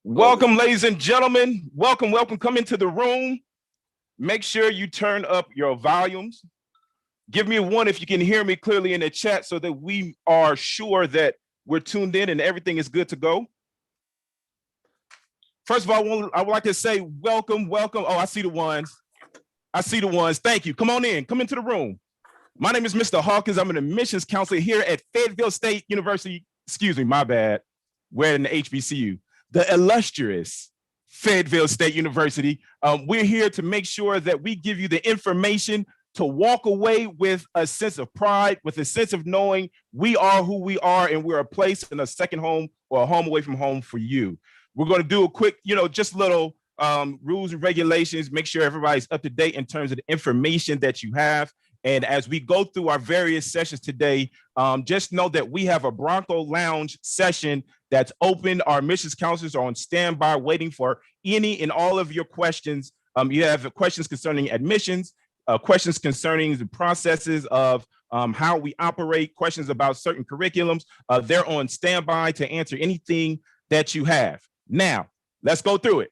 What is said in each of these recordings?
Welcome, ladies and gentlemen. Welcome. Come into the room. Make sure you turn up your volumes. Give me a 1 if you can hear me clearly in the chat so that we are sure that we're tuned in and everything is good to go. First of all, I would like to say welcome. Oh, I see the ones. Thank you. Come on in. Come into the room. My name is Mr. Hawkins. I'm an admissions counselor here at Fayetteville State University. Excuse me, my bad. We're in the HBCU. The illustrious Fayetteville State University. We're here to make sure that we give you the information to walk away with a sense of pride, with a sense of knowing we are who we are and we're a place in a second home or a home away from home for you. We're going to do a quick, just little rules and regulations, make sure everybody's up to date in terms of the information that you have. And as we go through our various sessions today, just know that we have a Bronco Lounge session that's open. Our admissions counselors are on standby waiting for any and all of your questions. You have questions concerning admissions, questions concerning the processes of how we operate, questions about certain curriculums. They're on standby to answer anything that you have. Now, let's go through it.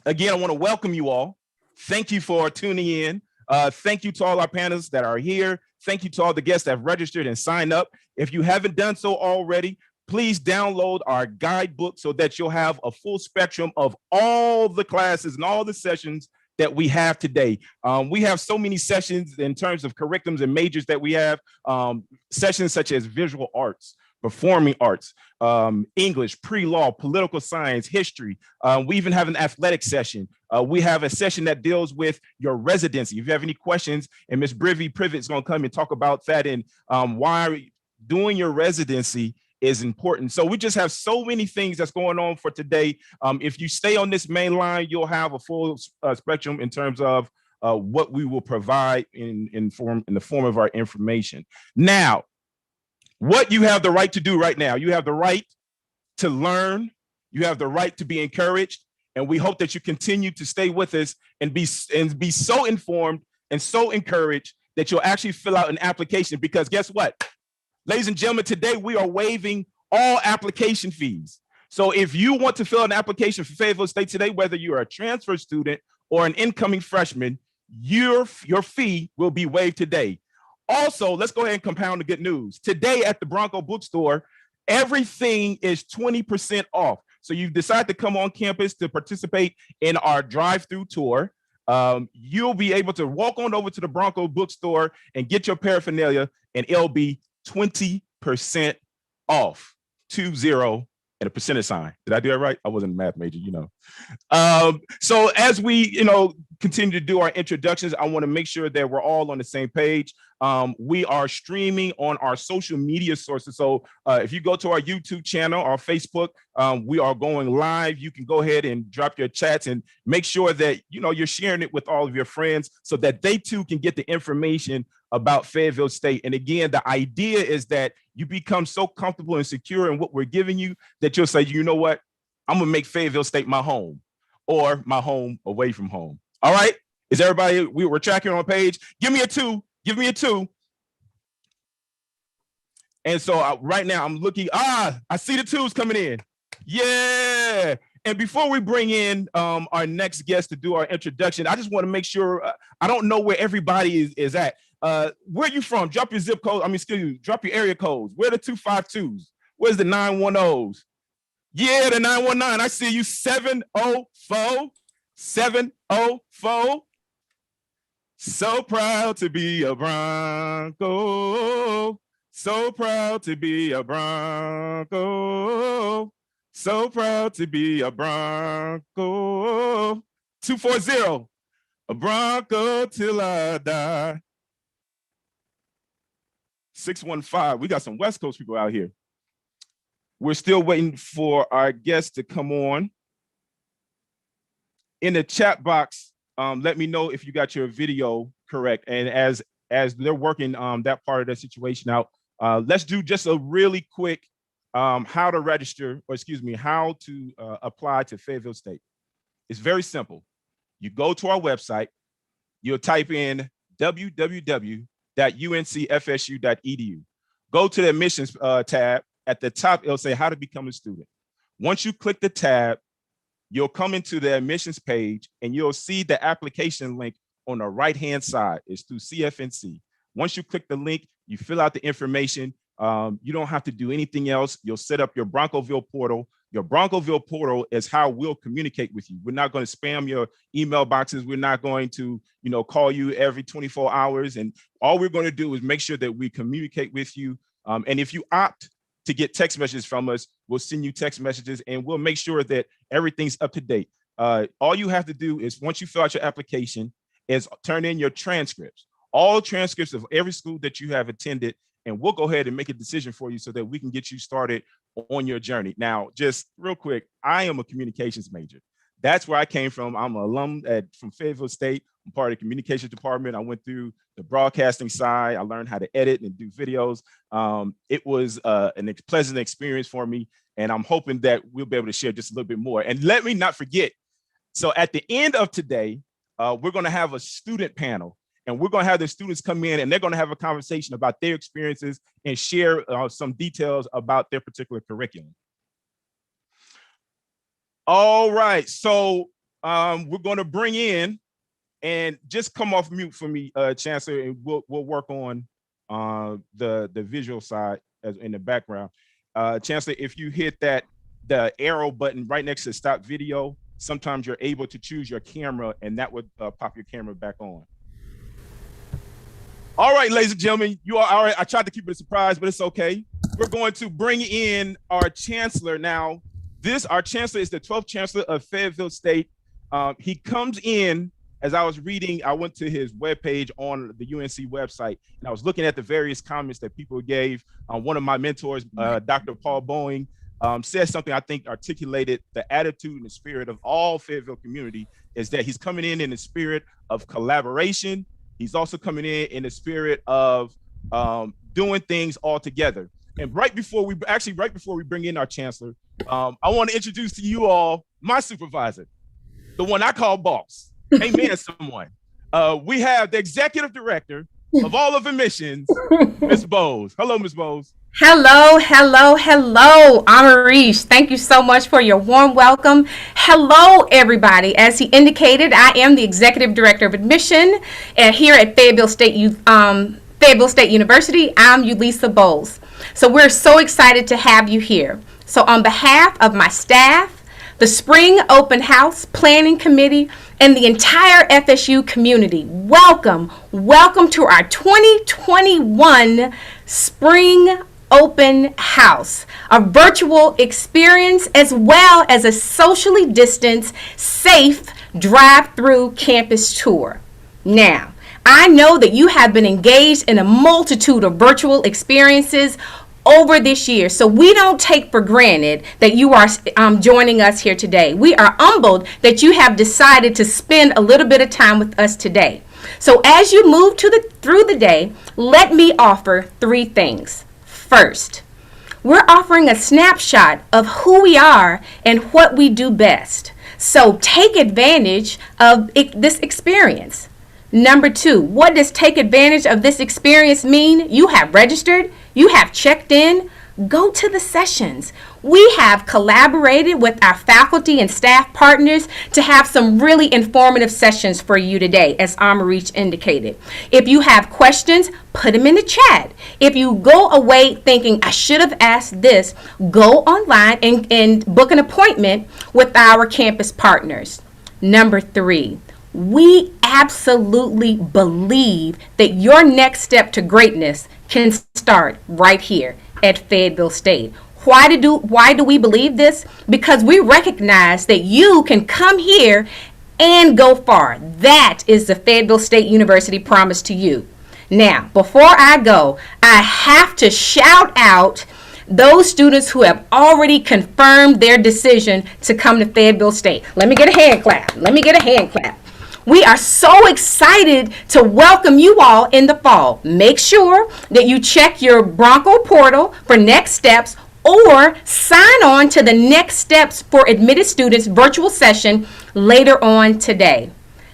Again, I want to welcome you all. Thank you for tuning in. Thank you to all our panelists that are here. Thank you to all the guests that have registered and signed up. If you haven't done so already, please download our guidebook so that you'll have a full spectrum of all the classes and all the sessions that we have today. We have so many sessions in terms of curriculums and majors that we have, sessions such as visual arts, performing arts, English, pre-law, political science, history. We even have an athletic session. We have a session that deals with your residency. If you have any questions, and Ms. Privet's gonna come and talk about that and why doing your residency is important. So we just have so many things that's going on for today. If you stay on this main line, you'll have a full spectrum in terms of what we will provide in the form of our information. Now, what you have the right to do right now, you have the right to learn, you have the right to be encouraged, and we hope that you continue to stay with us and be so informed and so encouraged that you'll actually fill out an application, because guess what? Ladies and gentlemen, today we are waiving all application fees. So if you want to fill out an application for Fayetteville State today, whether you're a transfer student or an incoming freshman, your fee will be waived today. Also, let's go ahead and compound the good news. Today at the Bronco bookstore, everything is 20% off. So you decide to come on campus to participate in our drive-thru tour. You'll be able to walk on over to the Bronco bookstore and get your paraphernalia, and it'll be 20% off, 20 and a percentage sign. Did I do that right? I wasn't a math major, So as we, continue to do our introductions, I want to make sure that we're all on the same page. We are streaming on our social media sources. So if you go to our YouTube channel, our Facebook, we are going live. You can go ahead and drop your chats and make sure that, you're sharing it with all of your friends so that they too can get the information about Fayetteville State. And again, the idea is that you become so comfortable and secure in what we're giving you that you'll say, you know what, I'm gonna make Fayetteville State my home, or my home away from home. All right, is everybody, we're tracking on a page? Give me a 2, give me a 2. And so right now I'm looking, I see the 2s coming in. Yeah. And before we bring in our next guest to do our introduction, I just want to make sure, I don't know where everybody is at. Where you from? Drop your zip code. Drop your area codes. Where are the 252s? Where's the 910s? Yeah, the 919. I see you. 704. 704. So proud to be a Bronco. So proud to be a Bronco. So proud to be a Bronco. 240. A Bronco till I die. 615. We got some West Coast people out here. We're still waiting for our guests to come on. In the chat box, let me know if you got your video correct. And as they're working that part of the situation out, let's do just a really quick how to register, or excuse me, how to apply to Fayetteville State. It's very simple. You go to our website, you'll type in www.uncfsu.edu. Go to the admissions tab. At the top, it'll say how to become a student. Once you click the tab, you'll come into the admissions page and you'll see the application link on the right-hand side. It's through CFNC. Once you click the link, you fill out the information. You don't have to do anything else. You'll set up your Broncoville portal. Your Broncoville portal is how we'll communicate with you. We're not going to spam your email boxes. We're not going to, call you every 24 hours. And all we're going to do is make sure that we communicate with you. And if you opt to get text messages from us, we'll send you text messages and we'll make sure that everything's up to date. All you have to do is once you fill out your application is turn in your transcripts, all transcripts of every school that you have attended, and we'll go ahead and make a decision for you so that we can get you started on your journey. Now, just real quick, I am a communications major. That's where I came from. I'm an alum from Fayetteville State. I'm part of the communications department. I went through the broadcasting side. I learned how to edit and do videos. It was a pleasant experience for me, and I'm hoping that we'll be able to share just a little bit more. And let me not forget, so at the end of today, we're going to have a student panel, and we're going to have the students come in and they're going to have a conversation about their experiences and share some details about their particular curriculum. All right, so we're going to bring in, and just come off mute for me, Chancellor, and we'll work on the visual side as in the background. Chancellor, if you hit the arrow button right next to stop video, sometimes you're able to choose your camera, and that would pop your camera back on. All right, ladies and gentlemen, you are all right. I tried to keep it a surprise, but it's okay. We're going to bring in our chancellor now. Our chancellor is the 12th chancellor of Fayetteville State. He comes in, as I was reading, I went to his webpage on the UNC website, and I was looking at the various comments that people gave. One of my mentors, Dr. Paul Boeing, said something I think articulated the attitude and the spirit of all Fayetteville community, is that he's coming in the spirit of collaboration. He's also coming in the spirit of doing things all together. And right before we bring in our chancellor, I want to introduce to you all my supervisor, the one I call boss. Amen, someone. We have the executive director of all of admissions, Ms. Bowes. Hello, Ms. Bowes. Hello, Amarish. Thank you so much for your warm welcome. Hello, everybody. As he indicated, I am the executive director of admission here at Fayetteville State University. I'm Ulisa Bowles. So we're so excited to have you here. So on behalf of my staff, the Spring Open House Planning Committee, and the entire FSU community, welcome to our 2021 Spring Open House, a virtual experience as well as a socially distanced, safe drive-through campus tour. Now, I know that you have been engaged in a multitude of virtual experiences over this year, so we don't take for granted that you are joining us here today. We are humbled that you have decided to spend a little bit of time with us today. So as you move through the day, let me offer three things. First, we're offering a snapshot of who we are and what we do best. So take advantage of this experience. Number two, what does take advantage of this experience mean? You have registered, you have checked in, go to the sessions. We have collaborated with our faculty and staff partners to have some really informative sessions for you today, as Amarish indicated. If you have questions, put them in the chat. If you go away thinking, I should have asked this, go online and book an appointment with our campus partners. Number three, we absolutely believe that your next step to greatness can start right here at Fayetteville State. Why do we believe this? Because we recognize that you can come here and go far. That is the Fayetteville State University promise to you. Now, before I go, I have to shout out those students who have already confirmed their decision to come to Fayetteville State. Let me get a hand clap. We are so excited to welcome you all in the fall. Make sure that you check your Bronco portal for next steps or sign on to the Next Steps for Admitted Students virtual session later on today.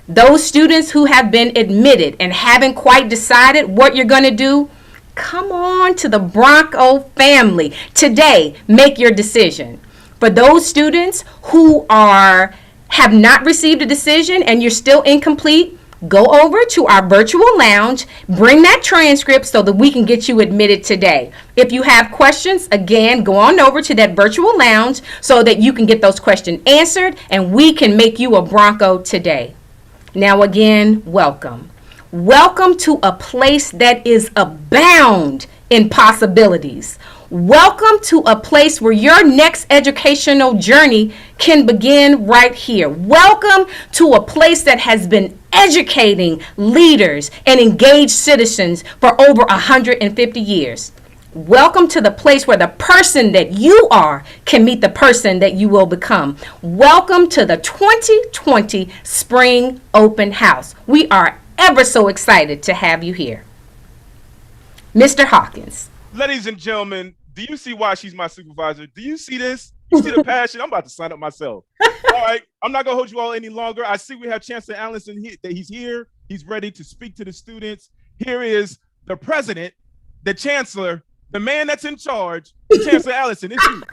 Those students who have been admitted and haven't quite decided what you're going to do, come on to the Bronco family. Today, make your decision. For those students who have not received a decision and you're still incomplete, go over to our virtual lounge, bring that transcript so that we can get you admitted today. If you have questions, again, go on over to that virtual lounge so that you can get those questions answered and we can make you a Bronco today. Now again, welcome. Welcome to a place that is abound in possibilities. Welcome to a place where your next educational journey can begin right here. Welcome to a place that has been educating leaders and engaged citizens for over 150 years. Welcome to the place where the person that you are can meet the person that you will become. Welcome to the 2020 Spring Open House. We are ever so excited to have you here. Mr. Hawkins. Ladies and gentlemen, do you see why she's my supervisor? Do you see this? You see the passion? I'm about to sign up myself. All right, I'm not gonna hold you all any longer. I see we have Chancellor Allison here, that he's here. He's ready to speak to the students. Here is the president, the chancellor, the man that's in charge, Chancellor Allison. It's you.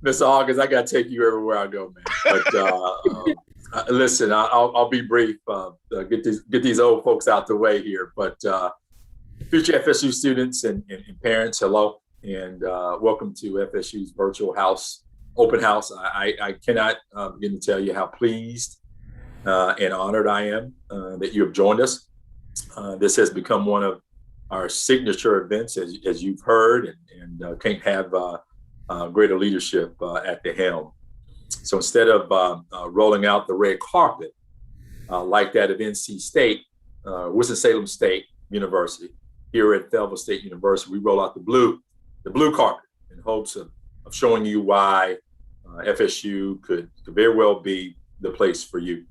Mr. Hawkins, I gotta take you everywhere I go, man. But listen, I'll be brief. Get these old folks out the way here. But future FSU students and parents, hello, and welcome to FSU's virtual open house. I cannot begin to tell you how pleased and honored I am that you have joined us. This has become one of our signature events, as you've heard, and can't have greater leadership at the helm. So instead of rolling out the red carpet like that of NC State, Winston-Salem State University, here at Fayetteville State University, we roll out the blue carpet in hopes of showing you why FSU could very well be the place for you.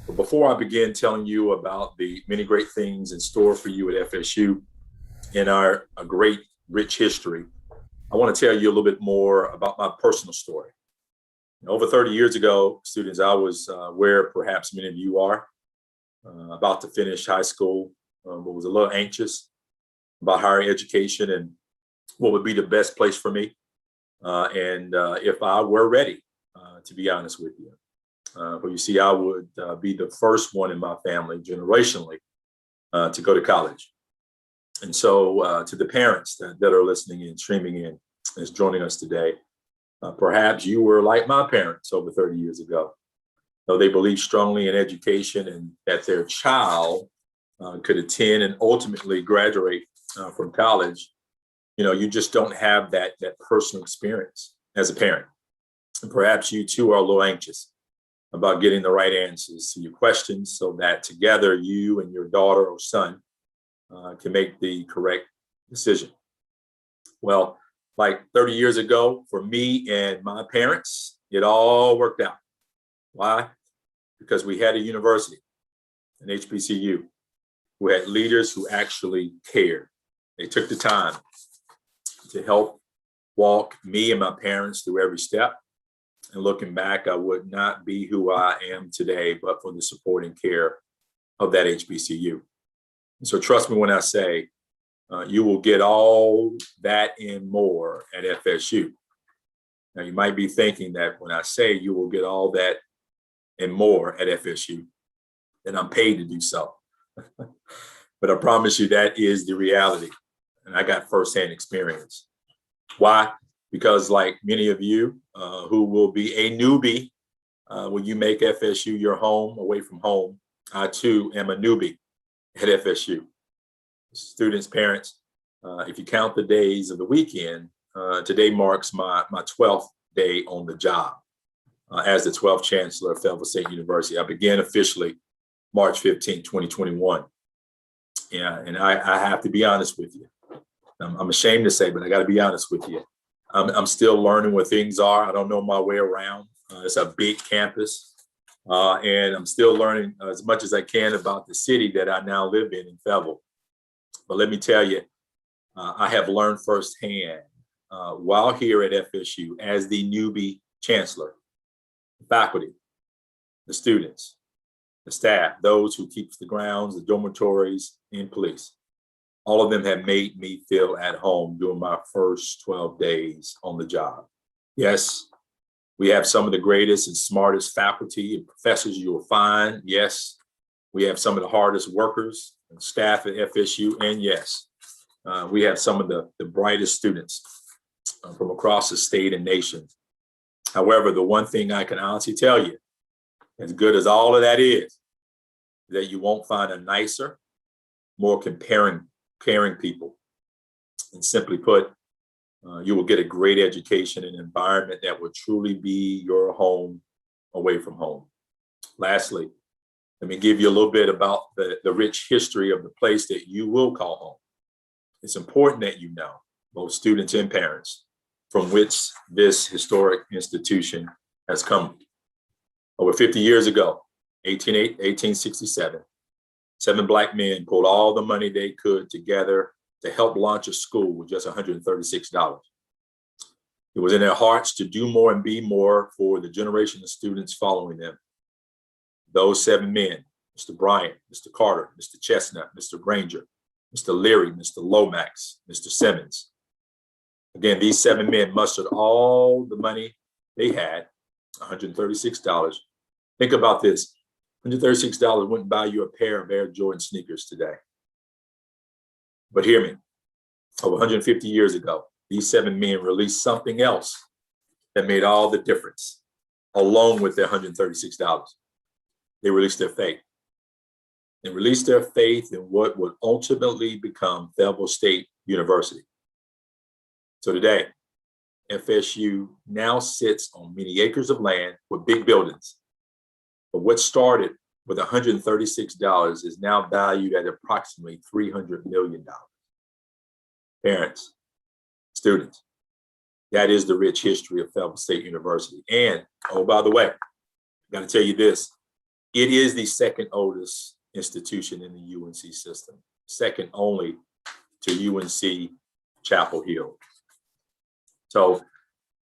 But before I begin telling you about the many great things in store for you at FSU and our great, rich history, I want to tell you a little bit more about my personal story. Over 30 years ago, students, I was where perhaps many of you are, about to finish high school, but was a little anxious about higher education and what would be the best place for me. And if I were ready, to be honest with you. But you see, I would be the first one in my family generationally to go to college. And so to the parents that are listening in, streaming in, is joining us today, perhaps you were like my parents over 30 years ago. Though they believed strongly in education and that their child could attend and ultimately graduate from college, you just don't have that personal experience as a parent. And perhaps you too are a little anxious about getting the right answers to your questions so that together you and your daughter or son can make the correct decision. Well, like 30 years ago, for me and my parents, it all worked out. Why? Because we had a university, an HBCU, who had leaders who actually cared. They took the time to help walk me and my parents through every step. And looking back, I would not be who I am today, but for the support and care of that HBCU. And so trust me when I say, you will get all that and more at FSU. Now, you might be thinking that when I say you will get all that and more at FSU, then I'm paid to do so. But I promise you that is the reality. And I got firsthand experience. Why? Because like many of you who will be a newbie when you make FSU your home away from home, I too am a newbie at FSU. Students, parents, if you count the days of the weekend, today marks my 12th day on the job as the 12th Chancellor of Fayetteville State University. I began officially March 15, 2021. Yeah, and I have to be honest with you. I'm ashamed to say, but I got to be honest with you. I'm still learning where things are. I don't know my way around. It's a big campus. And I'm still learning as much as I can about the city that I now live in Fayetteville. But let me tell you, I have learned firsthand while here at FSU as the newbie chancellor, the faculty, the students, the staff, those who keep the grounds, the dormitories, and police. All of them have made me feel at home during my first 12 days on the job. Yes, we have some of the greatest and smartest faculty and professors you will find. Yes, we have some of the hardest workers and staff at FSU. And yes, we have some of the brightest students from across the state and nation. However, the one thing I can honestly tell you, as good as all of that is that you won't find a nicer, more caring people. And simply put, you will get a great education and environment that will truly be your home away from home. Lastly, let me give you a little bit about the rich history of the place that you will call home. It's important that you know, both students and parents, from which this historic institution has come. Over 50 years ago, 1867, 7 Black men pulled all the money they could together to help launch a school with just $136. It was in their hearts to do more and be more for the generation of students following them. Those 7 men, Mr. Bryant, Mr. Carter, Mr. Chestnut, Mr. Granger, Mr. Leary, Mr. Lomax, Mr. Simmons. Again, these 7 men mustered all the money they had, $136. Think about this. $136 wouldn't buy you a pair of Air Jordan sneakers today. But hear me, over 150 years ago, these 7 men released something else that made all the difference, along with their $136. They released their faith. They released their faith in what would ultimately become Fayetteville State University. So today, FSU now sits on many acres of land with big buildings. But what started with $136 is now valued at approximately $300 million. Parents, students, that is the rich history of Fayetteville State University. And, oh, by the way, I got to tell you this, it is the second oldest institution in the UNC system, second only to UNC Chapel Hill. So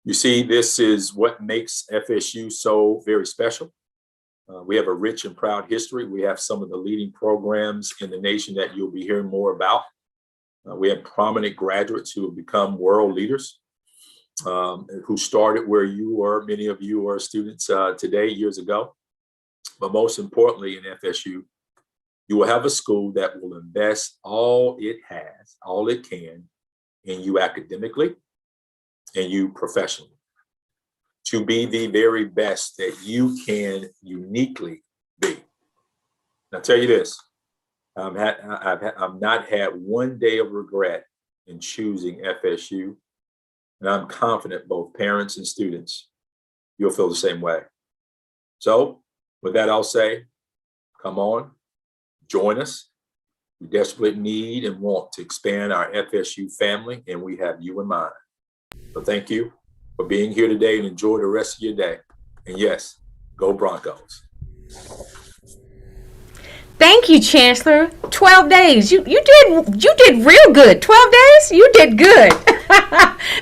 you see, this is what makes FSU so very special. We have a rich and proud history. We have some of the leading programs in the nation that you'll be hearing more about. We have prominent graduates who have become world leaders, who started where you were. Many of you are students today, years ago. But most importantly, in FSU, you will have a school that will invest all it has, all it can, in you academically and you professionally, to be the very best that you can uniquely be. And I'll tell you this, I've not had one day of regret in choosing FSU, and I'm confident both parents and students, you'll feel the same way. So with that, I'll say, come on, join us. We desperately need and want to expand our FSU family, and we have you in mind. So thank you for being here today, and enjoy the rest of your day. And yes, go Broncos. Thank you, Chancellor. 12 days. You did real good. 12 days? You did good.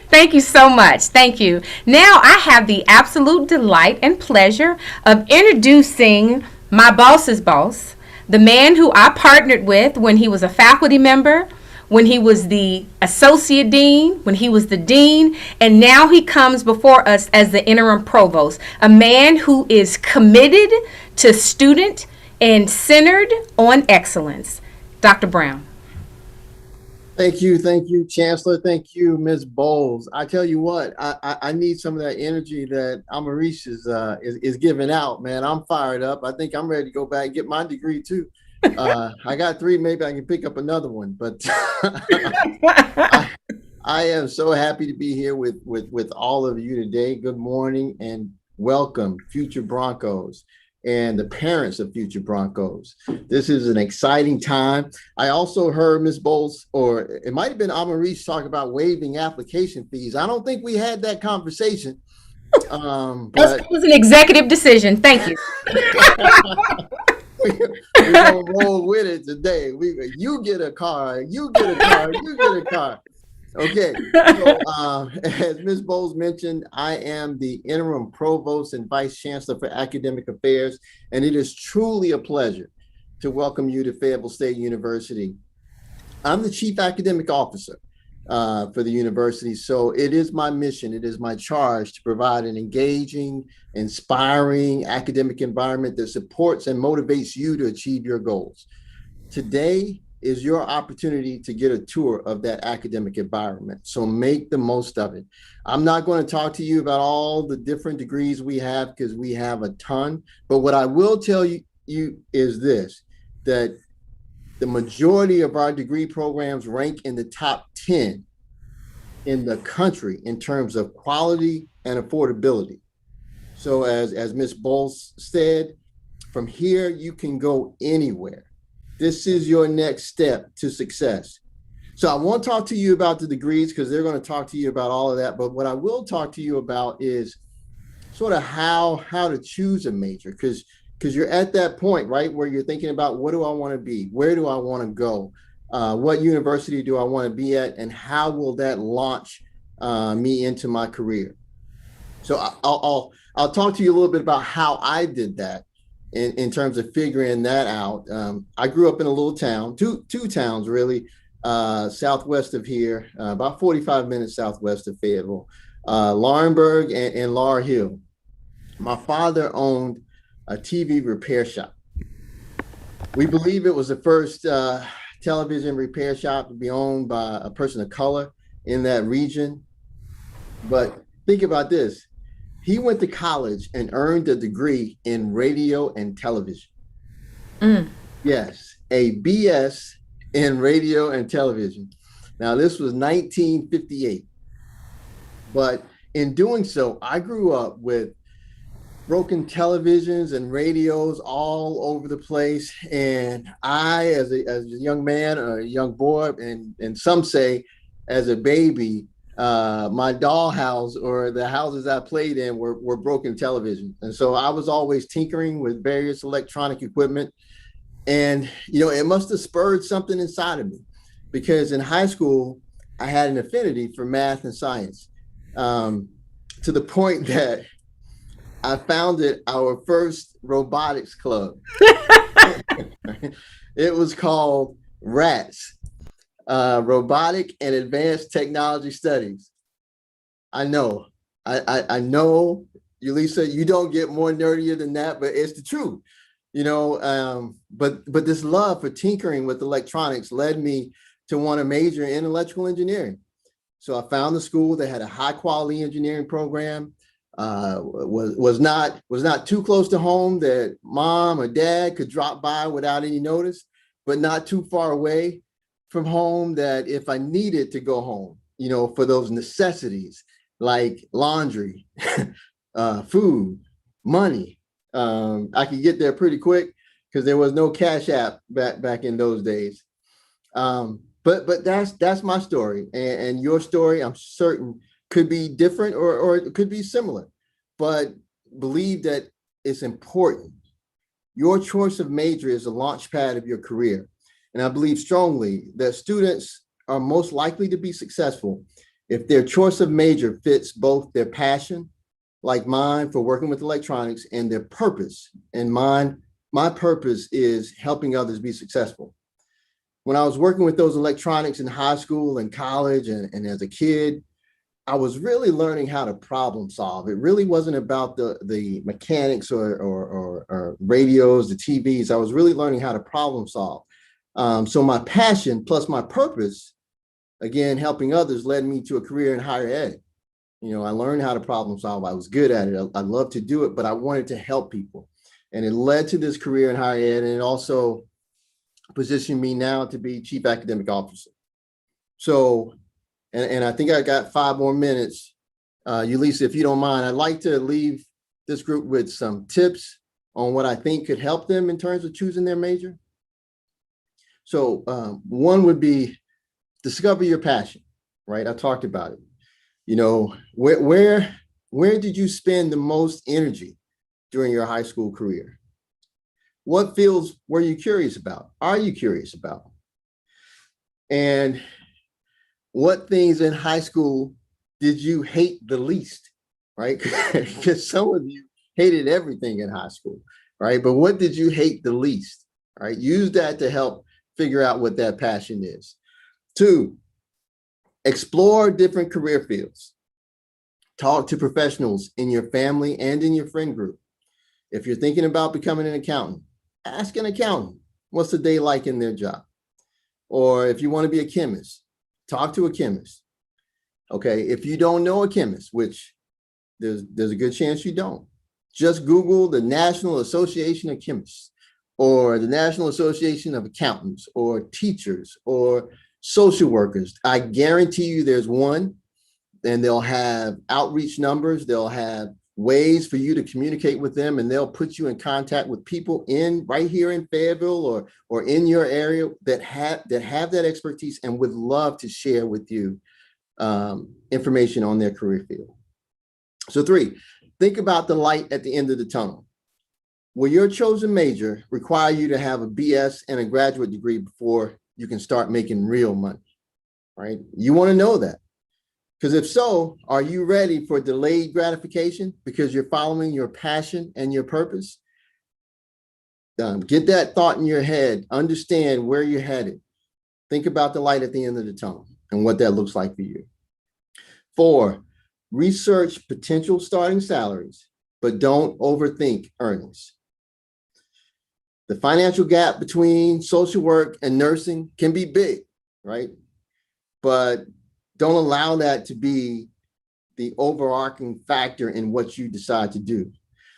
Thank you so much. Thank you. Now I have the absolute delight and pleasure of introducing my boss's boss, the man who I partnered with when he was a faculty member, when he was the associate dean, when he was the dean, and now he comes before us as the interim provost, a man who is committed to student and centered on excellence. Dr. Brown. Thank you, Chancellor. Thank you, Ms. Bowles. I tell you what, I need some of that energy that Amaris is giving out, man. I'm fired up. I think I'm ready to go back and get my degree too. I got 3, maybe I can pick up another one, but I am so happy to be here with all of you today. Good morning and welcome, future Broncos and the parents of future Broncos. This is an exciting time. I also heard Ms. Bowles, or it might have been Amaris, talk about waiving application fees. I don't think we had that conversation. But It was an executive decision. Thank you. We're gonna roll with it today. You get a car, you get a car, you get a car. Okay, so as Ms. Bowles mentioned, I am the interim provost and vice chancellor for academic affairs, and it is truly a pleasure to welcome you to Fayetteville State University. I'm the chief academic officer for the university, so it is my mission, it is my charge to provide an engaging, inspiring academic environment that supports and motivates you to achieve your goals. Today is your opportunity to get a tour of that academic environment, so make the most of it. I'm not going to talk to you about all the different degrees we have because we have a ton, but what I will tell you is this, that the majority of our degree programs rank in the top 10 in the country in terms of quality and affordability. So as Ms. Bowles said, from here, you can go anywhere. This is your next step to success. So I won't talk to you about the degrees because they're going to talk to you about all of that. But what I will talk to you about is sort of how to choose a major, because you're at that point, right, where you're thinking about, what do I want to be? Where do I want to go? What university do I want to be at? And how will that launch me into my career? So I'll talk to you a little bit about how I did that in terms of figuring that out. I grew up in a little town, two towns really, southwest of here, about 45 minutes southwest of Fayetteville, Laurinburg and Laurel Hill. My father owned a TV repair shop. We believe it was the first television repair shop to be owned by a person of color in that region. But think about this. He went to college and earned a degree in radio and television. Yes, a BS in radio and television. Now, this was 1958. But in doing so, I grew up with broken televisions and radios all over the place. And I, as a young man, or a young boy, and some say as a baby, my dollhouse or the houses I played in were broken television. And so I was always tinkering with various electronic equipment. And, it must have spurred something inside of me, because in high school, I had an affinity for math and science, to the point that I founded our first robotics club. It was called RATS, Robotic and Advanced Technology Studies. I know, Ulisa, you don't get more nerdier than that, but it's the truth, but this love for tinkering with electronics led me to want to major in electrical engineering. So I found the school that had a high quality engineering program, was not too close to home that mom or dad could drop by without any notice, but not too far away from home that if I needed to go home, for those necessities like laundry, food, money, I could get there pretty quick because there was no Cash App back in those days. But that's my story, and your story, I'm certain, could be different or it could be similar, but believe that it's important. Your choice of major is a launch pad of your career. And I believe strongly that students are most likely to be successful if their choice of major fits both their passion, like mine for working with electronics, and their purpose. And my purpose is helping others be successful. When I was working with those electronics in high school and college and as a kid, I was really learning how to problem solve. It really wasn't about the mechanics or radios, the TVs. I was really learning how to problem solve. So my passion plus my purpose, again, helping others, led me to a career in higher ed. I learned how to problem solve. I was good at it. I loved to do it, but I wanted to help people. And it led to this career in higher ed. And it also positioned me now to be chief academic officer. So, and I think I got 5 more minutes. Ulisa, if you don't mind, I'd like to leave this group with some tips on what I think could help them in terms of choosing their major. So one would be discover your passion, right? I talked about it. Where did you spend the most energy during your high school career? What fields were you curious about? Are you curious about? And what things in high school did you hate the least, right? Because some of you hated everything in high school, right? But what did you hate the least, right? Use that to help figure out what that passion is. 2, explore different career fields. Talk to professionals in your family and in your friend group. If you're thinking about becoming an accountant, ask an accountant, what's the day like in their job? Or if you want to be a chemist, talk to a chemist. Okay, if you don't know a chemist, which there's a good chance you don't, just Google the National Association of Chemists or the National Association of Accountants or teachers or social workers. I guarantee you there's one, and they'll have outreach numbers. They'll have ways for you to communicate with them, and they'll put you in contact with people right here in Fayetteville or in your area that have that expertise and would love to share with you information on their career field. So 3, think about the light at the end of the tunnel. Will your chosen major require you to have a BS and a graduate degree before you can start making real money, right? You want to know that. Because if so, are you ready for delayed gratification because you're following your passion and your purpose? Get that thought in your head. Understand where you're headed. Think about the light at the end of the tunnel and what that looks like for you. 4, research potential starting salaries, but don't overthink earnings. The financial gap between social work and nursing can be big, right? But don't allow that to be the overarching factor in what you decide to do.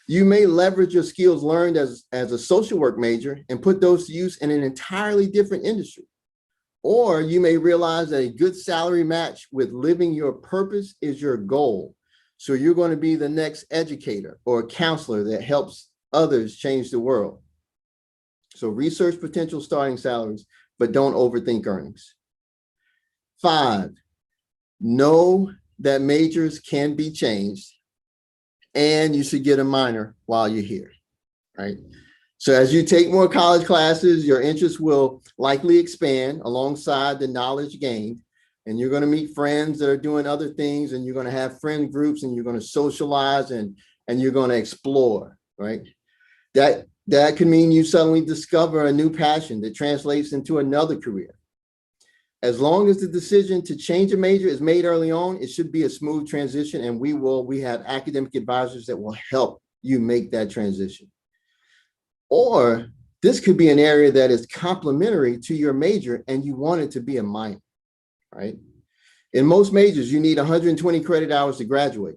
You may leverage your skills learned as a social work major and put those to use in an entirely different industry. Or you may realize that a good salary match with living your purpose is your goal. So you're going to be the next educator or counselor that helps others change the world. So research potential starting salaries, but don't overthink earnings. 5, know that majors can be changed, and you should get a minor while you're here, right? So as you take more college classes, your interests will likely expand alongside the knowledge gained, and you're going to meet friends that are doing other things, and you're going to have friend groups, and you're going to socialize, and you're going to explore, right? That could mean you suddenly discover a new passion that translates into another career. As long as the decision to change a major is made early on, it should be a smooth transition, and we have academic advisors that will help you make that transition. Or this could be an area that is complementary to your major and you want it to be a minor, right? In most majors, you need 120 credit hours to graduate.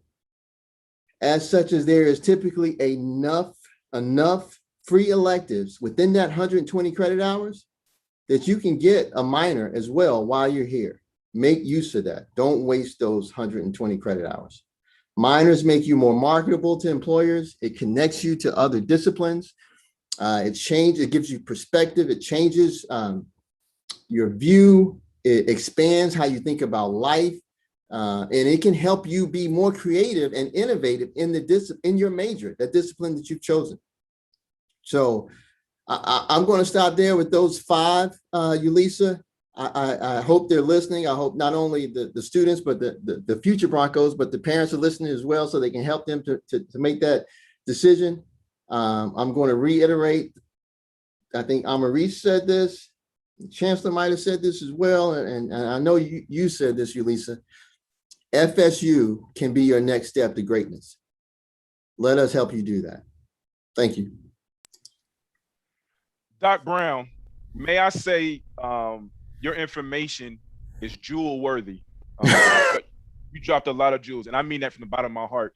As such, as there is typically enough free electives within that 120 credit hours that you can get a minor as well while you're here. Make use of that. Don't waste those 120 credit hours. Minors make you more marketable to employers. It connects you to other disciplines. It gives you perspective. It changes your view. It expands how you think about life. And it can help you be more creative and innovative in your major, that discipline that you've chosen. So I'm going to stop there with those 5, Ulisa. I hope they're listening. I hope not only the students, but the future Broncos, but the parents are listening as well, so they can help them to make that decision. I'm going to reiterate, I think Amaris said this, the Chancellor might have said this as well, and I know you said this, Ulisa. FSU can be your next step to greatness. Let us help you do that. Thank you. Doc Brown, may I say your information is jewel worthy. You dropped a lot of jewels, and I mean that from the bottom of my heart.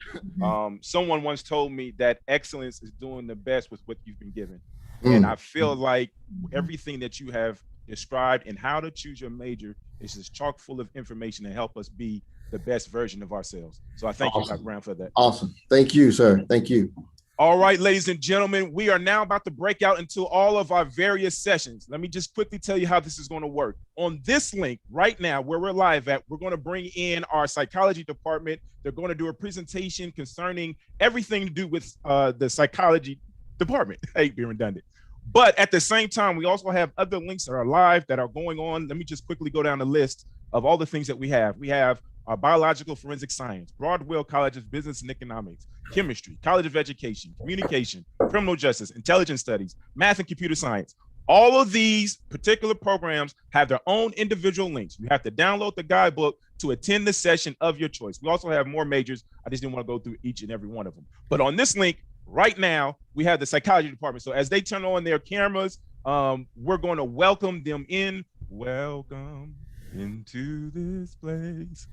Someone once told me that excellence is doing the best with what you've been given. And I feel like everything that you have described and how to choose your major is just chock full of information to help us be the best version of ourselves. So I thank you, Dr. Brown, for that. Awesome. Thank you, sir. Thank you. All right, ladies and gentlemen, we are now about to break out into all of our various sessions. Let me just quickly tell you how this is going to work. On this link right now, where we're live at, we're going to bring in our psychology department. They're going to do a presentation concerning everything to do with the psychology department. I hate being redundant. But at the same time, we also have other links that are live that are going on. Let me just quickly go down the list of all the things that we have. We have our biological forensic science, Broadwell College of Business and Economics, chemistry, College of Education, communication, criminal justice, intelligence studies, math and computer science. All of these particular programs have their own individual links. You have to download the guidebook to attend the session of your choice. We also have more majors. I just didn't want to go through each and every one of them. But on this link right now, we have the psychology department. So as they turn on their cameras, we're going to welcome them in. Welcome into this place.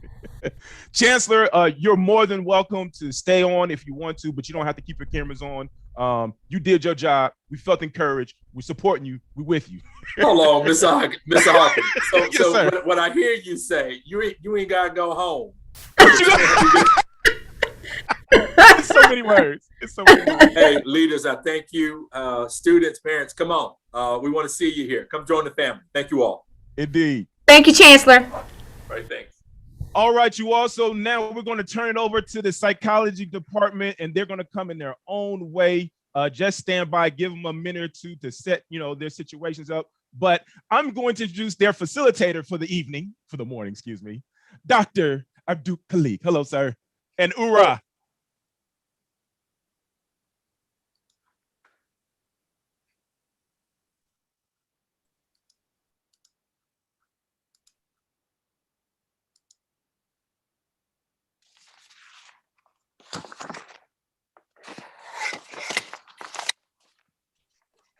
Chancellor, you're more than welcome to stay on if you want to, but you don't have to keep your cameras on. You did your job. We felt encouraged. We're supporting you. We're with you. Hold on, Mr. Hawkins. So, Yes, sir. what I hear you say, you ain't gotta go home. It's so many words. It's so many words. Hey, leaders, I thank you. Students, parents, come on. We want to see you here. Come join the family. Thank you all. Indeed. Thank you, Chancellor. All right, thanks. All right, you also, now we're going to turn it over to the psychology department, and they're going to come in their own way. Just stand by, give them a minute or two to set, their situations up. But I'm going to introduce their facilitator for the morning, excuse me, Dr. Abdul Khalik. Hello, sir. And Ura.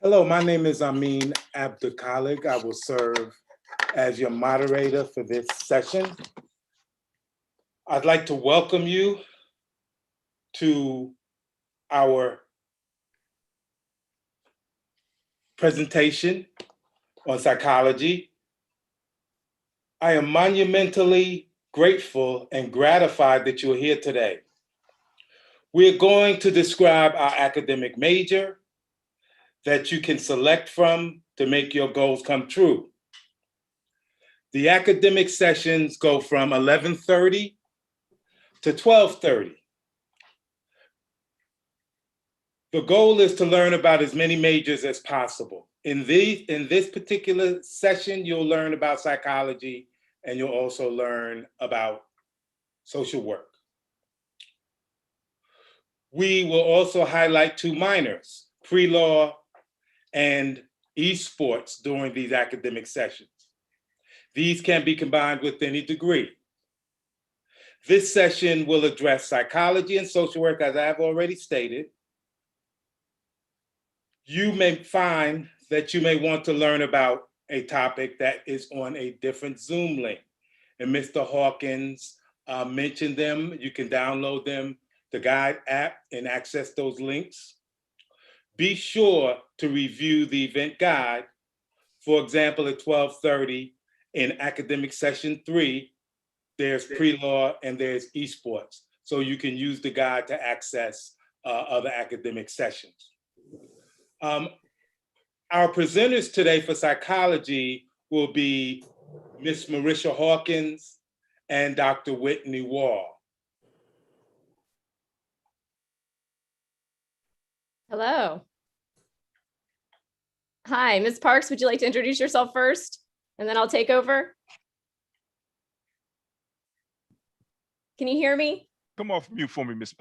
Hello, my name is Amin Abdul Khalik. I will serve as your moderator for this session. I'd like to welcome you to our presentation on psychology. I am monumentally grateful and gratified that you're here today. We're going to describe our academic major that you can select from to make your goals come true. The academic sessions go from 11:30 to 12:30. The goal is to learn about as many majors as possible. In this particular session, you'll learn about psychology and you'll also learn about social work. We will also highlight two minors, pre-law and esports during these academic sessions. These can be combined with any degree. This session will address psychology and social work, as I have already stated. You may find that you may want to learn about a topic that is on a different Zoom link. And Mr. Hawkins mentioned them. You can download them, the Guide app, and access those links. Be sure to review the event guide. For example, at 12:30 in academic session 3, there's pre-law and there's esports. So you can use the guide to access other academic sessions. Our presenters today for psychology will be Ms. Marisha Hawkins and Dr. Whitney Wall. Hello. Hi, Ms. Parks, would you like to introduce yourself first? And then I'll take over. Can you hear me? Come off mute for me, Miss.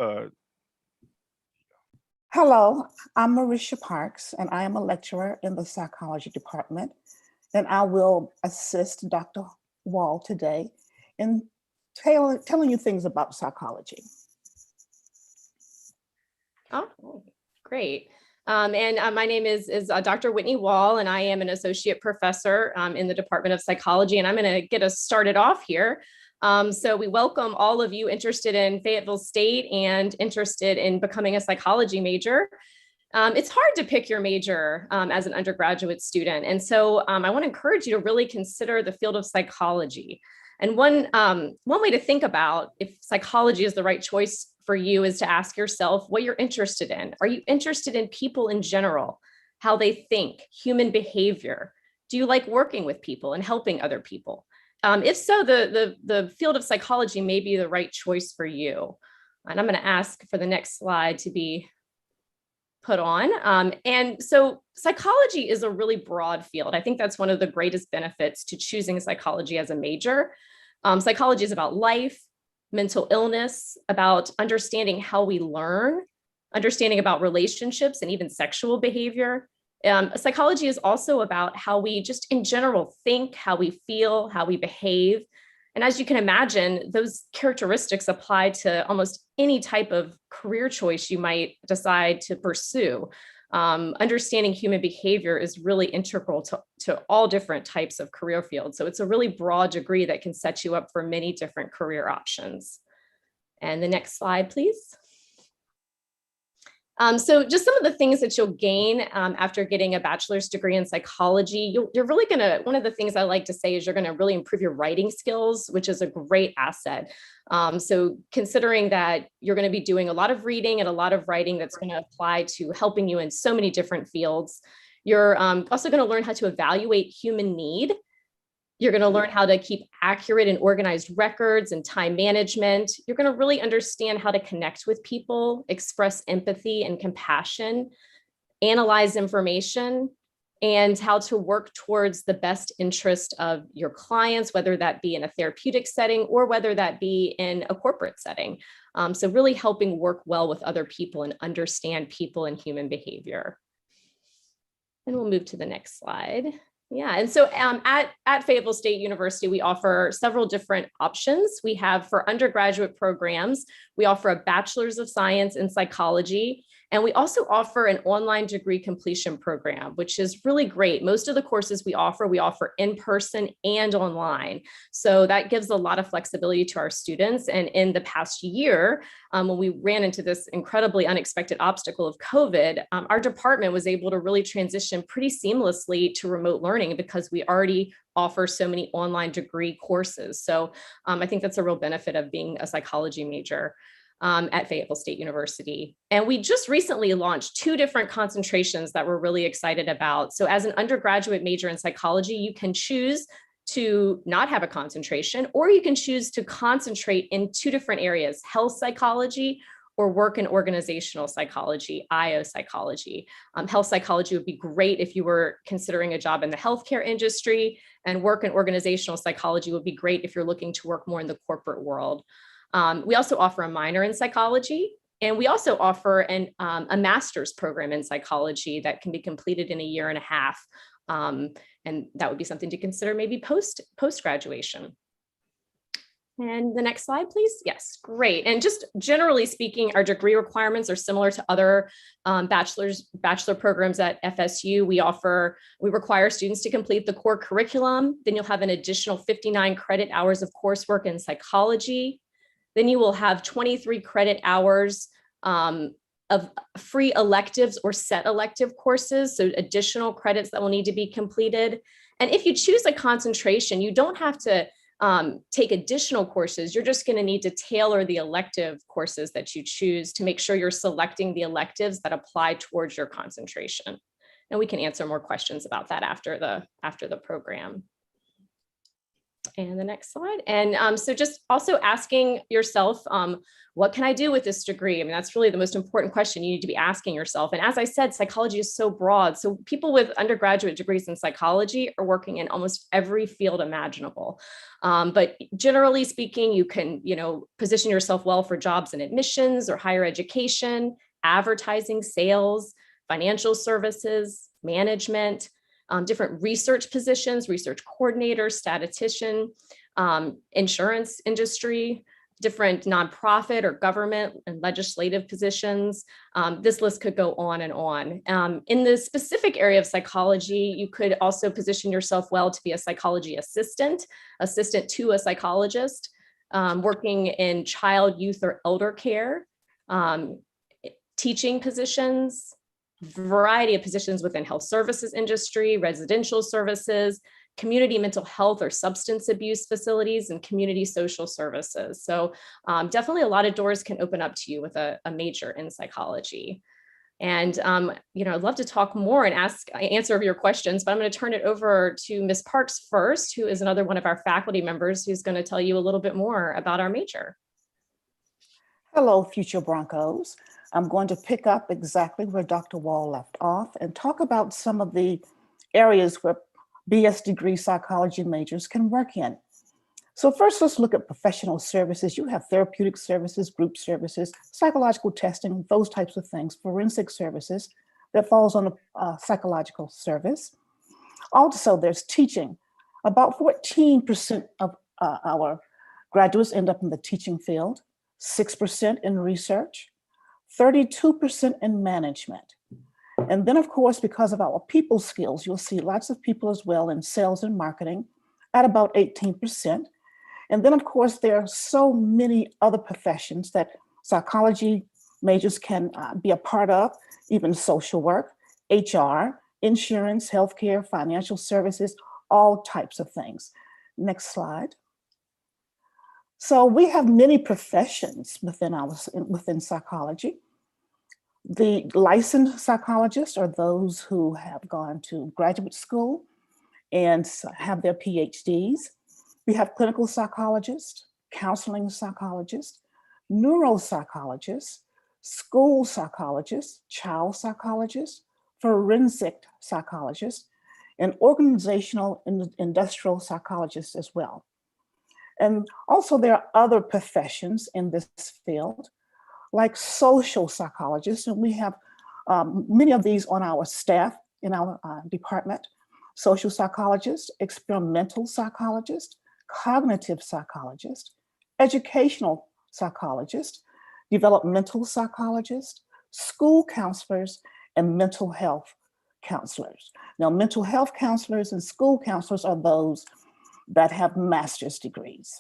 Hello, I'm Marisha Parks, and I am a lecturer in the psychology department, and I will assist Dr. Wall today in telling you things about psychology. Oh, great. My name is Dr. Whitney Wall, and I am an associate professor in the Department of Psychology, and I'm going to get us started off here. So we welcome all of you interested in Fayetteville State and interested in becoming a psychology major. It's hard to pick your major as an undergraduate student. And so I want to encourage you to really consider the field of psychology. And one way to think about if psychology is the right choice for you is to ask yourself what you're interested in. Are you interested in people in general, how they think, human behavior? Do you like working with people and helping other people? If so, the field of psychology may be the right choice for you. And I'm going to ask for the next slide to be put on. And so psychology is a really broad field. I think that's one of the greatest benefits to choosing psychology as a major. Psychology is about life, mental illness, about understanding how we learn, understanding about relationships and even sexual behavior. Psychology is also about how we just in general think, how we feel, how we behave. And as you can imagine, those characteristics apply to almost any type of career choice you might decide to pursue. Understanding human behavior is really integral to all different types of career fields. So it's a really broad degree that can set you up for many different career options. And the next slide, please. So just some of the things that you'll gain after getting a bachelor's degree in psychology, you're really one of the things I like to say is you're gonna really improve your writing skills, which is a great asset. So considering that you're gonna be doing a lot of reading and a lot of writing that's gonna apply to helping you in so many different fields, you're also gonna learn how to evaluate human need. You're going to learn how to keep accurate and organized records and time management. You're going to really understand how to connect with people, express empathy and compassion, analyze information, and how to work towards the best interest of your clients, whether that be in a therapeutic setting or whether that be in a corporate setting. So really helping work well with other people and understand people and human behavior. And we'll move to the next slide. Yeah, and so at Fayetteville State University, we offer several different options. We have for undergraduate programs, we offer a Bachelor's of Science in Psychology, and we also offer an online degree completion program, which is really great. Most of the courses we offer in person and online. So that gives a lot of flexibility to our students. And in the past year, when we ran into this incredibly unexpected obstacle of COVID, our department was able to really transition pretty seamlessly to remote learning because we already offer so many online degree courses. So I think that's a real benefit of being a psychology major at Fayetteville State University. And we just recently launched 2 different concentrations that we're really excited about. So as an undergraduate major in psychology, you can choose to not have a concentration, or you can choose to concentrate in 2 different areas, health psychology or work and organizational psychology, IO psychology. Health psychology would be great if you were considering a job in the healthcare industry, and work and organizational psychology would be great if you're looking to work more in the corporate world. We also offer a minor in psychology, and we also offer a master's program in psychology that can be completed in a year and a half. And that would be something to consider maybe post-graduation. And the next slide, please. Yes, great. And just generally speaking, our degree requirements are similar to other bachelor programs at FSU. We require students to complete the core curriculum. Then you'll have an additional 59 credit hours of coursework in psychology. Then you will have 23 credit hours of free electives or set elective courses, so additional credits that will need to be completed. And if you choose a concentration, you don't have to take additional courses. You're just going to need to tailor the elective courses that you choose to make sure you're selecting the electives that apply towards your concentration. And we can answer more questions about that after the program. And the next slide. And so just also asking yourself, what can I do with this degree? I mean, that's really the most important question you need to be asking yourself. And as I said, psychology is so broad. So people with undergraduate degrees in psychology are working in almost every field imaginable. But generally speaking, you can, position yourself well for jobs in admissions or higher education, advertising, sales, financial services, management, different research positions, research coordinator, statistician, insurance industry, different nonprofit or government and legislative positions. This list could go on and on. In the specific area of psychology, you could also position yourself well to be a psychology assistant to a psychologist, working in child, youth, or elder care, teaching positions, variety of positions within health services industry, residential services, community mental health or substance abuse facilities, and community social services. So definitely a lot of doors can open up to you with a major in psychology. And I'd love to talk more and answer your questions, but I'm going to turn it over to Ms. Parks first, who is another one of our faculty members who's going to tell you a little bit more about our major. Hello, future Broncos. I'm going to pick up exactly where Dr. Wall left off and talk about some of the areas where BS degree psychology majors can work in. So first, let's look at professional services. You have therapeutic services, group services, psychological testing, those types of things, forensic services that falls on a psychological service. Also, there's teaching. About 14% of our graduates end up in the teaching field, 6% in research, 32% in management. And then, of course, because of our people skills, you'll see lots of people as well in sales and marketing at about 18%. And then, of course, there are so many other professions that psychology majors can be a part of, even social work, HR, insurance, healthcare, financial services, all types of things. Next slide. So we have many professions within psychology. The licensed psychologists are those who have gone to graduate school and have their PhDs. We have clinical psychologists, counseling psychologists, neuropsychologists, school psychologists, child psychologists, forensic psychologists, and organizational and industrial psychologists as well. And also there are other professions in this field, like social psychologists, and we have many of these on our staff in our department: social psychologists, experimental psychologists, cognitive psychologists, educational psychologists, developmental psychologists, school counselors, and mental health counselors. Now, mental health counselors and school counselors are those that have master's degrees.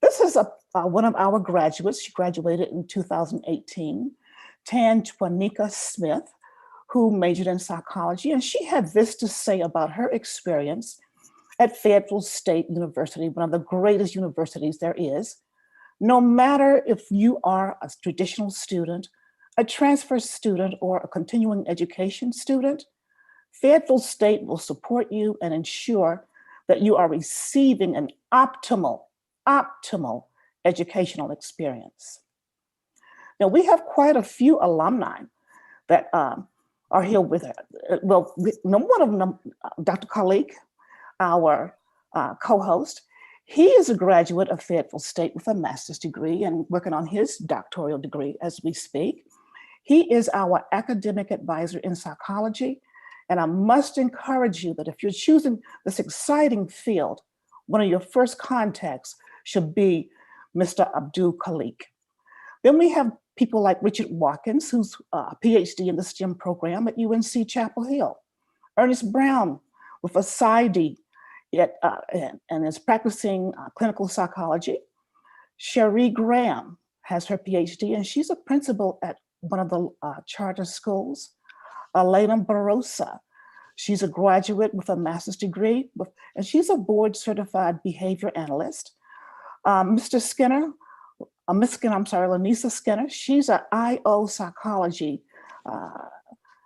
This is one of our graduates. She graduated in 2018, Twanika Smith, who majored in psychology, and she had this to say about her experience at Fayetteville State University, one of the greatest universities there is. No matter if you are a traditional student, a transfer student, or a continuing education student, Fayetteville State will support you and ensure that you are receiving an optimal educational experience. Now, we have quite a few alumni that are here with her. Well, one of them, Dr. Khalik, our co-host, he is a graduate of Fayetteville State with a master's degree and working on his doctoral degree as we speak. He is our academic advisor in psychology. And I must encourage you that if you're choosing this exciting field, one of your first contacts should be Mr. Abdul Khalik. Then we have people like Richard Watkins, who's a PhD in the STEM program at UNC Chapel Hill. Ernest Brown with a PsyD and is practicing clinical psychology. Cherie Graham has her PhD and she's a principal at one of the charter schools. Elena Barossa, she's a graduate with a master's degree, and she's a board certified behavior analyst. Lanisa Skinner, she's an IO psychology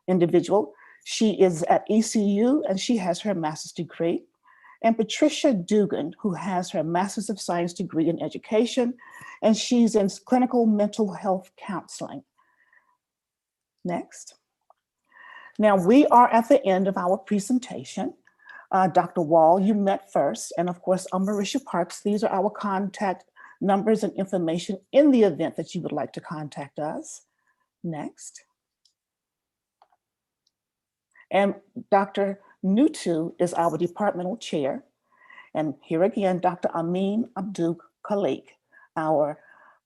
individual. She is at ECU and she has her master's degree. And Patricia Dugan, who has her Master's of Science degree in education, and she's in clinical mental health counseling. Next. Now, we are at the end of our presentation. Dr. Wall, you met first, and of course, I'm Marisha Parks. These are our contact numbers and information in the event that you would like to contact us. Next. And Dr. Nutu is our departmental chair. And here again, Dr. Amin Abdul Khalik, our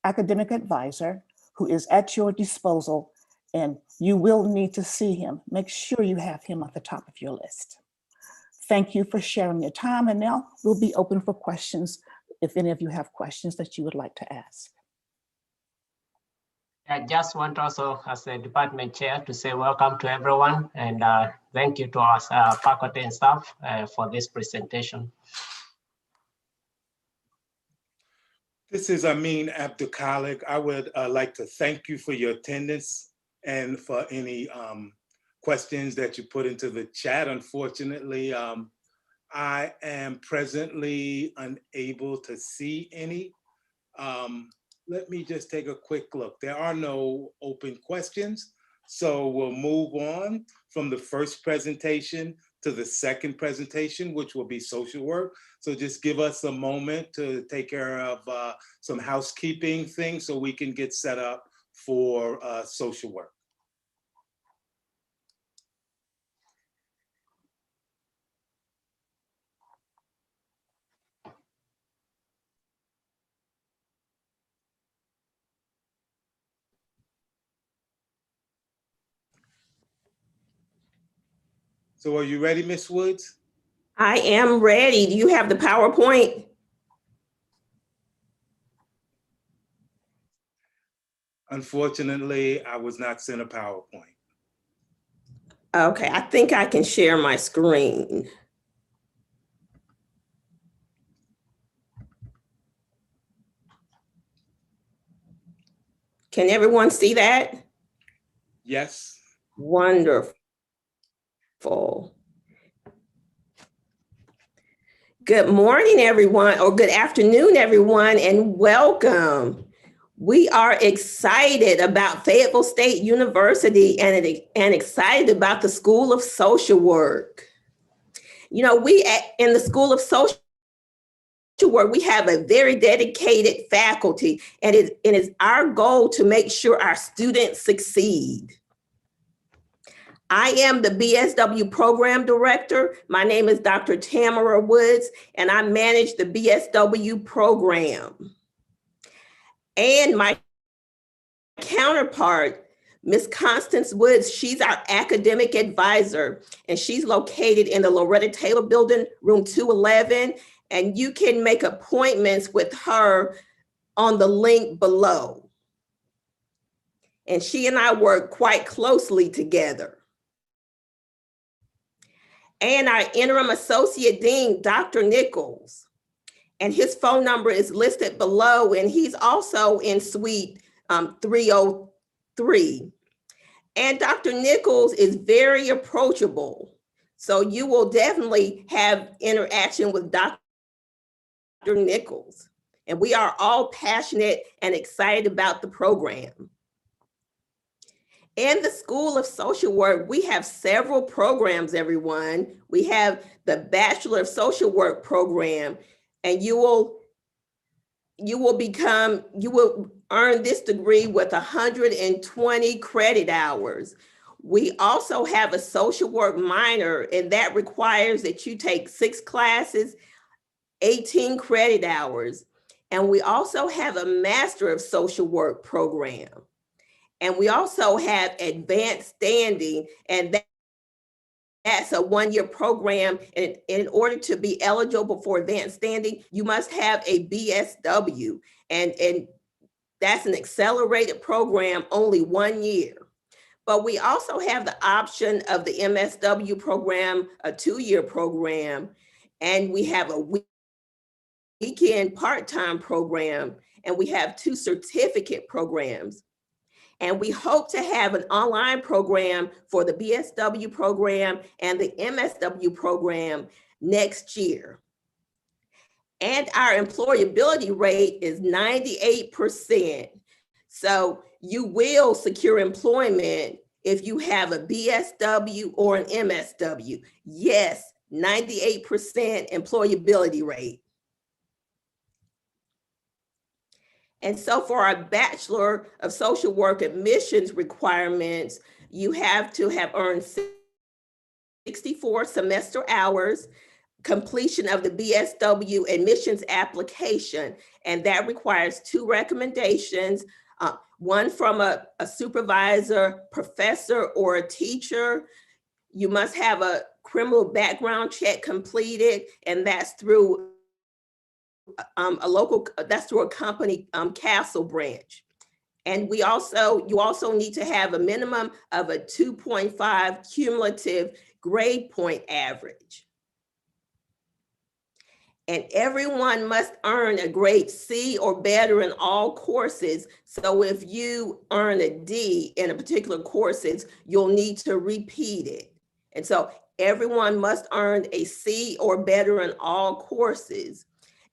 academic advisor, who is at your disposal, and you will need to see him. Make sure you have him at the top of your list. Thank you for sharing your time, and now we'll be open for questions if any of you have questions that you would like to ask. I just want also, as the department chair, to say welcome to everyone, and thank you to our faculty and staff for this presentation. This is Amin Abdul Khalik. I would like to thank you for your attendance and for any questions that you put into the chat. Unfortunately, I am presently unable to see any. let me just take a quick look. There are no open questions. So we'll move on from the first presentation to the second presentation, which will be social work. So just give us a moment to take care of some housekeeping things so we can get set up for social work. So are you ready, Ms. Woods? I am ready. Do you have the PowerPoint? Unfortunately, I was not sent a PowerPoint. Okay, I think I can share my screen. Can everyone see that? Yes. Wonderful. Good morning, everyone, or good afternoon, everyone, and welcome. We are excited about Fayetteville State University and excited about the School of Social Work. You know, in the School of Social Work, we have a very dedicated faculty, and it is our goal to make sure our students succeed. I am the Bsw Program Director. My name is Dr. Tamara Woods, and I manage the Bsw program. And my counterpart, Ms. Constance Woods, she's our academic advisor, and she's located in the Loretta Taylor Building, room 211, and you can make appointments with her on the link below. And she and I work quite closely together. And our interim associate dean, Dr. Nichols, and his phone number is listed below, and he's also in suite 303. And Dr. Nichols is very approachable, so you will definitely have interaction with Dr. Nichols. And we are all passionate and excited about the program. In the School of Social Work, we have several programs, everyone. We have the Bachelor of Social Work program, and you will earn this degree with 120 credit hours. We also have a social work minor, and that requires that you take 6 classes, 18 credit hours. And we also have a Master of Social Work program. And we also have advanced standing, and that's a 1-year program. And in order to be eligible for advanced standing, you must have a BSW. And that's an accelerated program, only 1 year. But we also have the option of the MSW program, a 2-year program. And we have a weekend part-time program. And we have 2 certificate programs. And we hope to have an online program for the BSW program and the MSW program next year. And our employability rate is 98%. So you will secure employment if you have a BSW or an MSW. Yes, 98% employability rate. And so for our Bachelor of Social Work admissions requirements, you have to have earned 64 semester hours, completion of the BSW admissions application, and that requires 2 recommendations, one from a supervisor, professor, or a teacher. You must have a criminal background check completed, and that's through that's through a company, Castle branch. And you also need to have a minimum of a 2.5 cumulative grade point average. And everyone must earn a grade C or better in all courses. So if you earn a D in a particular courses, you'll need to repeat it. And so everyone must earn a C or better in all courses.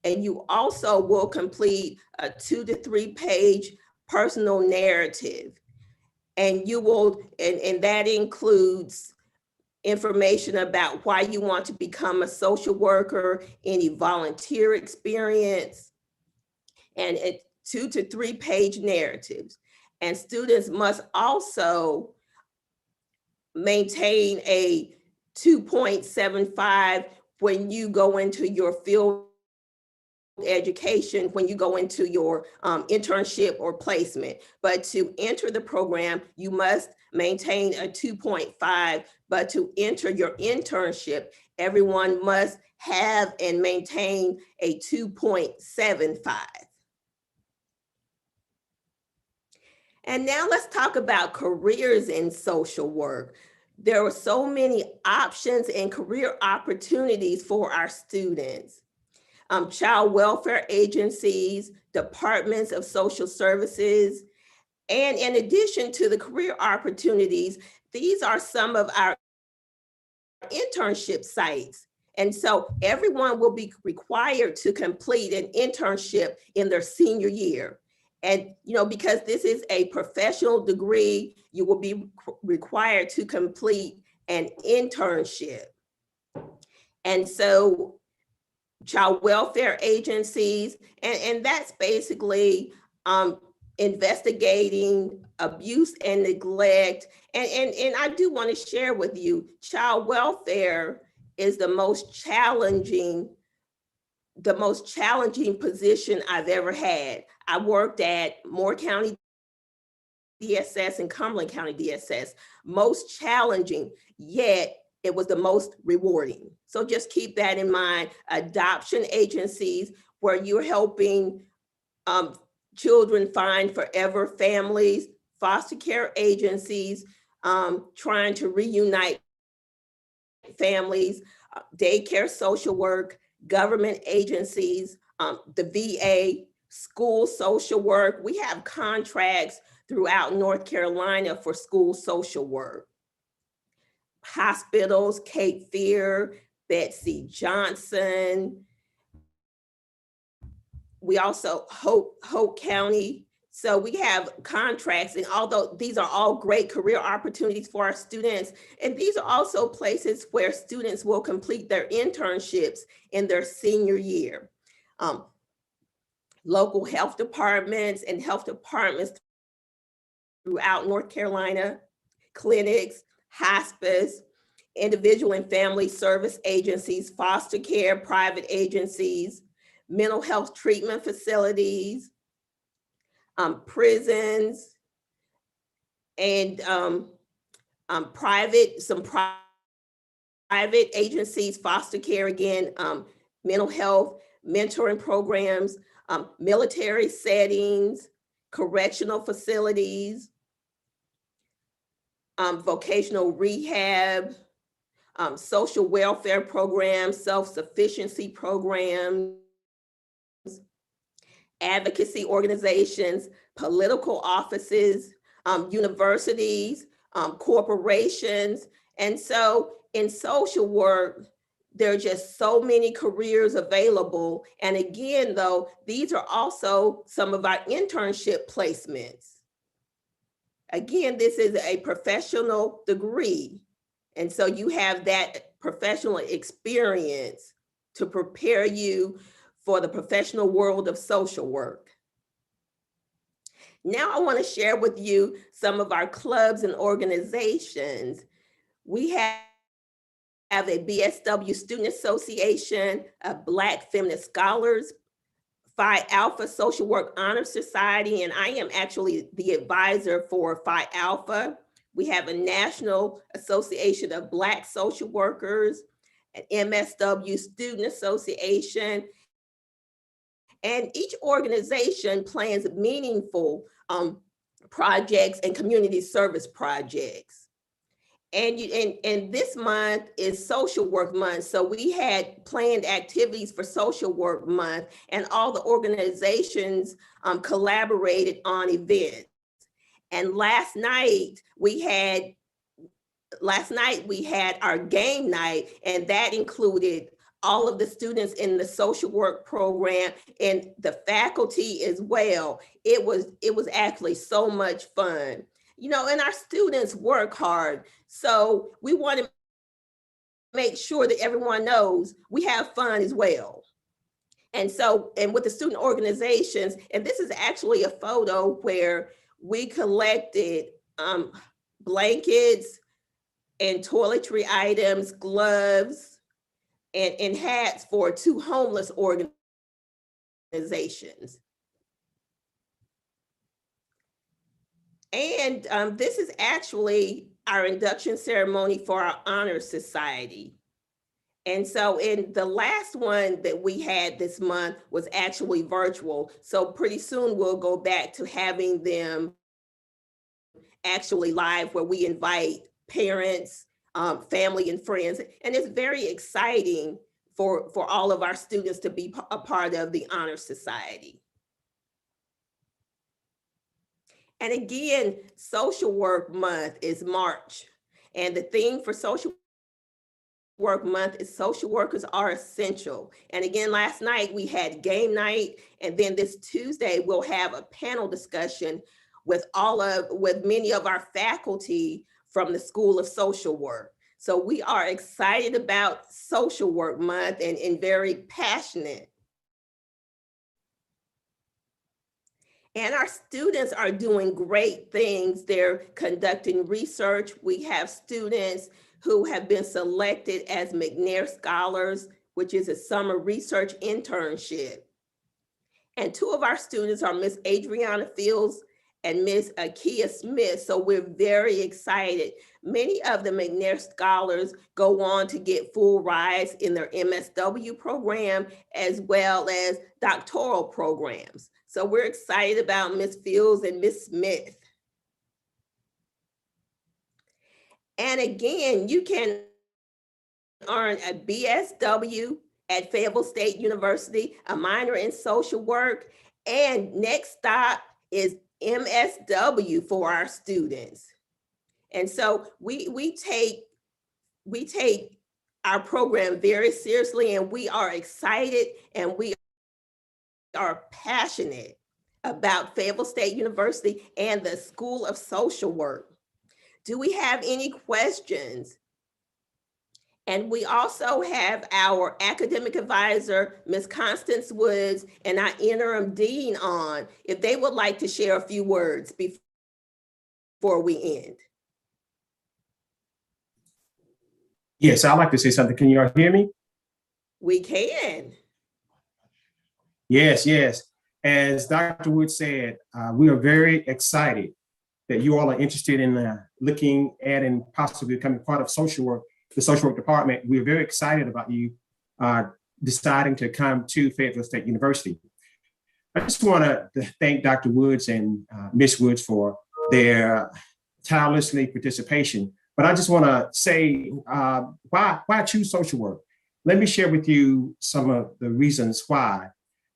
And you also will complete a 2 to 3 page personal narrative. And you will, and that includes information about why you want to become a social worker, any volunteer experience, and 2 to 3 page narratives. And students must also maintain a 2.75 when you go into your field education, when you go into your internship or placement. But to enter the program, you must maintain a 2.5, but to enter your internship, everyone must have and maintain a 2.75. And now let's talk about careers in social work. There are so many options and career opportunities for our students. Child welfare agencies, departments of social services, and in addition to the career opportunities, these are some of our internship sites. And so everyone will be required to complete an internship in their senior year. And, you know, because this is a professional degree, you will be required to complete an internship. And so child welfare agencies, and that's basically investigating abuse and neglect. And I do want to share with you, child welfare is the most challenging position I've ever had. I worked at Moore County DSS and Cumberland County DSS, most challenging, yet it was the most rewarding. So just keep that in mind. Adoption agencies, where you're helping children find forever families, foster care agencies, trying to reunite families, daycare social work, government agencies, the VA, school social work. We have contracts throughout North Carolina for school social work. Hospitals, Cape Fear, Betsy Johnson. We also Hope County. So we have contracts, and although these are all great career opportunities for our students, and these are also places where students will complete their internships in their senior year. Local health departments and health departments throughout North Carolina, clinics, hospice, individual and family service agencies, foster care, private agencies, mental health treatment facilities, prisons, and private agencies, foster care again, mental health, mentoring programs, military settings, correctional facilities, vocational rehab, social welfare programs, self-sufficiency programs, advocacy organizations, political offices, universities, corporations. And so in social work, there are just so many careers available. And again, though, these are also some of our internship placements. Again, this is a professional degree. And so you have that professional experience to prepare you for the professional world of social work. Now I want to share with you some of our clubs and organizations. We have a BSW Student Association, a Black Feminist Scholars, Phi Alpha Social Work Honor Society, and I am actually the advisor for Phi Alpha. We have a National Association of Black Social Workers, an MSW Student Association, and each organization plans meaningful projects and community service projects. And this month is Social Work Month. So we had planned activities for Social Work Month, and all the organizations collaborated on events. And last night we had our game night, and that included all of the students in the social work program and the faculty as well. It was actually so much fun. You know, and our students work hard. So we want to make sure that everyone knows we have fun as well. And so, and with the student organizations, and this is actually a photo where we collected blankets and toiletry items, gloves, and hats for 2 homeless organizations. And this is actually our induction ceremony for our honor society. And so in the last one that we had this month was actually virtual. So pretty soon we'll go back to having them actually live, where we invite parents, family and friends. And it's very exciting for all of our students to be a part of the honor society. And again, Social Work Month is March. And the theme for Social Work Month is social workers are essential. And again, last night we had game night, and then this Tuesday we'll have a panel discussion with many of our faculty from the School of Social Work. So we are excited about Social Work Month and very passionate. And our students are doing great things. They're conducting research. We have students who have been selected as Mcneil Scholars, which is a summer research internship. And 2 of our students are Miss Adriana Fields and Miss Akia Smith. So we're very excited. Many of the Mcneil Scholars go on to get full rides in their MSW program, as well as doctoral programs. So we're excited about Miss Fields and Miss Smith. And again, you can earn a BSW at Fayetteville State University, a minor in social work, and next stop is MSW for our students. And so we take our program very seriously, and we are excited and we are passionate about Fayetteville State University and the School of Social Work. Do we have any questions? And we also have our academic advisor, Ms. Constance Woods, and our interim dean on, if they would like to share a few words before we end. Yes, I'd like to say something. Can you all hear me? We can. Yes, yes. As Dr. Wood said, we are very excited that you all are interested in looking at and possibly becoming part of social work, the social work department. We are very excited about you deciding to come to Fayetteville State University. I just want to thank Dr. Woods and Ms. Woods for their tirelessly participation. But I just want to say, why choose social work? Let me share with you some of the reasons why.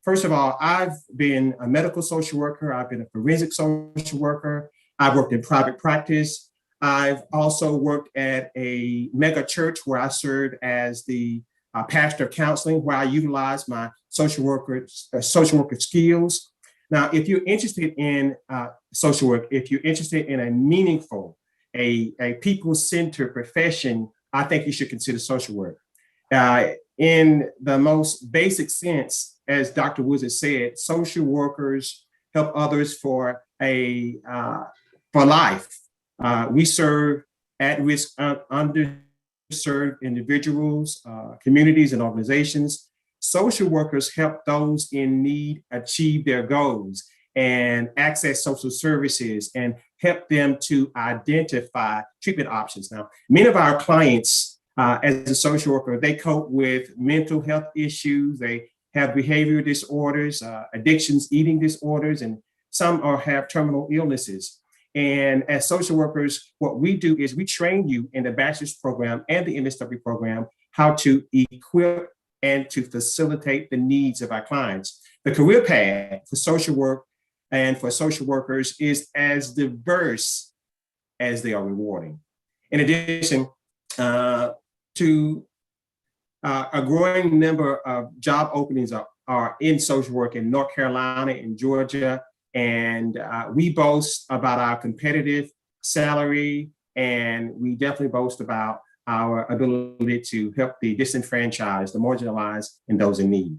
First of all, I've been a medical social worker. I've been a forensic social worker. I've worked in private practice. I've also worked at a mega church where I served as the pastor of counseling, where I utilized my social worker skills. Now, if you're interested in social work, if you're interested in a meaningful, a people-centered profession, I think you should consider social work. In the most basic sense, as Dr. Woods has said, social workers help others for life. We serve at-risk, underserved individuals, communities, and organizations. Social workers help those in need achieve their goals and access social services and help them to identify treatment options. Now, many of our clients, as a social worker, they cope with mental health issues. They have behavioral disorders, addictions, eating disorders, and some have terminal illnesses. And as social workers, what we do is we train you in the Bachelor's program and the MSW program how to equip and to facilitate the needs of our clients. The career path for social work and for social workers is as diverse as they are rewarding. In addition to a growing number of job openings are in social work in North Carolina and Georgia. And we boast about our competitive salary, and we definitely boast about our ability to help the disenfranchised, the marginalized, and those in need.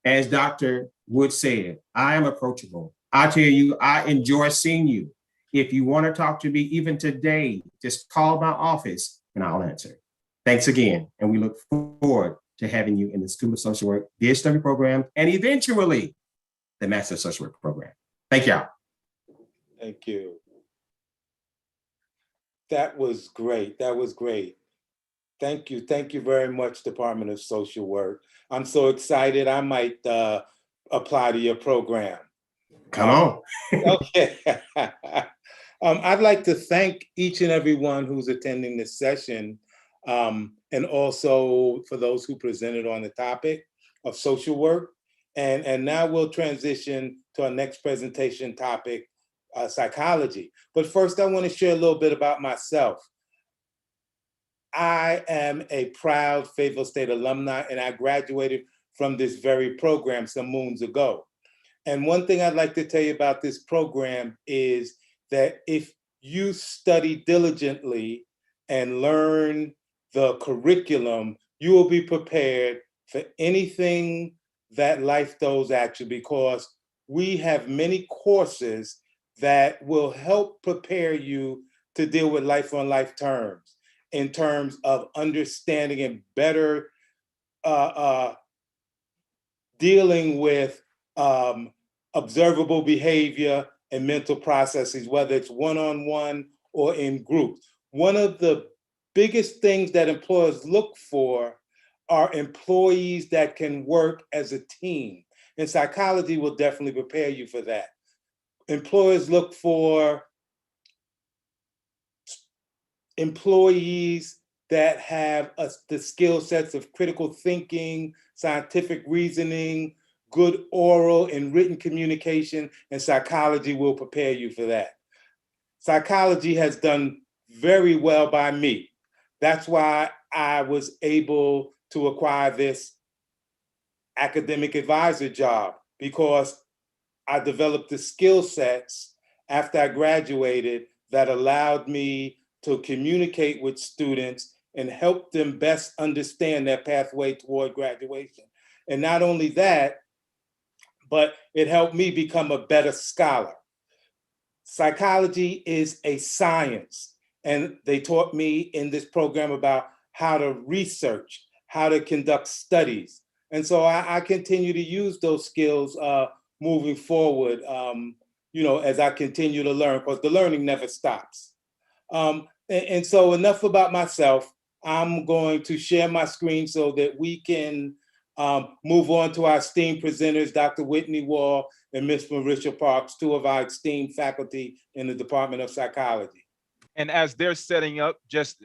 As Dr. Wood said, I am approachable. I tell you, I enjoy seeing you. If you want to talk to me even today, just call my office and I'll answer. Thanks again. And we look forward to having you in the School of Social Work Bsw Program and eventually the Master of Social Work Program. Thank y'all. Thank you. That was great. That was great. Thank you. Thank you very much, Department of Social Work. I'm so excited. I might apply to your program. Come on. Okay. I'd like to thank each and everyone who's attending this session, and also for those who presented on the topic of social work. And now we'll transition to our next presentation topic, psychology. But first, I want to share a little bit about myself. I am a proud Fayetteville State alumni, and I graduated from this very program some moons ago. And one thing I'd like to tell you about this program is that if you study diligently and learn the curriculum, you will be prepared for anything that life throws at you, because we have many courses that will help prepare you to deal with life on life terms, in terms of understanding and better dealing with observable behavior and mental processes, whether it's one-on-one or in groups. One of the biggest things that employers look for are employees that can work as a team. And psychology will definitely prepare you for that. Employers look for employees that have the skill sets of critical thinking, scientific reasoning, good oral and written communication, and psychology will prepare you for that. Psychology has done very well by me. That's why I was able to acquire this academic advisor job, because I developed the skill sets after I graduated that allowed me to communicate with students and help them best understand their pathway toward graduation. And not only that, but it helped me become a better scholar. Psychology is a science, and they taught me in this program about how to research, how to conduct studies. And so I continue to use those skills moving forward, as I continue to learn, because the learning never stops. And so enough about myself. I'm going to share my screen so that we can move on to our esteemed presenters, Dr. Whitney Wall and Ms. Marisha Parks, two of our esteemed faculty in the Department of Psychology. And as they're setting up, just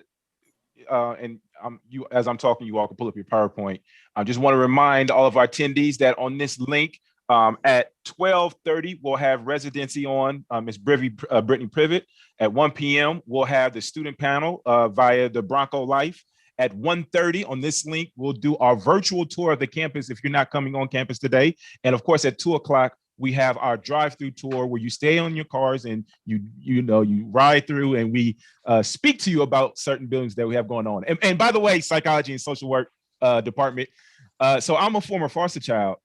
as I'm talking, you all can pull up your PowerPoint. I just want to remind all of our attendees that on this link at 12:30, we'll have Residency on Ms. Brittany Privet. At 1 p.m., we'll have the student panel via the Bronco Life. At 1:30 on this link, we'll do our virtual tour of the campus if you're not coming on campus today. And of course, at 2 o'clock, we have our drive-through tour where you stay on your cars and you ride through, and we speak to you about certain buildings that we have going on. And by the way, psychology and social work department. So I'm a former foster child,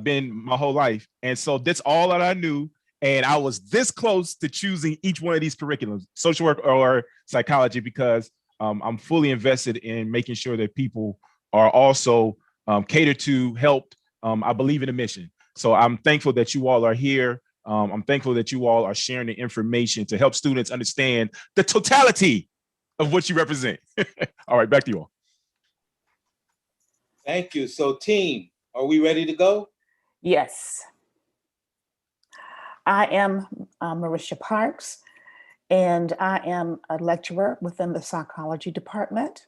been my whole life. And so that's all that I knew. And I was this close to choosing each one of these curriculums, social work or psychology, because I'm fully invested in making sure that people are also catered to, helped. I believe in the mission. So I'm thankful that you all are here. I'm thankful that you all are sharing the information to help students understand the totality of what you represent. All right, back to you all. Thank you. So team, are we ready to go? Yes. I am Marisha Parks, and I am a lecturer within the psychology department.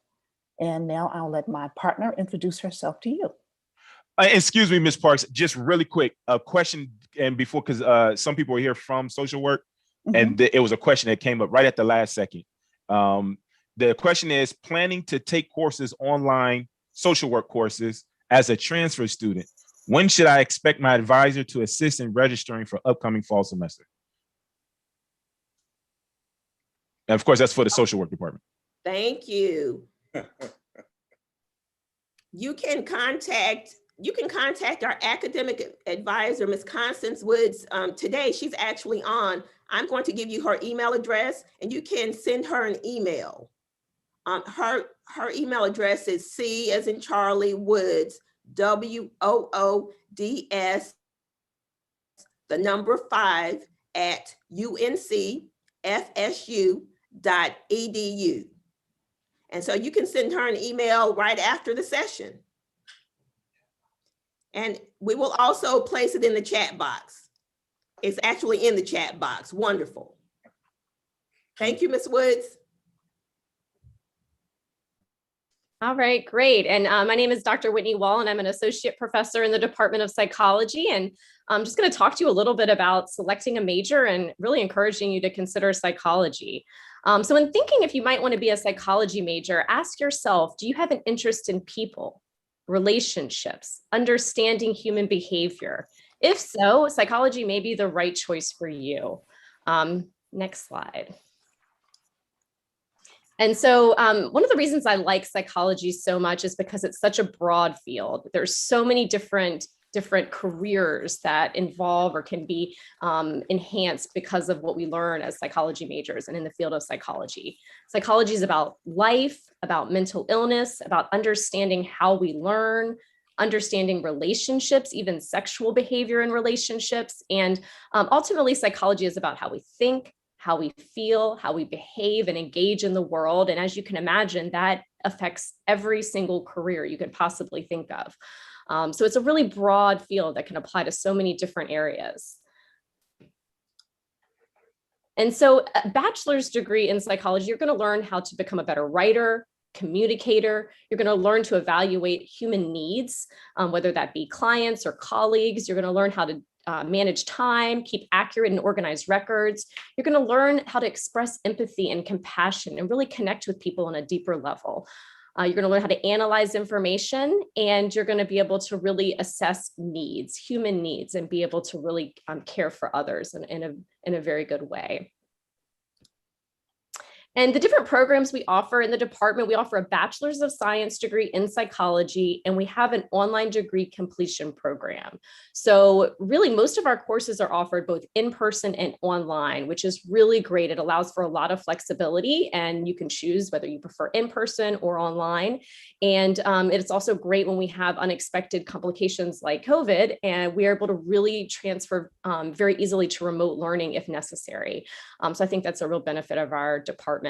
And now I'll let my partner introduce herself to you. Excuse me, Ms. Parks, just really quick, a question, and before, because some people are here from social work, and it was a question that came up right at the last second. The question is, planning to take courses online social work courses as a transfer student. When should I expect my advisor to assist in registering for upcoming fall semester? And of course, that's for the social work department. Thank you. You can contact our academic advisor, Ms. Constance Woods, today. She's actually on. I'm going to give you her email address and you can send her an email. Her email address is C as in Charlie Woods, WOODS, the number 5 at uncfsu.edu. And so you can send her an email right after the session. And we will also place it in the chat box. It's actually in the chat box. Wonderful. Thank you, Ms. Woods. All right, great. And my name is Dr. Whitney Wall, and I'm an associate professor in the Department of Psychology. And I'm just going to talk to you a little bit about selecting a major and really encouraging you to consider psychology. So in thinking if you might want to be a psychology major, ask yourself, do you have an interest in people, relationships, understanding human behavior? If so, psychology may be the right choice for you. Next slide. And so one of the reasons I like psychology so much is because it's such a broad field. There's so many different careers that involve or can be enhanced because of what we learn as psychology majors and in the field of psychology. Psychology is about life, about mental illness, about understanding how we learn, understanding relationships, even sexual behavior in relationships. And ultimately, psychology is about how we think, how we feel, how we behave and engage in the world. And as you can imagine, that affects every single career you could possibly think of. So it's a really broad field that can apply to so many different areas. And so a bachelor's degree in psychology, you're going to learn how to become a better writer, communicator. You're going to learn to evaluate human needs, whether that be clients or colleagues. You're going to learn how to manage time, keep accurate and organized records. You're going to learn how to express empathy and compassion and really connect with people on a deeper level. You're going to learn how to analyze information, and you're going to be able to really assess needs, human needs, and be able to really care for others in a very good way. And the different programs we offer in the department, we offer a Bachelor's of Science degree in psychology, and we have an online degree completion program. So really most of our courses are offered both in person and online, which is really great. It allows for a lot of flexibility, and you can choose whether you prefer in person or online. And it's also great when we have unexpected complications like COVID, and we are able to really transfer very easily to remote learning if necessary. So I think that's a real benefit of our department.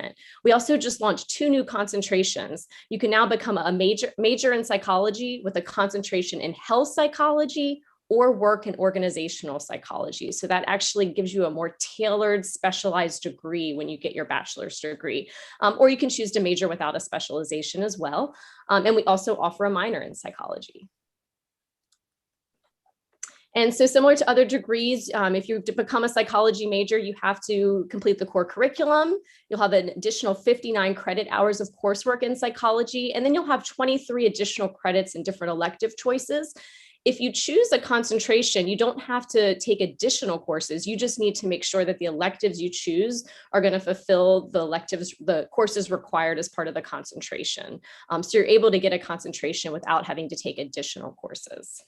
We also just launched 2 new concentrations. You can now become a major in psychology with a concentration in health psychology or work and organizational psychology. So that actually gives you a more tailored, specialized degree when you get your bachelor's degree. Or you can choose to major without a specialization as well. And we also offer a minor in psychology. And so similar to other degrees, if you become a psychology major, you have to complete the core curriculum. You'll have an additional 59 credit hours of coursework in psychology, and then you'll have 23 additional credits in different elective choices. If you choose a concentration, you don't have to take additional courses. You just need to make sure that the electives you choose are going to fulfill the courses required as part of the concentration. So you're able to get a concentration without having to take additional courses.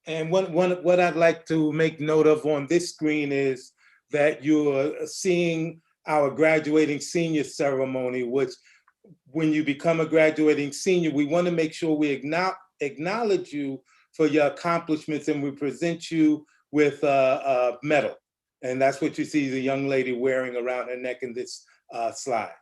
And what I'd like to make note of on this screen is that you're seeing our graduating senior ceremony, which when you become a graduating senior, we want to make sure we acknowledge you for your accomplishments, and we present you with a medal. And that's what you see the young lady wearing around her neck in this slide.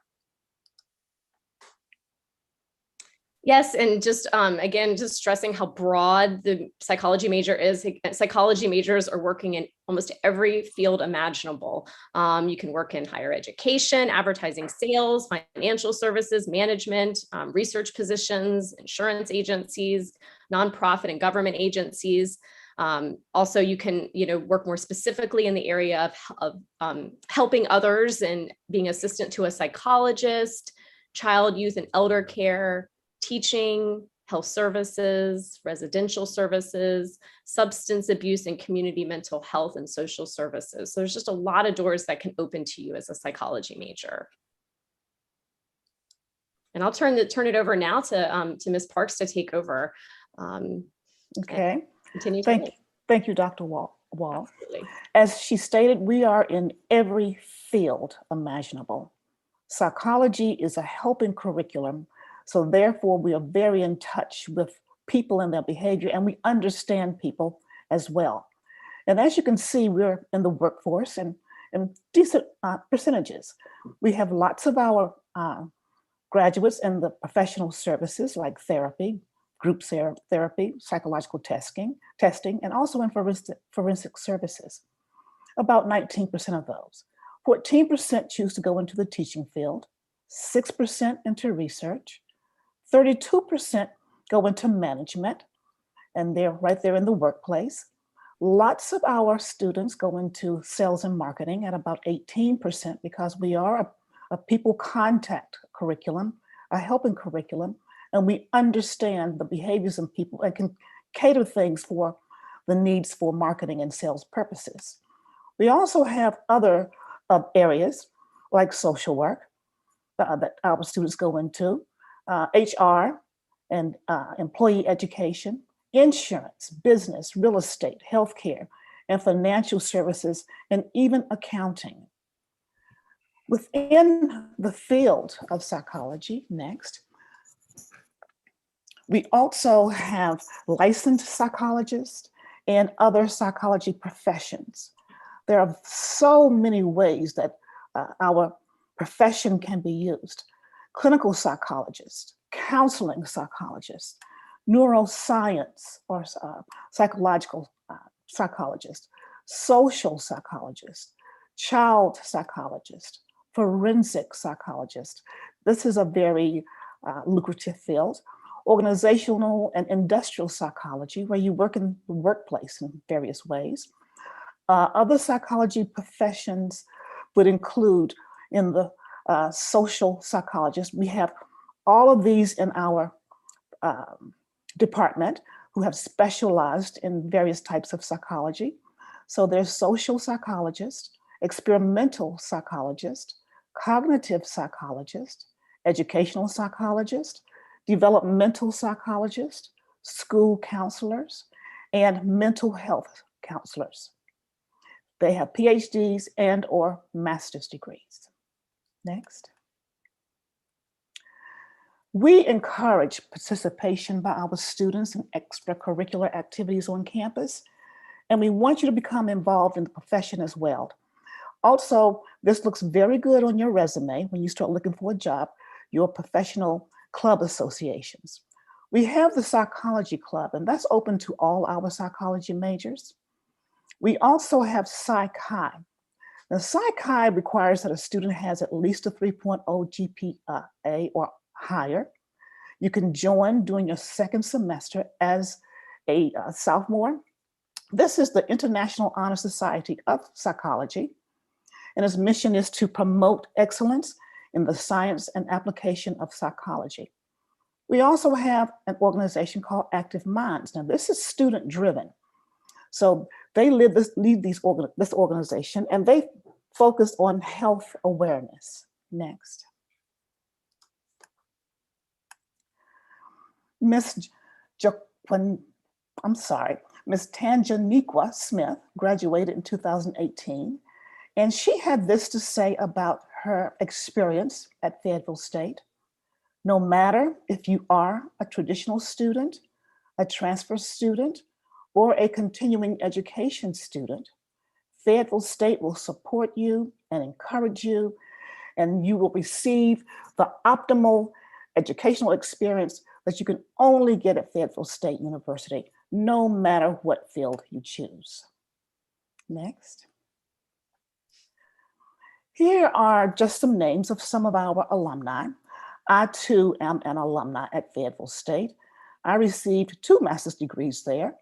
Yes, and just again, just stressing how broad the psychology major is. Psychology majors are working in almost every field imaginable. You can work in higher education, advertising, sales, financial services, management, research positions, insurance agencies, nonprofit and government agencies. Also, you can work more specifically in the area of helping others and being assistant to a psychologist, child, youth, and elder care, teaching, health services, residential services, substance abuse, and community mental health and social services. So there's just a lot of doors that can open to you as a psychology major. And I'll turn it over now to Ms. Parks to take over. Okay. Continue. Thank you, Dr. Wall. As she stated, we are in every field imaginable. Psychology is a helping curriculum, so therefore we are very in touch with people and their behavior, and we understand people as well. And as you can see, we're in the workforce and decent percentages. We have lots of our graduates in the professional services like therapy, group therapy, psychological testing, and also in forensic services. About 19% of those. 14% choose to go into the teaching field, 6% into research, 32% go into management, and they're right there in the workplace. Lots of our students go into sales and marketing at about 18% because we are a people contact curriculum, a helping curriculum, and we understand the behaviors of people and can cater things for the needs for marketing and sales purposes. We also have other areas like social work that our students go into, HR and employee education, insurance, business, real estate, healthcare, and financial services, and even accounting. Within the field of psychology, next, we also have licensed psychologists and other psychology professions. There are so many ways that our profession can be used. Clinical psychologists, counseling psychologists, neuroscience or psychological psychologists, social psychologists, child psychologists, forensic psychologists. This is a very lucrative field. Organizational and industrial psychology, where you work in the workplace in various ways. Other psychology professions would include in the social psychologist. We have all of these in our department who have specialized in various types of psychology. So there's social psychologist, experimental psychologist, cognitive psychologist, educational psychologist, developmental psychologists, school counselors, and mental health counselors. They have PhDs and or master's degrees. Next. We encourage participation by our students in extracurricular activities on campus, and we want you to become involved in the profession as well. Also, this looks very good on your resume when you start looking for a job, your professional club associations. We have the psychology club, and that's open to all our psychology majors. We also have Psych-Chi. Now, Psych-Chi requires that a student has at least a 3.0 GPA or higher. You can join during your second semester as a sophomore. This is the International Honor Society of Psychology, and its mission is to promote excellence in the science and application of psychology. We also have an organization called Active Minds. Now, this is student-driven. So they lead this organization, and they focus on health awareness. Next. Miss Tanjaniqua Smith graduated in 2018, and she had this to say about her experience at Fayetteville State. No matter if you are a traditional student, a transfer student, or a continuing education student, Fayetteville State will support you and encourage you, and you will receive the optimal educational experience that you can only get at Fayetteville State University, no matter what field you choose. Next. Here are just some names of some of our alumni. I too am an alumni at Fayetteville State. I received 2 master's degrees there,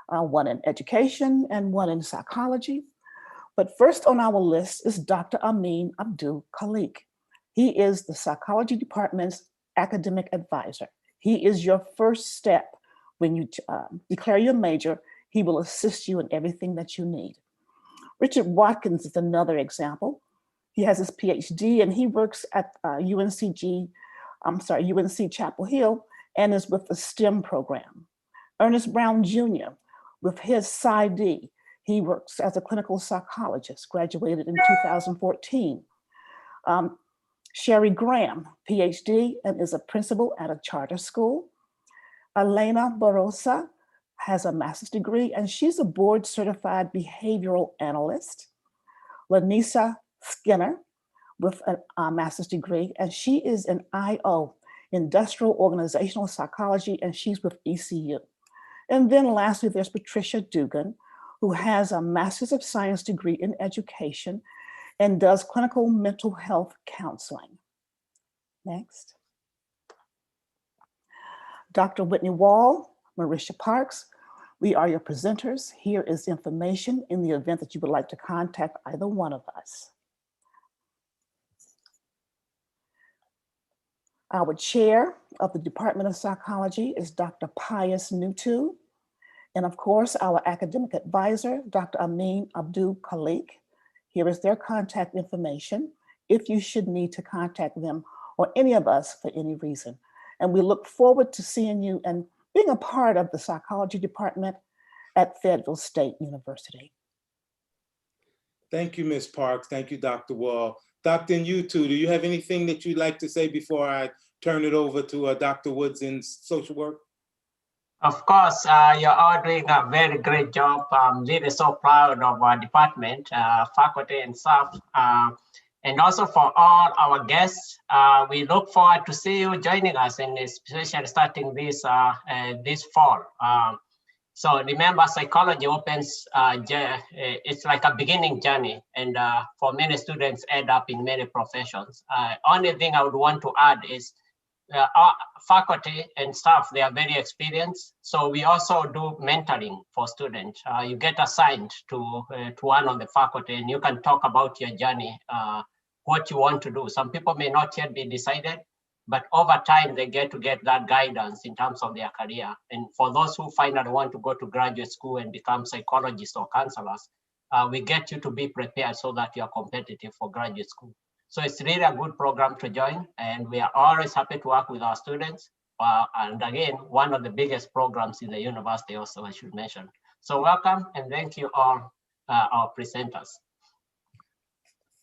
one in education and one in psychology. But first on our list is Dr. Amin Abdul Khalik. He is the psychology department's academic advisor. He is your first step. When you declare your major, he will assist you in everything that you need. Richard Watkins is another example. He has his PhD and he works at UNC Chapel Hill and is with the STEM program. Ernest Brown Jr. with his PsyD, he works as a clinical psychologist, graduated in 2014. Sherry Graham, PhD, and is a principal at a charter school. Elena Barossa has a master's degree, and she's a board certified behavioral analyst. Lanisa Skinner with a master's degree, and she is an IO, industrial organizational psychology, and she's with ECU. And then lastly, there's Patricia Dugan, who has a master's of science degree in education and does clinical mental health counseling. Next. Dr. Whitney Wall, Marisha Parks, we are your presenters. Here is information in the event that you would like to contact either one of us. Our chair of the Department of Psychology is Dr. Pius Nutu. And of course, our academic advisor, Dr. Amin Abdul Khalik. Here is their contact information if you should need to contact them or any of us for any reason. And we look forward to seeing you and being a part of the psychology department at Fayetteville State University. Thank you, Ms. Parks. Thank you, Dr. Wall. Dr. Nutu, do you have anything that you'd like to say before I turn it over to Dr. Woods in social work? Of course, you're all doing a very great job. I'm really so proud of our department, faculty and staff, and also for all our guests. We look forward to see you joining us, and especially starting this this fall. So remember, psychology opens, it's like a beginning journey, and for many students end up in many professions. Only thing I would want to add is our faculty and staff, they are very experienced. So we also do mentoring for students. You get assigned to one of the faculty and you can talk about your journey, what you want to do. Some people may not yet be decided, but over time they get that guidance in terms of their career. And for those who finally want to go to graduate school and become psychologists or counselors, we get you to be prepared so that you are competitive for graduate school. So it's really a good program to join, and we are always happy to work with our students. And again, one of the biggest programs in the university also, I should mention. So welcome, and thank you all, our presenters.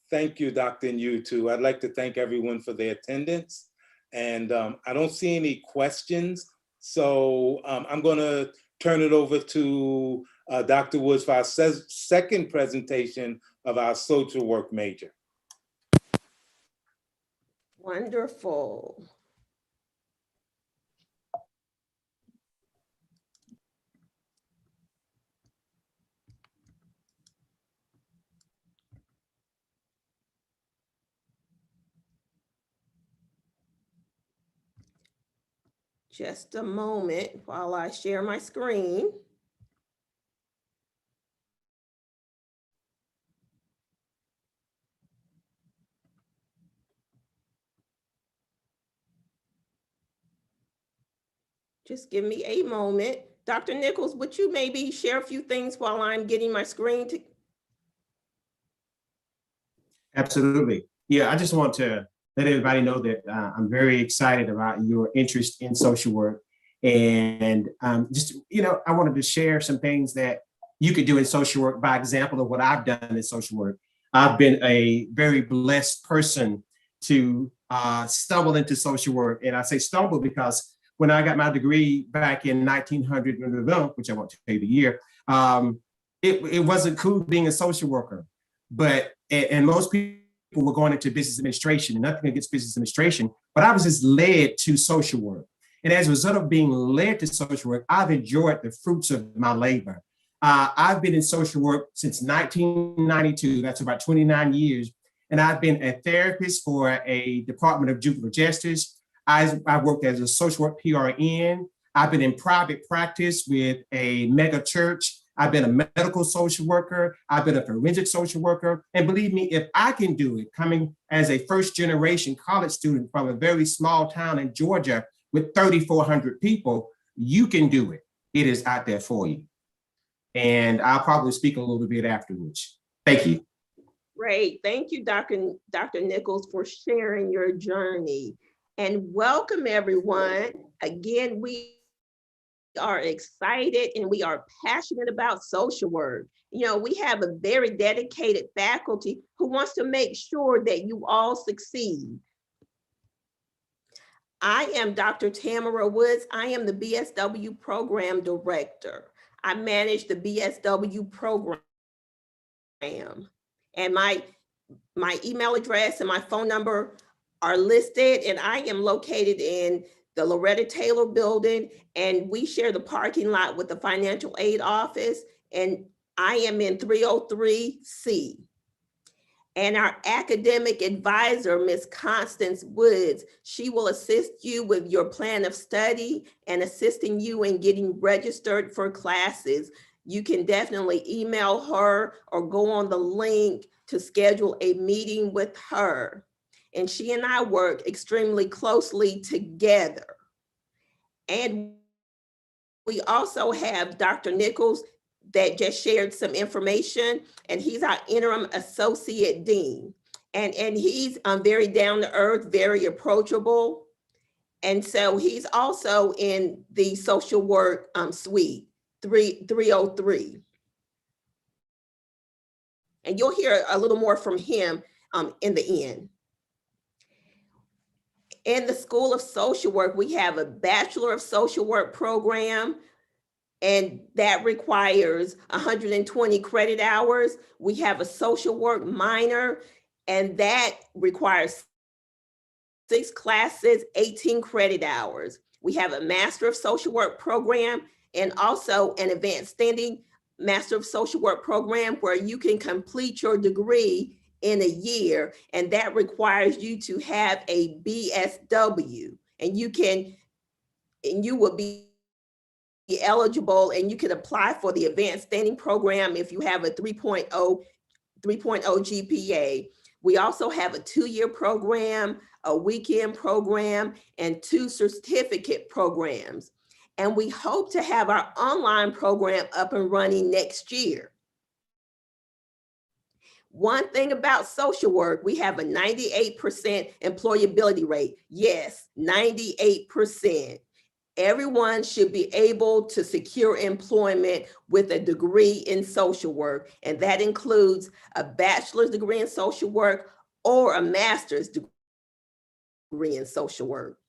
Thank you, Dr. Nutu. I'd like to thank everyone for their attendance. And I don't see any questions. So I'm gonna turn it over to Dr. Woods for our second presentation of our social work major. Wonderful. Just a moment while I share my screen. Just give me a moment. Dr. Nichols, would you maybe share a few things while I'm getting my screen to? Absolutely. Yeah, I just want to let everybody know that I'm very excited about your interest in social work. And just, I wanted to share some things that you could do in social work by example of what I've done in social work. I've been a very blessed person to stumble into social work. And I say stumble because when I got my degree back in 1900, which I won't tell you the year, it wasn't cool being a social worker. And most people were going into business administration, and nothing against business administration, but I was just led to social work. And as a result of being led to social work, I've enjoyed the fruits of my labor. I've been in social work since 1992, that's about 29 years. And I've been a therapist for a Department of Juvenile Justice. I worked as a social work PRN. I've been in private practice with a mega church. I've been a medical social worker. I've been a forensic social worker. And believe me, if I can do it, coming as a first generation college student from a very small town in Georgia, with 3,400 people, you can do it. It is out there for you. And I'll probably speak a little bit afterwards. Thank you. Great. Thank you, Dr. Nichols, for sharing your journey. And welcome, everyone. Again, we are excited and we are passionate about social work. You know, we have a very dedicated faculty who wants to make sure that you all succeed. I am Dr. Tamara Woods. I am the Bsw Program Director. I manage the Bsw program. And my email address and my phone number are listed, and I am located in the Loretta Taylor building, and we share the parking lot with the financial aid office, and I am in 303C. And our academic advisor, Ms. Constance Woods, she will assist you with your plan of study and assisting you in getting registered for classes. You can definitely email her or go on the link to schedule a meeting with her. And she and I work extremely closely together. And we also have Dr. Nichols that just shared some information, and he's our interim associate dean. And he's very down to earth, very approachable. And so he's also in the social work suite, 303. And you'll hear a little more from him in the end. In the School of Social Work, we have a Bachelor of Social Work program, and that requires 120 credit hours. We have a social work minor, and that requires 6 classes, 18 credit hours. We have a Master of Social Work program and also an advanced standing Master of Social Work program where you can complete your degree in a year, and that requires you to have a BSW, and you will be eligible, and you can apply for the advanced standing program if you have a 3.0 GPA. We also have a 2-year program, a weekend program, and 2 certificate programs. And we hope to have our online program up and running next year. One thing about social work, we have a 98% employability rate. Yes, 98%. Everyone should be able to secure employment with a degree in social work, and that includes a bachelor's degree in social work or a master's degree in social work.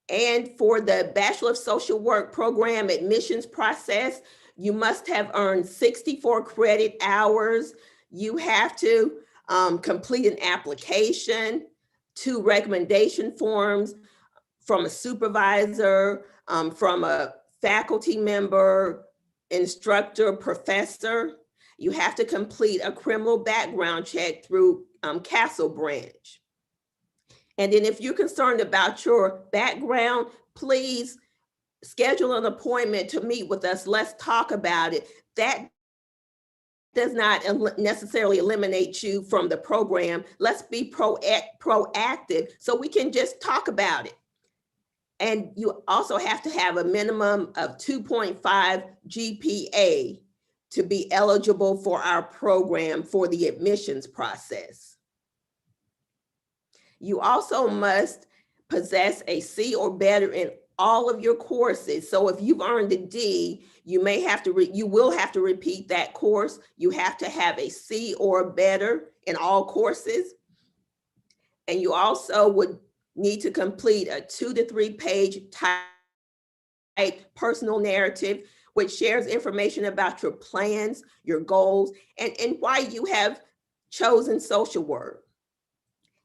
And for the Bachelor of Social Work program admissions process, you must have earned 64 credit hours. You have to complete an application, 2 recommendation forms from a supervisor, from a faculty member, instructor, professor. You have to complete a criminal background check through Castle Branch. And then if you're concerned about your background, please schedule an appointment to meet with us. Let's talk about it. That does not necessarily eliminate you from the program. Let's be proactive so we can just talk about it. And you also have to have a minimum of 2.5 GPA to be eligible for our program for the admissions process. You also must possess a C or better in all of your courses. So if you've earned a D, you will have to repeat that course. You have to have a C or better in all courses. And you also would need to complete a 2 to 3 page type personal narrative, which shares information about your plans, your goals, and why you have chosen social work.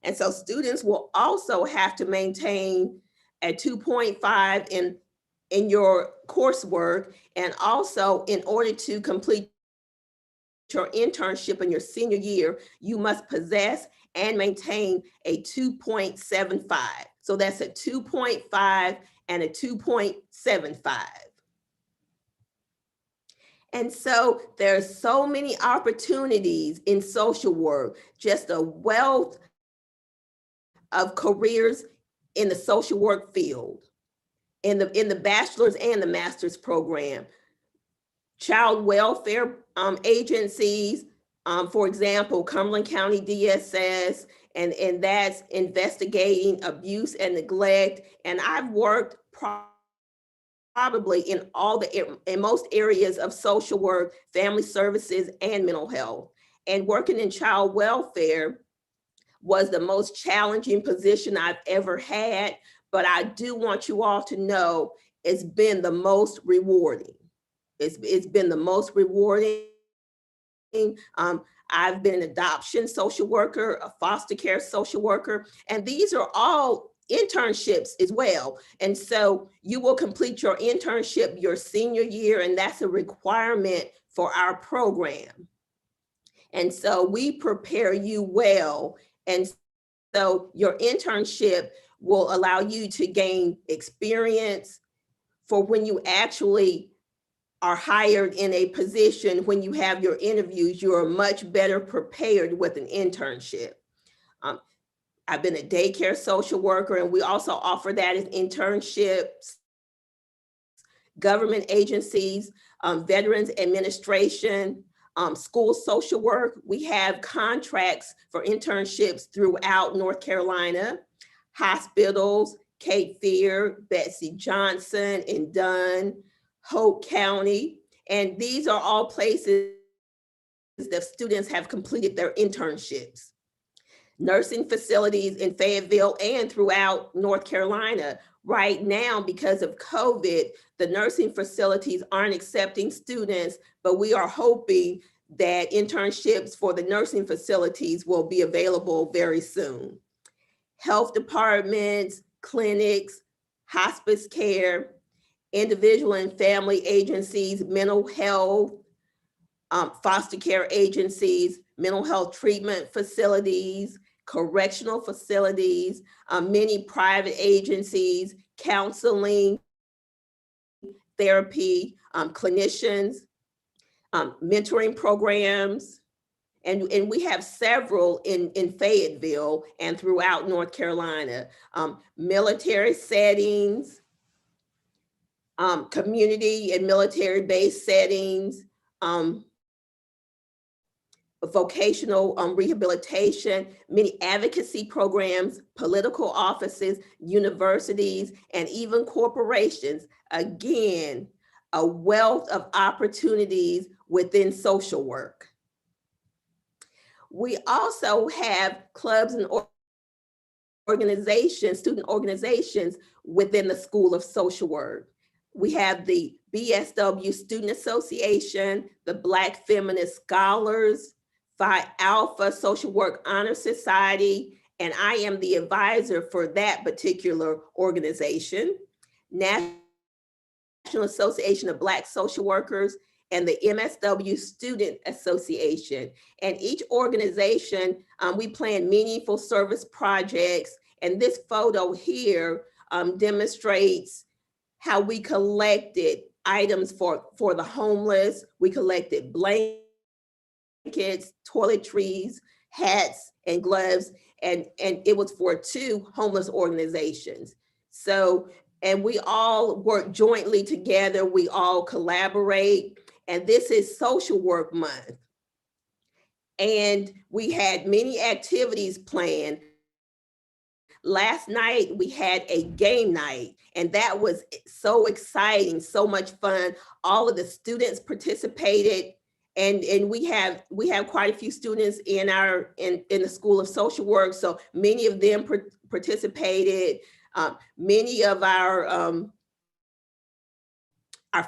And so students will also have to maintain a 2.5 in your coursework, and also in order to complete your internship in your senior year, you must possess and maintain a 2.75. So that's a 2.5 and a 2.75. And so there's so many opportunities in social work, just a wealth of careers in the social work field, in the bachelor's and the master's program. Child welfare agencies, for example, Cumberland County DSS, and that's investigating abuse and neglect. And I've worked probably in most areas of social work, family services, and mental health. And working in child welfare was the most challenging position I've ever had, but I do want you all to know it's been the most rewarding. It's been the most rewarding. I've been an adoption social worker, a foster care social worker, and these are all internships as well. And so you will complete your internship your senior year, and that's a requirement for our program. And so we prepare you well. And so your internship will allow you to gain experience for when you actually are hired in a position. When you have your interviews, you are much better prepared with an internship. I've been a daycare social worker, and we also offer that as internships. Government agencies, Veterans Administration, school social work. We have contracts for internships throughout North Carolina, hospitals, Cape Fear, Betsy Johnson, and Dunn, Hope County. And these are all places that students have completed their internships. Nursing facilities in Fayetteville and throughout North Carolina. Right now, because of COVID, the nursing facilities aren't accepting students, but we are hoping that internships for the nursing facilities will be available very soon. Health departments, clinics, hospice care, individual and family agencies, mental health, foster care agencies, mental health treatment facilities, correctional facilities, many private agencies, counseling, therapy, clinicians, mentoring programs, and we have several in Fayetteville and throughout North Carolina, military settings, community and military-based settings, vocational rehabilitation, many advocacy programs, political offices, universities, and even corporations. Again, a wealth of opportunities within social work. We also have clubs and organizations, student organizations within the School of Social Work. We have the Bsw Student Association, the Black Feminist Scholars, Phi Alpha Social Work Honor Society, and I am the advisor for that particular organization. National Association of Black Social Workers, and the MSW Student Association. And each organization, we plan meaningful service projects. And this photo here demonstrates how we collected items for the homeless. We collected blankets, toiletries, hats, and gloves, and it was for 2 homeless organizations. So, and we all work jointly together, we all collaborate, and this is Social Work Month. And we had many activities planned. Last night, we had a game night, and that was so exciting, so much fun. All of the students participated, and we have quite a few students in the School of Social Work, so many of them participated. Many of our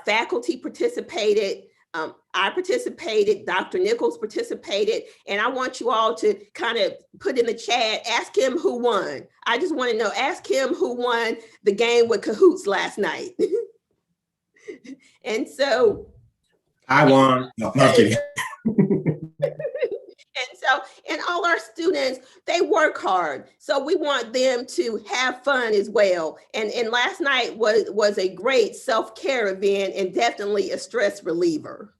faculty participated. I participated, Dr. Nichols participated, and I want you all to kind of put in the chat, ask him who won. I just want to know, ask him who won the game with Cahoots last night. And so. I won. No, I'm kidding. And all our students, they work hard. So we want them to have fun as well. And last night was a great self-care event and definitely a stress reliever.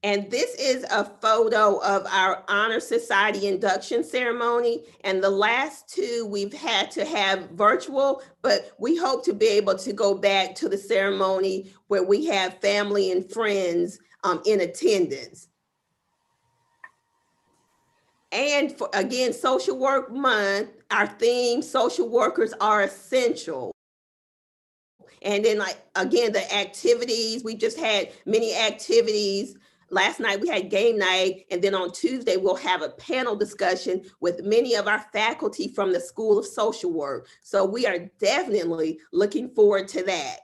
And this is a photo of our Honor Society induction ceremony. And the last two we've had to have virtual, but we hope to be able to go back to the ceremony where we have family and friends in attendance. And for, again, Social Work Month, our theme, social workers are essential. And then again, the activities, we just had many activities. Last night we had game night, and then on Tuesday we'll have a panel discussion with many of our faculty from the School of Social Work. So we are definitely looking forward to that.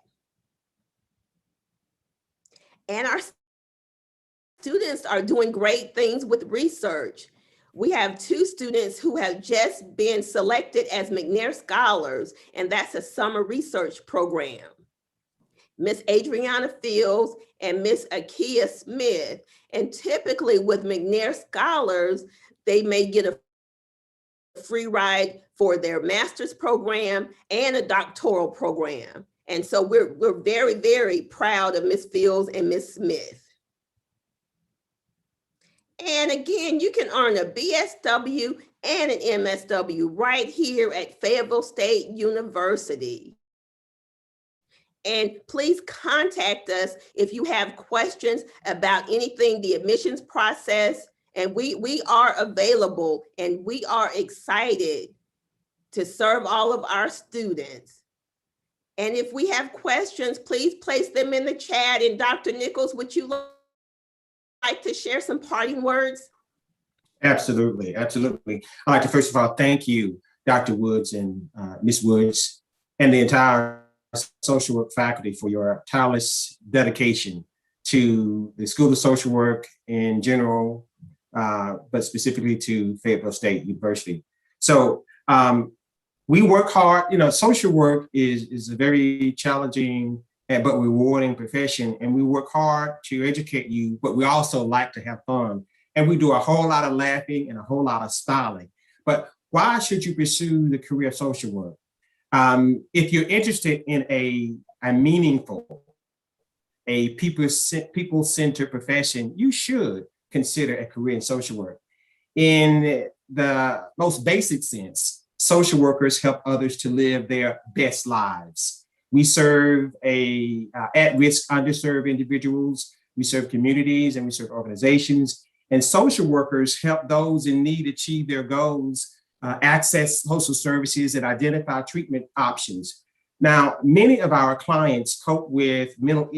And our students are doing great things with research. We have 2 students who have just been selected as Mcneil Scholars, and that's a summer research program. Miss Adriana Fields and Miss Akia Smith. And typically with Mcneil Scholars, they may get a free ride for their master's program and a doctoral program. And so we're very, very proud of Miss Fields and Miss Smith. And again, you can earn a BSW and an MSW right here at Fayetteville State University. And please contact us if you have questions about anything, the admissions process, and we are available and we are excited to serve all of our students. And if we have questions, please place them in the chat. And Dr. Nichols, would you like to share some parting words? Absolutely, absolutely. I'd like to first of all thank you, Dr. Woods and Ms. Woods, and the entire social work faculty for your tireless dedication to the School of Social Work in general, but specifically to Fayetteville State University. So we work hard. You know, social work is a very challenging but rewarding profession, and we work hard to educate you, but we also like to have fun. And we do a whole lot of laughing and a whole lot of styling. But why should you pursue the career of social work? If you're interested in a meaningful, a people-centered profession, you should consider a career in social work. In the most basic sense, social workers help others to live their best lives. We serve at-risk, underserved individuals, we serve communities, and we serve organizations. And social workers help those in need achieve their goals, access social services, and identify treatment options. Now, many of our clients cope with mental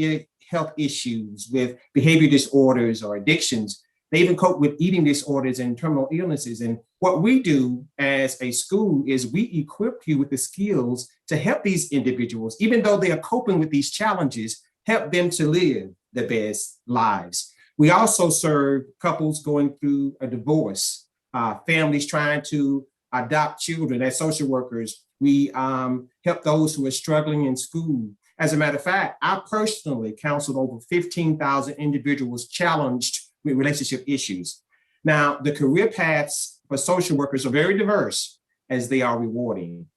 health issues, with behavior disorders or addictions. They even cope with eating disorders and terminal illnesses. And what we do as a school is we equip you with the skills to help these individuals, even though they are coping with these challenges, help them to live the best lives. We also serve couples going through a divorce, families trying to adopt children. As social workers, we help those who are struggling in school. As a matter of fact, I personally counseled over 15,000 individuals challenged with relationship issues. Now, the career paths for social workers are very diverse as they are rewarding.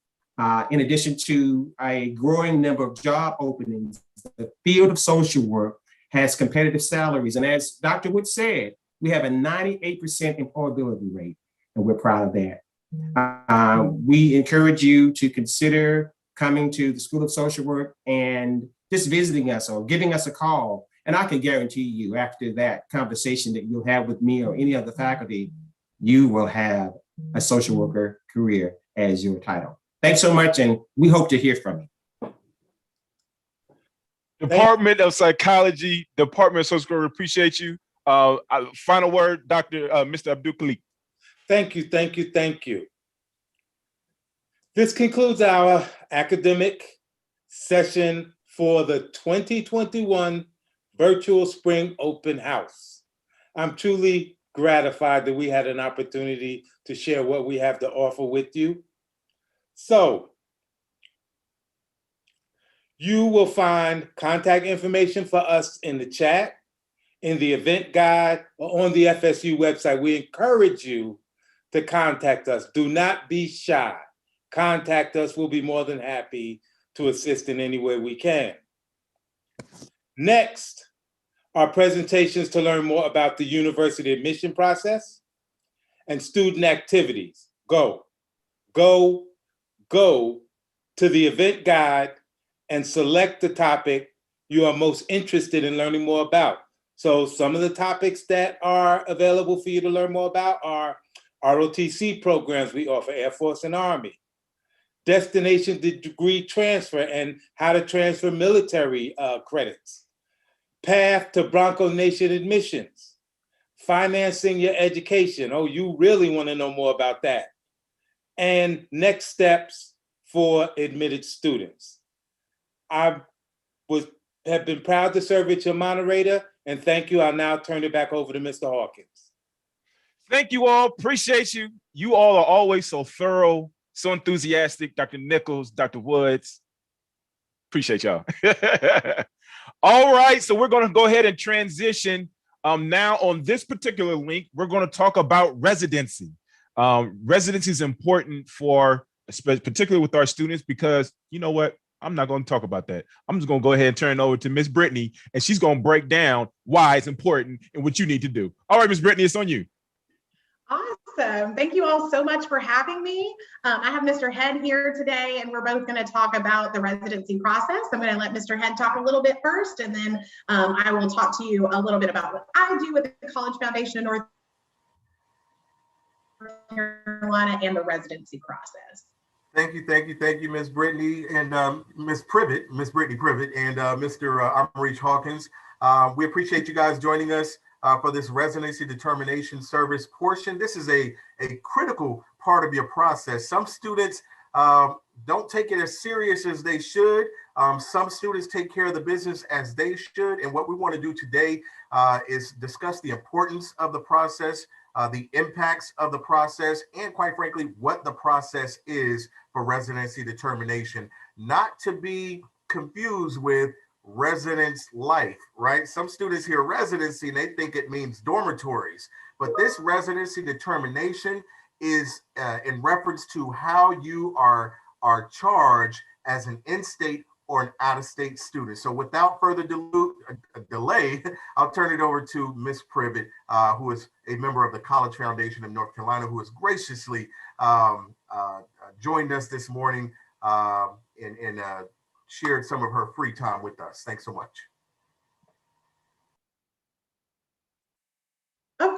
In addition to a growing number of job openings, the field of social work has competitive salaries. And as Dr. Wood said, we have a 98% employability rate, and we're proud of that. We encourage you to consider coming to the School of Social Work and just visiting us or giving us a call. And I can guarantee you after that conversation that you'll have with me or any other faculty, you will have a social worker career as your title. Thanks so much, and we hope to hear from you. Department of Psychology, Department of Social Work, appreciate you. Final word, Mr. Abdul Khalik. Thank you, thank you, thank you. This concludes our academic session for the 2021 Virtual Spring Open House. I'm truly gratified that we had an opportunity to share what we have to offer with you. So, you will find contact information for us in the chat, in the event guide, or on the FSU website. We encourage you to contact us. Do not be shy. Contact us. We'll be more than happy to assist in any way we can. Next, Our presentations to learn more about the university admission process and student activities. Go to the event guide and select the topic you are most interested in learning more about. So some of the topics that are available for you to learn more about are ROTC programs we offer, Air Force and Army, destination degree transfer and how to transfer military credits, path to Bronco Nation admissions, financing your education. Oh, you really want to know more about that. And next steps for admitted students. I have been proud to serve as your moderator, and thank you. I'll now turn it back over to Mr. Hawkins. Thank you all. Appreciate you. You all are always so thorough, so enthusiastic. Dr. Nichols, Dr. Woods. Appreciate y'all. All right, so we're going to go ahead and transition. Now on this particular link, we're going to talk about residency. Residency is important for, particularly with our students, because you know what? I'm not going to talk about that. I'm just going to go ahead and turn it over to Miss Brittany, and she's going to break down why it's important and what you need to do. All right, Miss Brittany, it's on you. Awesome. Thank you all so much for having me. I have Mr. Head here today, and we're both going to talk about the residency process. I'm going to let Mr. Head talk a little bit first, and then I will talk to you a little bit about what I do with the College Foundation of North Carolina and the residency process. Thank you, Ms. Brittany and Ms. Brittany Privet, and Mr. Amareach Hawkins. We appreciate you guys joining us for this residency determination service portion. This is a critical part of your process. Some students don't take it as serious as they should. Some students take care of the business as they should. And what we want to do today is discuss the importance of the process, the impacts of the process, and quite frankly, what the process is for residency determination, not to be confused with residence life, right? Some students hear residency and they think it means dormitories, but this residency determination is in reference to how you are charged as an in-state or an out-of-state student. So without further delay, I'll turn it over to Ms. Privet, who is a member of the College Foundation of North Carolina, who has graciously joined us this morning and shared some of her free time with us. Thanks so much. Of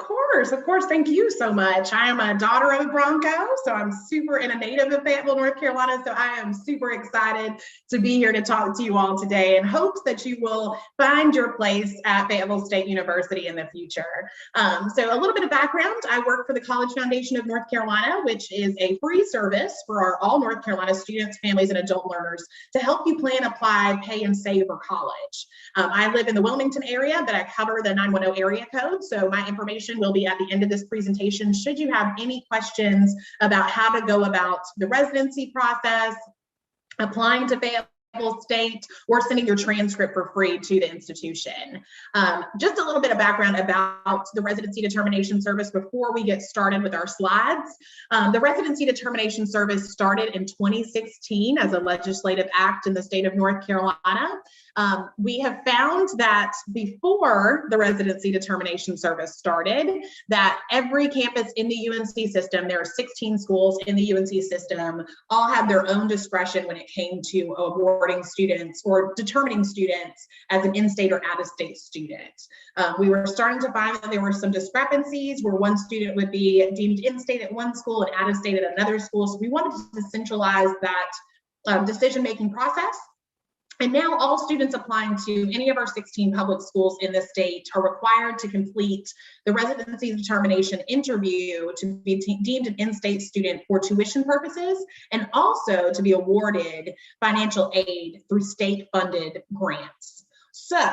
course. Thank you so much. I am a daughter of a Bronco, so I'm and a native of Fayetteville, North Carolina. So I am super excited to be here to talk to you all today, and hopes that you will find your place at Fayetteville State University in the future. So a little bit of background. I work for the College Foundation of North Carolina, which is a free service for all North Carolina students, families, and adult learners to help you plan, apply, pay, and save for college. I live in the Wilmington area, but I cover the 910 area code. So my information will be at the end of this presentation should you have any questions about how to go about the residency process, applying to Fayetteville State, or sending your transcript for free to the institution. Just a little bit of background about the residency determination service before we get started with our slides. The residency determination service started in 2016 as a legislative act in the state of North Carolina. We have found that before the residency determination service started, that every campus in the UNC system, there are 16 schools in the UNC system, all had their own discretion when it came to awarding students or determining students as an in-state or out-of-state student. We were starting to find that there were some discrepancies where one student would be deemed in-state at one school and out-of-state at another school. So we wanted to centralize that decision-making process. And now all students applying to any of our 16 public schools in the state are required to complete the residency determination interview to be deemed an in-state student for tuition purposes, and also to be awarded financial aid through state-funded grants. So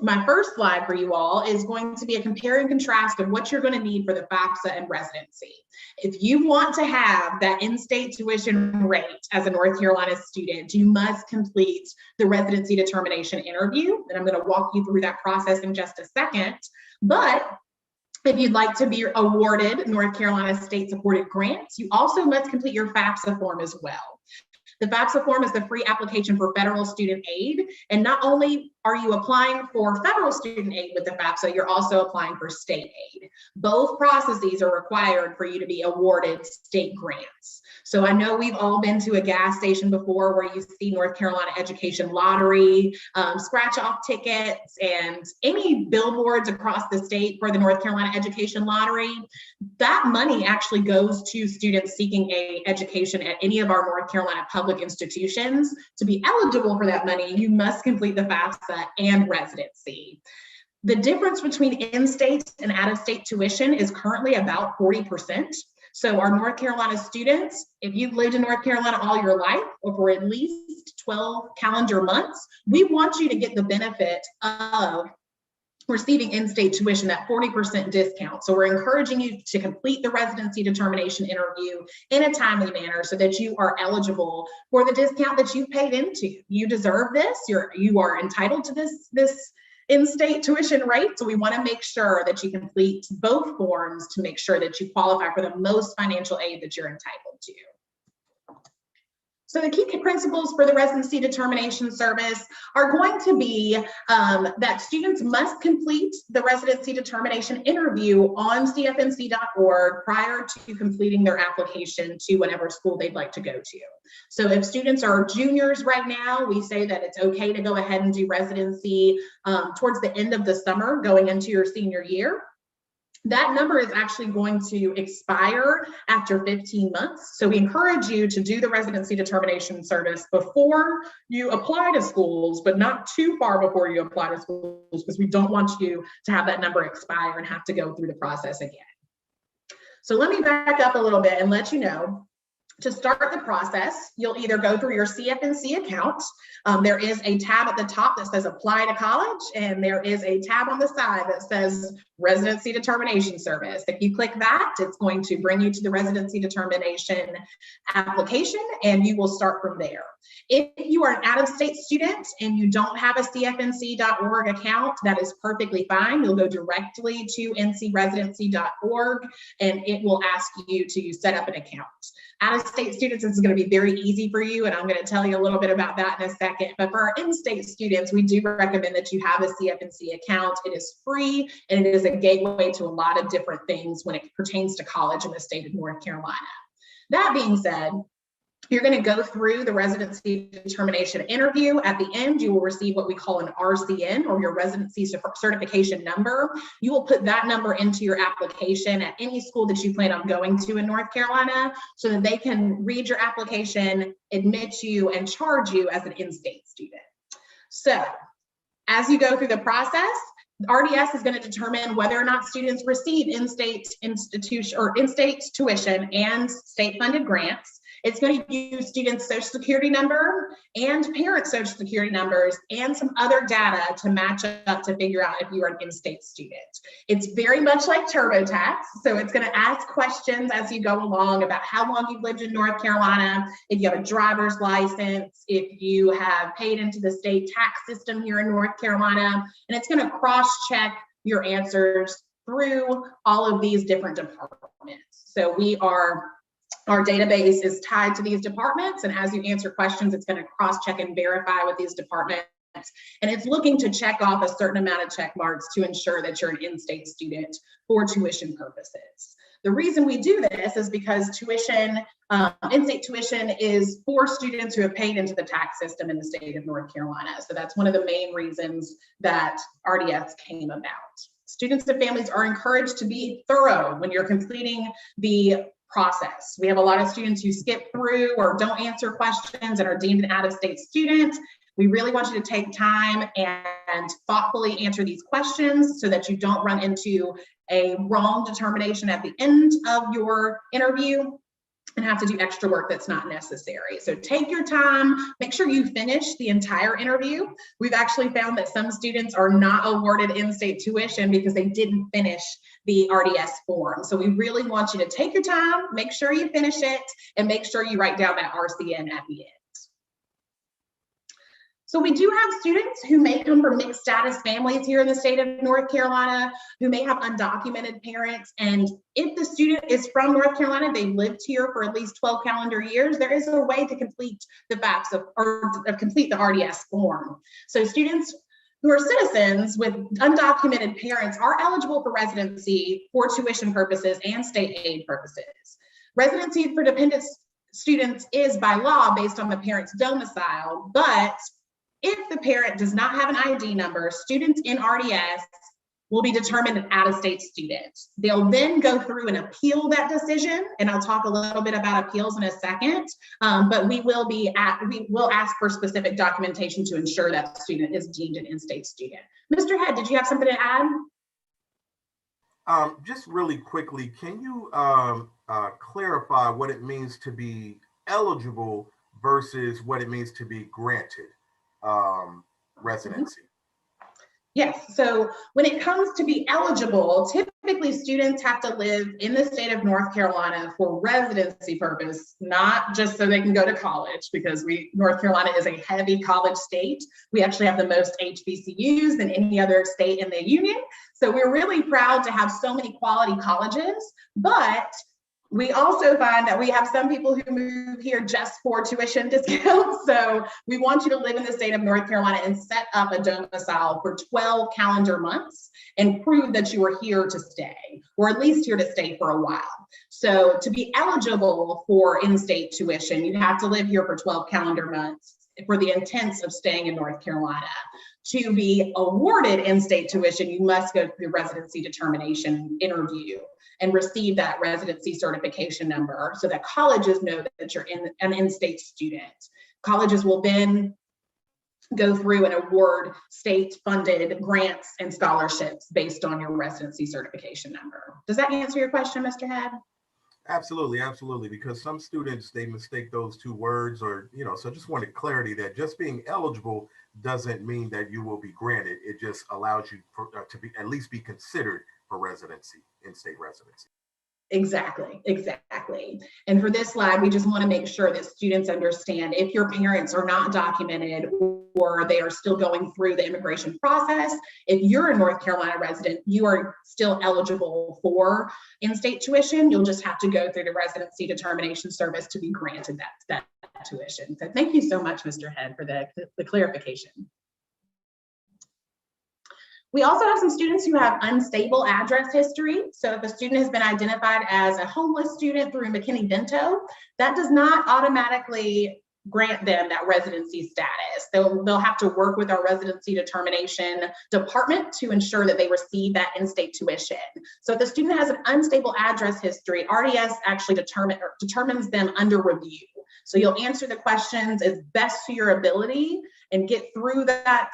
my first slide for you all is going to be a compare and contrast of what you're going to need for the FAFSA and residency. If you want to have that in-state tuition rate as a North Carolina student, you must complete the residency determination interview. And I'm going to walk you through that process in just a second. But if you'd like to be awarded North Carolina state-supported grants, you also must complete your FAFSA form as well. The FAFSA form is the free application for federal student aid. And not only are you applying for federal student aid with the FAFSA? You're also applying for state aid. Both processes are required for you to be awarded state grants. So I know we've all been to a gas station before where you see North Carolina Education Lottery, scratch off tickets, and any billboards across the state for the North Carolina Education Lottery. That money actually goes to students seeking an education at any of our North Carolina public institutions. To be eligible for that money, you must complete the FAFSA and residency. The difference between in-state and out-of-state tuition is currently about 40%. So our North Carolina students, if you've lived in North Carolina all your life or for at least 12 calendar months, we want you to get the benefit of receiving in-state tuition, that 40% discount. So we're encouraging you to complete the residency determination interview in a timely manner so that you are eligible for the discount that you've paid into. You deserve this. You are entitled to this in-state tuition rate. So we want to make sure that you complete both forms to make sure that you qualify for the most financial aid that you're entitled to. So the key principles for the residency determination service are going to be that students must complete the residency determination interview on cfnc.org prior to completing their application to whatever school they'd like to go to. So if students are juniors right now, we say that it's okay to go ahead and do residency towards the end of the summer going into your senior year. That number is actually going to expire after 15 months. So we encourage you to do the residency determination service before you apply to schools, but not too far before you apply to schools, because we don't want you to have that number expire and have to go through the process again. So let me back up a little bit and let you know. To start the process, you'll either go through your CFNC account. There is a tab at the top that says apply to college, and there is a tab on the side that says residency determination service. If you click that, it's going to bring you to the residency determination application, and you will start from there. If you are an out-of-state student and you don't have a cfnc.org account, that is perfectly fine. You'll go directly to ncresidency.org, and it will ask you to set up an account. Out-of-state students, this is going to be very easy for you, and I'm going to tell you a little bit about that in a second. But for our in-state students, we do recommend that you have a CFNC account. It is free, and it is a gateway to a lot of different things when it pertains to college in the state of North Carolina. That being said, you're going to go through the residency determination interview. At the end, you will receive what we call an RCN, or your residency certification number. You will put that number into your application at any school that you plan on going to in North Carolina so that they can read your application, admit you, and charge you as an in-state student. So as you go through the process, RDS is going to determine whether or not students receive in-state institution or in-state tuition and state-funded grants. It's going to use students' social security number and parents' social security numbers and some other data to match up to figure out if you are an in-state student. It's very much like TurboTax. So it's going to ask questions as you go along about how long you've lived in North Carolina, if you have a driver's license, if you have paid into the state tax system here in North Carolina, and it's going to cross-check your answers through all of these different departments. So our database is tied to these departments, and as you answer questions, it's going to cross-check and verify with these departments. And it's looking to check off a certain amount of check marks to ensure that you're an in-state student for tuition purposes. The reason we do this is because tuition, in-state tuition is for students who have paid into the tax system in the state of North Carolina. So that's one of the main reasons that RDS came about. Students and families are encouraged to be thorough when you're completing the process. We have a lot of students who skip through or don't answer questions and are deemed an out-of-state student. We really want you to take time and thoughtfully answer these questions so that you don't run into a wrong determination at the end of your interview and have to do extra work that's not necessary. So take your time, make sure you finish the entire interview. We've actually found that some students are not awarded in-state tuition because they didn't finish the RDS form. So we really want you to take your time, make sure you finish it, and make sure you write down that RCN at the end. So we do have students who may come from mixed status families here in the state of North Carolina, who may have undocumented parents. And if the student is from North Carolina, they've lived here for at least 12 calendar years, there is a way to complete the FAFSA or complete the RDS form. So students who are citizens with undocumented parents are eligible for residency for tuition purposes and state aid purposes. Residency for dependent students is by law based on the parent's domicile, but if the parent does not have an ID number, students in RDS will be determined an out-of-state student. They'll then go through and appeal that decision, and I'll talk a little bit about appeals in a second, but we will ask for specific documentation to ensure that the student is deemed an in-state student. Mr. Head, did you have something to add? Just really quickly, can you clarify what it means to be eligible versus what it means to be granted residency? Yes, so when it comes to be eligible, typically students have to live in the state of North Carolina for residency purpose, not just so they can go to college, because North Carolina is a heavy college state. We actually have the most HBCUs than any other state in the union. So we're really proud to have so many quality colleges, but we also find that we have some people who move here just for tuition discounts. So we want you to live in the state of North Carolina and set up a domicile for 12 calendar months and prove that you are here to stay, or at least here to stay for a while. So to be eligible for in-state tuition, you have to live here for 12 calendar months for the intents of staying in North Carolina. To be awarded in-state tuition, you must go through the residency determination interview and receive that residency certification number so that colleges know that you're an in-state student. Colleges will then go through and award state-funded grants and scholarships based on your residency certification number. Does that answer your question, Mr. Head? Absolutely, absolutely, because some students, they mistake those two words, or, so just wanted clarity that just being eligible doesn't mean that you will be granted. It just allows you to be at least be considered for residency, in-state residency. Exactly. And for this slide, we just want to make sure that students understand if your parents are not documented or they are still going through the immigration process, if you're a North Carolina resident, you are still eligible for in-state tuition. You'll just have to go through the residency determination service to be granted that tuition. So thank you so much, Mr. Head, for the clarification. We also have some students who have unstable address history. So if a student has been identified as a homeless student through McKinney-Vento, that does not automatically grant them that residency status. They'll have to work with our residency determination department to ensure that they receive that in-state tuition. So if the student has an unstable address history, RDS actually determines them under review. So you'll answer the questions as best to your ability and get through that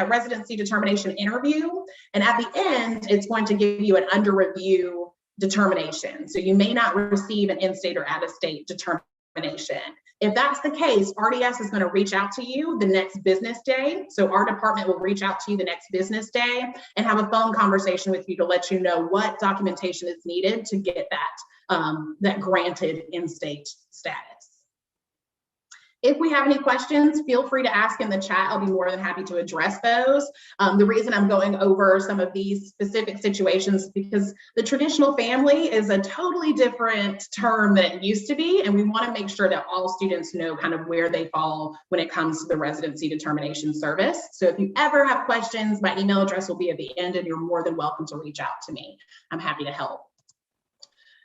residency determination interview. And at the end, it's going to give you an under review determination. So you may not receive an in-state or out-of-state determination. If that's the case, RDS is going to reach out to you the next business day. So our department will reach out to you the next business day and have a phone conversation with you to let you know what documentation is needed to get that granted in-state status. If we have any questions, feel free to ask in the chat. I'll be more than happy to address those. The reason I'm going over some of these specific situations is because the traditional family is a totally different term than it used to be, and we want to make sure that all students know kind of where they fall when it comes to the residency determination service. So if you ever have questions, my email address will be at the end, and you're more than welcome to reach out to me. I'm happy to help.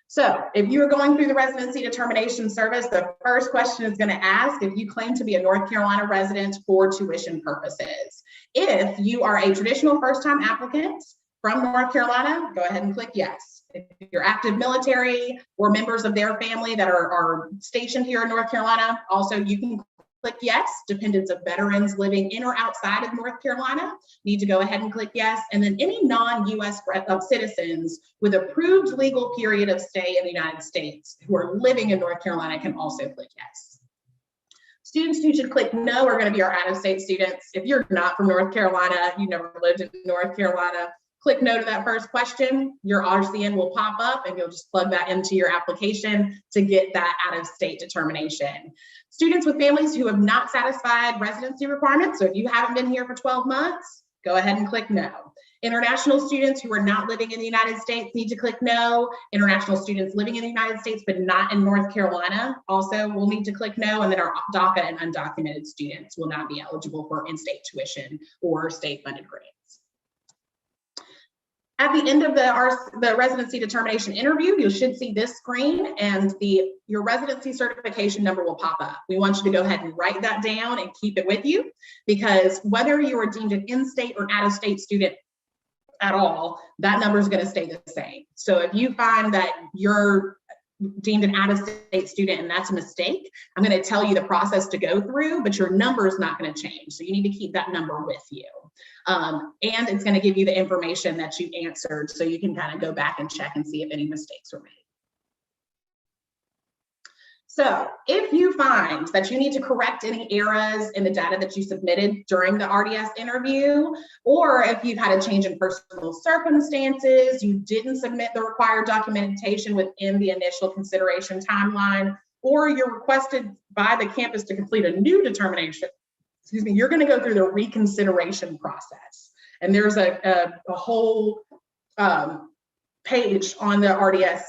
So if you are going through the residency determination service, the first question is going to ask if you claim to be a North Carolina resident for tuition purposes. If you are a traditional first-time applicant from North Carolina, go ahead and click yes. If you're active military or members of their family that are stationed here in North Carolina, also you can click yes. Dependents of veterans living in or outside of North Carolina need to go ahead and click yes. And then any non-US citizens with approved legal period of stay in the United States who are living in North Carolina can also click yes. Students who should click no are going to be our out-of-state students. If you're not from North Carolina, you never lived in North Carolina, click no to that first question. Your RCN will pop up and you'll just plug that into your application to get that out-of-state determination. Students with families who have not satisfied residency requirements, so if you haven't been here for 12 months, go ahead and click no. International students who are not living in the United States need to click no. International students living in the United States but not in North Carolina also will need to click no. And then our DACA and undocumented students will not be eligible for in-state tuition or state-funded grants. At the end of the residency determination interview, you should see this screen and your residency certification number will pop up. We want you to go ahead and write that down and keep it with you, because whether you are deemed an in-state or out-of-state student at all, that number is going to stay the same. So if you find that you're deemed an out-of-state student and that's a mistake, I'm going to tell you the process to go through, but your number is not going to change. So you need to keep that number with you. And it's going to give you the information that you answered, so you can kind of go back and check and see if any mistakes were made. So if you find that you need to correct any errors in the data that you submitted during the RDS interview, or if you've had a change in personal circumstances, you didn't submit the required documentation within the initial consideration timeline, or you're requested by the campus to complete a new determination, excuse me, you're going to go through the reconsideration process. And there's a whole page on the RDS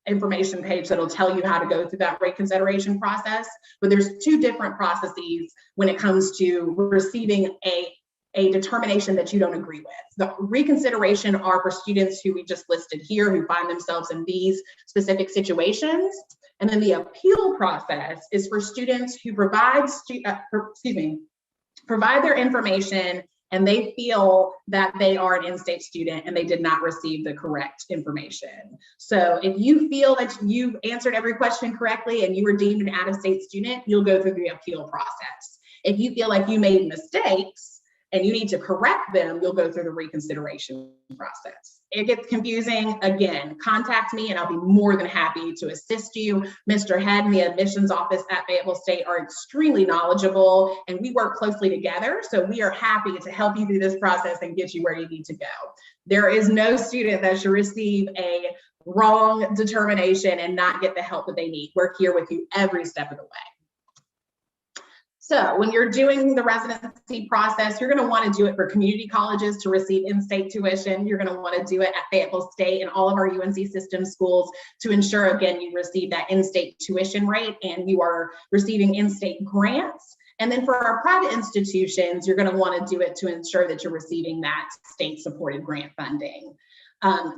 information page that'll tell you how to go through that reconsideration process. But there's two different processes when it comes to receiving a determination that you don't agree with. The reconsideration are for students who we just listed here, who find themselves in these specific situations. And then the appeal process is for students who provide their information and they feel that they are an in-state student and they did not receive the correct information. So if you feel that you've answered every question correctly and you were deemed an out-of-state student, you'll go through the appeal process. If you feel like you made mistakes and you need to correct them, you'll go through the reconsideration process. It gets confusing, again, contact me and I'll be more than happy to assist you. Mr. Head and the admissions office at Fayetteville State are extremely knowledgeable and we work closely together. So we are happy to help you through this process and get you where you need to go. There is no student that should receive a wrong determination and not get the help that they need. We're here with you every step of the way. So when you're doing the residency process, you're going to want to do it for community colleges to receive in-state tuition. You're going to want to do it at Fayetteville State and all of our UNC system schools to ensure, again, you receive that in-state tuition rate and you are receiving in-state grants. And then for our private institutions, you're going to want to do it to ensure that you're receiving that state-supported grant funding.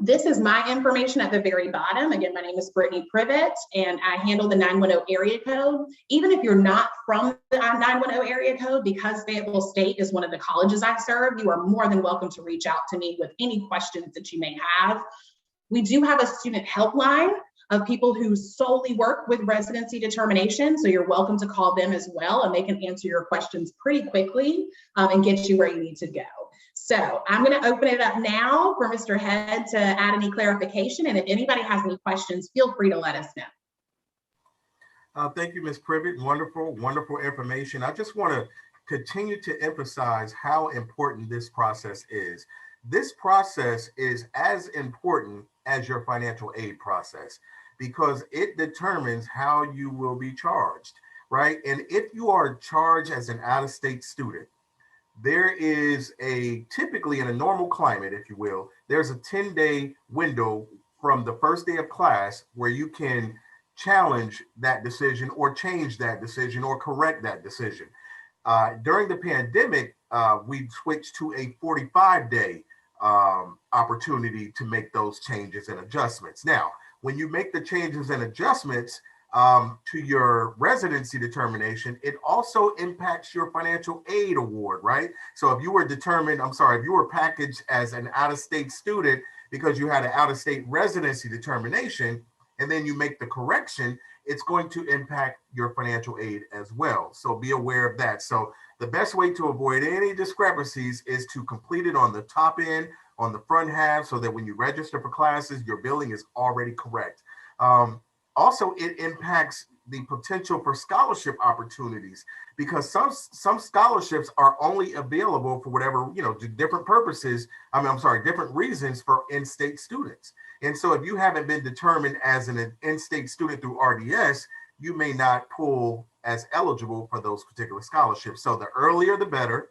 This is my information at the very bottom. Again, my name is Brittany Privet, and I handle the 910 area code. Even if you're not from the 910 area code, because Fayetteville State is one of the colleges I serve, you are more than welcome to reach out to me with any questions that you may have. We do have a student helpline of people who solely work with residency determination, so you're welcome to call them as well, and they can answer your questions pretty quickly and get you where you need to go. So I'm going to open it up now for Mr. Head to add any clarification. And if anybody has any questions, feel free to let us know. Thank you, Ms. Privet. Wonderful, wonderful information. I just want to continue to emphasize how important this process is. This process is as important as your financial aid process because it determines how you will be charged, right? And if you are charged as an out-of-state student, there is typically in a normal climate, if you will, there's a 10-day window from the first day of class where you can challenge that decision or change that decision or correct that decision. During the pandemic, we switched to a 45-day opportunity to make those changes and adjustments. Now, when you make the changes and adjustments to your residency determination, it also impacts your financial aid award, right? So if you were if you were packaged as an out-of-state student because you had an out-of-state residency determination, and then you make the correction, it's going to impact your financial aid as well. So be aware of that. So the best way to avoid any discrepancies is to complete it on the top end, on the front half, so that when you register for classes, your billing is already correct. Also, it impacts the potential for scholarship opportunities because some scholarships are only available for whatever, different purposes. Different reasons for in-state students. And so if you haven't been determined as an in-state student through RDS, you may not pull as eligible for those particular scholarships. So the earlier, the better.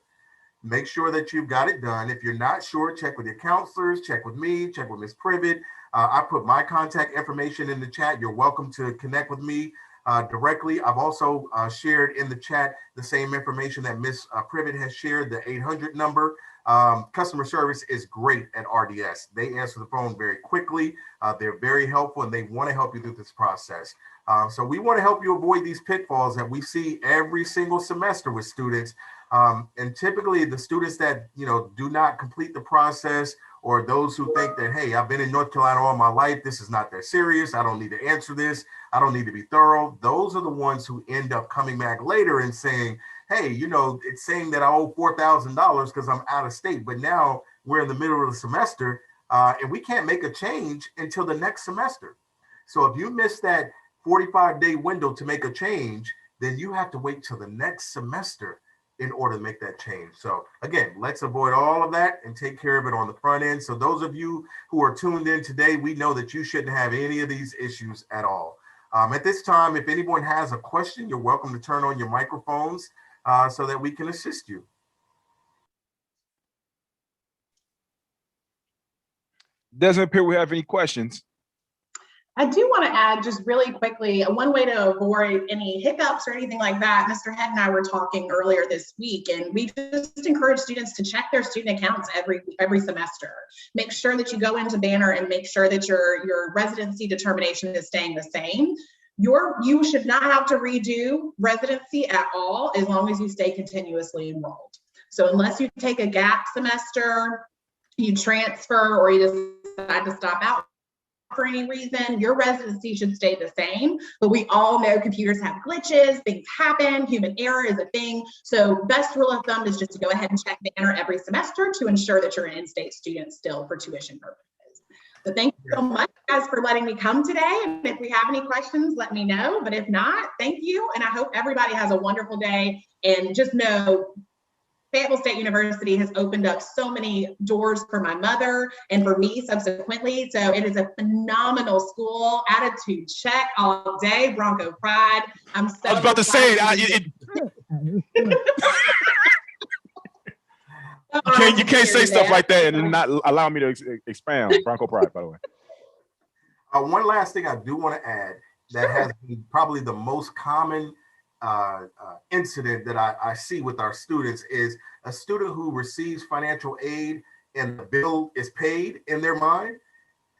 make sure that you've got it done. If you're not sure, check with your counselors, check with me, check with Ms. Privet. I put my contact information in the chat. You're welcome to connect with me directly. I've also shared in the chat the same information that Ms. Privet has shared, the 800 number. Customer service is great at RDS. They answer the phone very quickly. They're very helpful, and they want to help you through this process. So we want to help you avoid these pitfalls that we see every single semester with students. And typically the students that, do not complete the process, or those who think that, hey, I've been in North Carolina all my life, this is not that serious, I don't need to answer this, I don't need to be thorough. Those are the ones who end up coming back later and saying, hey, it's saying that I owe $4,000 because I'm out of state, but now we're in the middle of the semester and we can't make a change until the next semester. So if you miss that 45-day window to make a change, then you have to wait till the next semester in order to make that change. So again, let's avoid all of that and take care of it on the front end. So those of you who are tuned in today, we know that you shouldn't have any of these issues at all. At this time, if anyone has a question, you're welcome to turn on your microphones so that we can assist you. Doesn't appear we have any questions. I do want to add just really quickly, one way to avoid any hiccups or anything like that. Mr. Head and I were talking earlier this week, and we just encourage students to check their student accounts every semester. Make sure that you go into Banner and make sure that your residency determination is staying the same. You should not have to redo residency at all as long as you stay continuously enrolled. So unless you take a gap semester, you transfer, or you decide to stop out for any reason, your residency should stay the same. But we all know computers have glitches, things happen, human error is a thing. So best rule of thumb is just to go ahead and check Banner every semester to ensure that you're an in-state student still for tuition purposes. So thank you so much, guys, for letting me come today. And if we have any questions, let me know. But if not, thank you. And I hope everybody has a wonderful day. And just know, Fayetteville State University has opened up so many doors for my mother and for me subsequently. So it is a phenomenal school. Attitude check all day. Bronco pride. I was about to say you can't say stuff like that and not allow me to expound. Bronco pride, by the way. One last thing I do want to add that has been probably the most common incident that I see with our students is a student who receives financial aid and the bill is paid in their mind.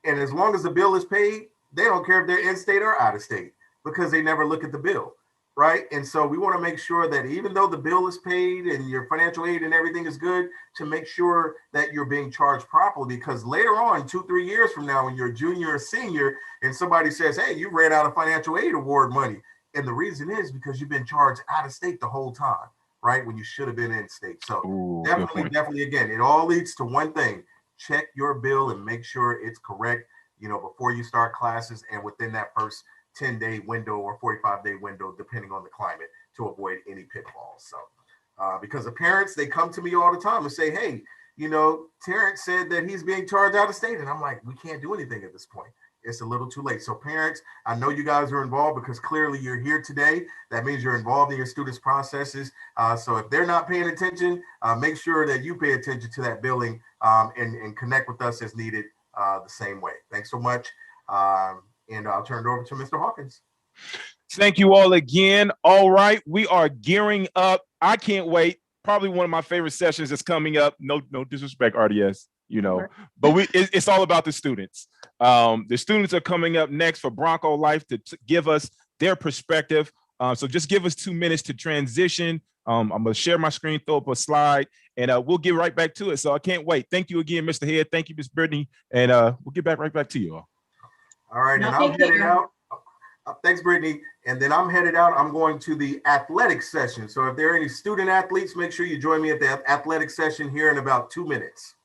And as long as the bill is paid, they don't care if they're in state or out of state because they never look at the bill, right? And so we want to make sure that even though the bill is paid and your financial aid and everything is good, to make sure that you're being charged properly, because later on, 2-3 years from now, when you're a junior or senior and somebody says, hey, you ran out of financial aid award money. And the reason is because you've been charged out of state the whole time, right? When you should have been in state. So definitely, again, it all leads to one thing: check your bill and make sure it's correct, before you start classes and within that first 10-day window or 45-day window, depending on the climate, to avoid any pitfalls. So, because the parents, they come to me all the time and say, hey, Terrence said that he's being charged out of state. And I'm like, we can't do anything at this point. It's a little too late. So parents, I know you guys are involved because clearly you're here today. That means you're involved in your students' processes. So if they're not paying attention, make sure that you pay attention to that billing and connect with us as needed the same way. Thanks so much. And I'll turn it over to Mr. Hawkins. Thank you all again. All right, we are gearing up. I can't wait. Probably one of my favorite sessions is coming up. No disrespect, RDS. But it's all about the students. The students are coming up next for Bronco Life to give us their perspective. So just give us 2 minutes to transition. I'm going to share my screen, throw up a slide, and we'll get right back to it. So I can't wait. Thank you again, Mr. Head. Thank you, Ms. Brittany. And we'll get right back to you all. All right. And I'm headed out. Thanks, Brittany. And then I'm headed out. I'm going to the athletic session. So if there are any student athletes, make sure you join me at the athletic session here in about 2 minutes.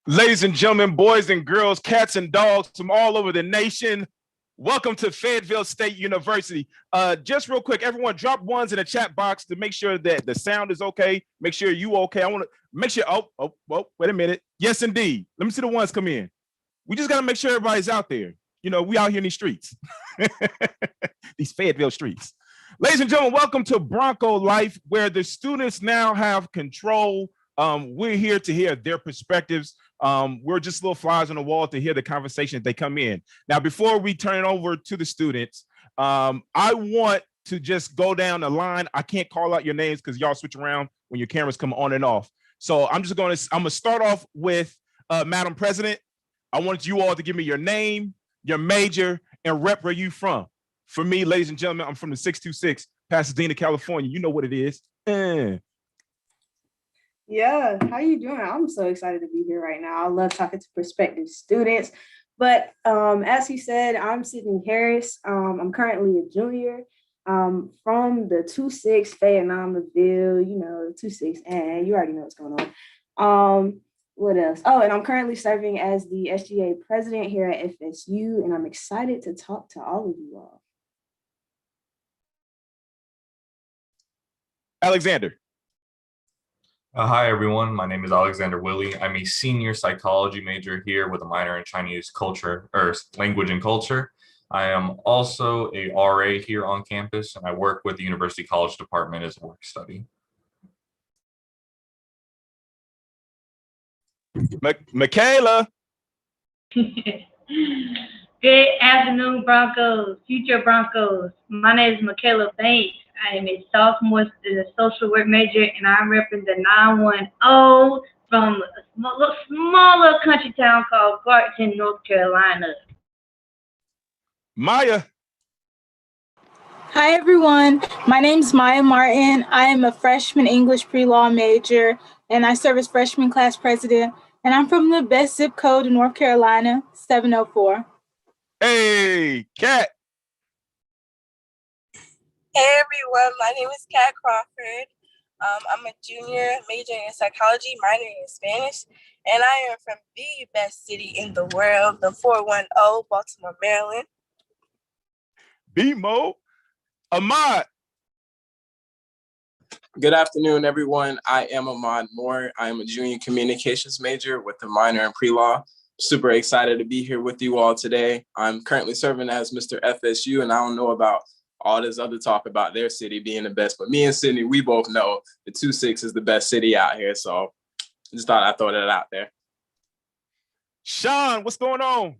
Ladies and gentlemen, boys and girls, cats and dogs from all over the nation, welcome to Fayetteville State University. Just real quick, everyone drop ones in the chat box to make sure that the sound is okay. Make sure you okay. I want to make sure, wait a minute. Yes, indeed. Let me see the ones come in. We just got to make sure everybody's out there. You know, we out here in these streets, these Fayetteville streets. Ladies and gentlemen, welcome to Bronco Life, where the students now have control. We're here to hear their perspectives. We're just little flies on the wall to hear the conversation that they come in. Now, before we turn it over to the students, I want to just go down the line. I can't call out your names because y'all switch around when your cameras come on and off. So I'm going to start off with Madam President. I want you all to give me your name, your major, and rep where you from. For me, ladies and gentlemen, I'm from the 626, Pasadena, California. You know what it is. Yeah, how you doing? I'm so excited to be here right now. I love talking to prospective students. But as he said, I'm Sydney Harris. I'm currently a junior from the 26 Fayetteville, you know, 26, and you already know what's going on. What else? Oh, and I'm currently serving as the SGA president here at FSU, and I'm excited to talk to all of you all. Alexander. Hi, everyone. My name is Alexander Willey. I'm a senior psychology major here with a minor in Chinese culture or language and culture. I am also a RA here on campus, and I work with the University College Department as a work study. Michaela. Good afternoon, Broncos, future Broncos. My name is Michaela Banks. I am a sophomore in a social work major, and I represent the 910 from a smaller country town called Garton, North Carolina. Maya. Hi, everyone. My name is Maya Martin. I am a freshman English pre-law major, and I serve as freshman class president. And I'm from the best zip code in North Carolina, 704. Hey, Kat. Hey everyone, my name is Kat Crawford. I'm a junior majoring in psychology, minoring in Spanish, and I am from the best city in the world, the 410, Baltimore, Maryland. B-Mo. Ahmad. Good afternoon, everyone. I am Ahmad Moore. I am a junior communications major with a minor in pre-law. Super excited to be here with you all today. I'm currently serving as Mr. FSU, and I don't know about all this other talk about their city being the best, but me and Sydney, we both know the 26 is the best city out here. So just thought I'd throw that out there. Sean, what's going on?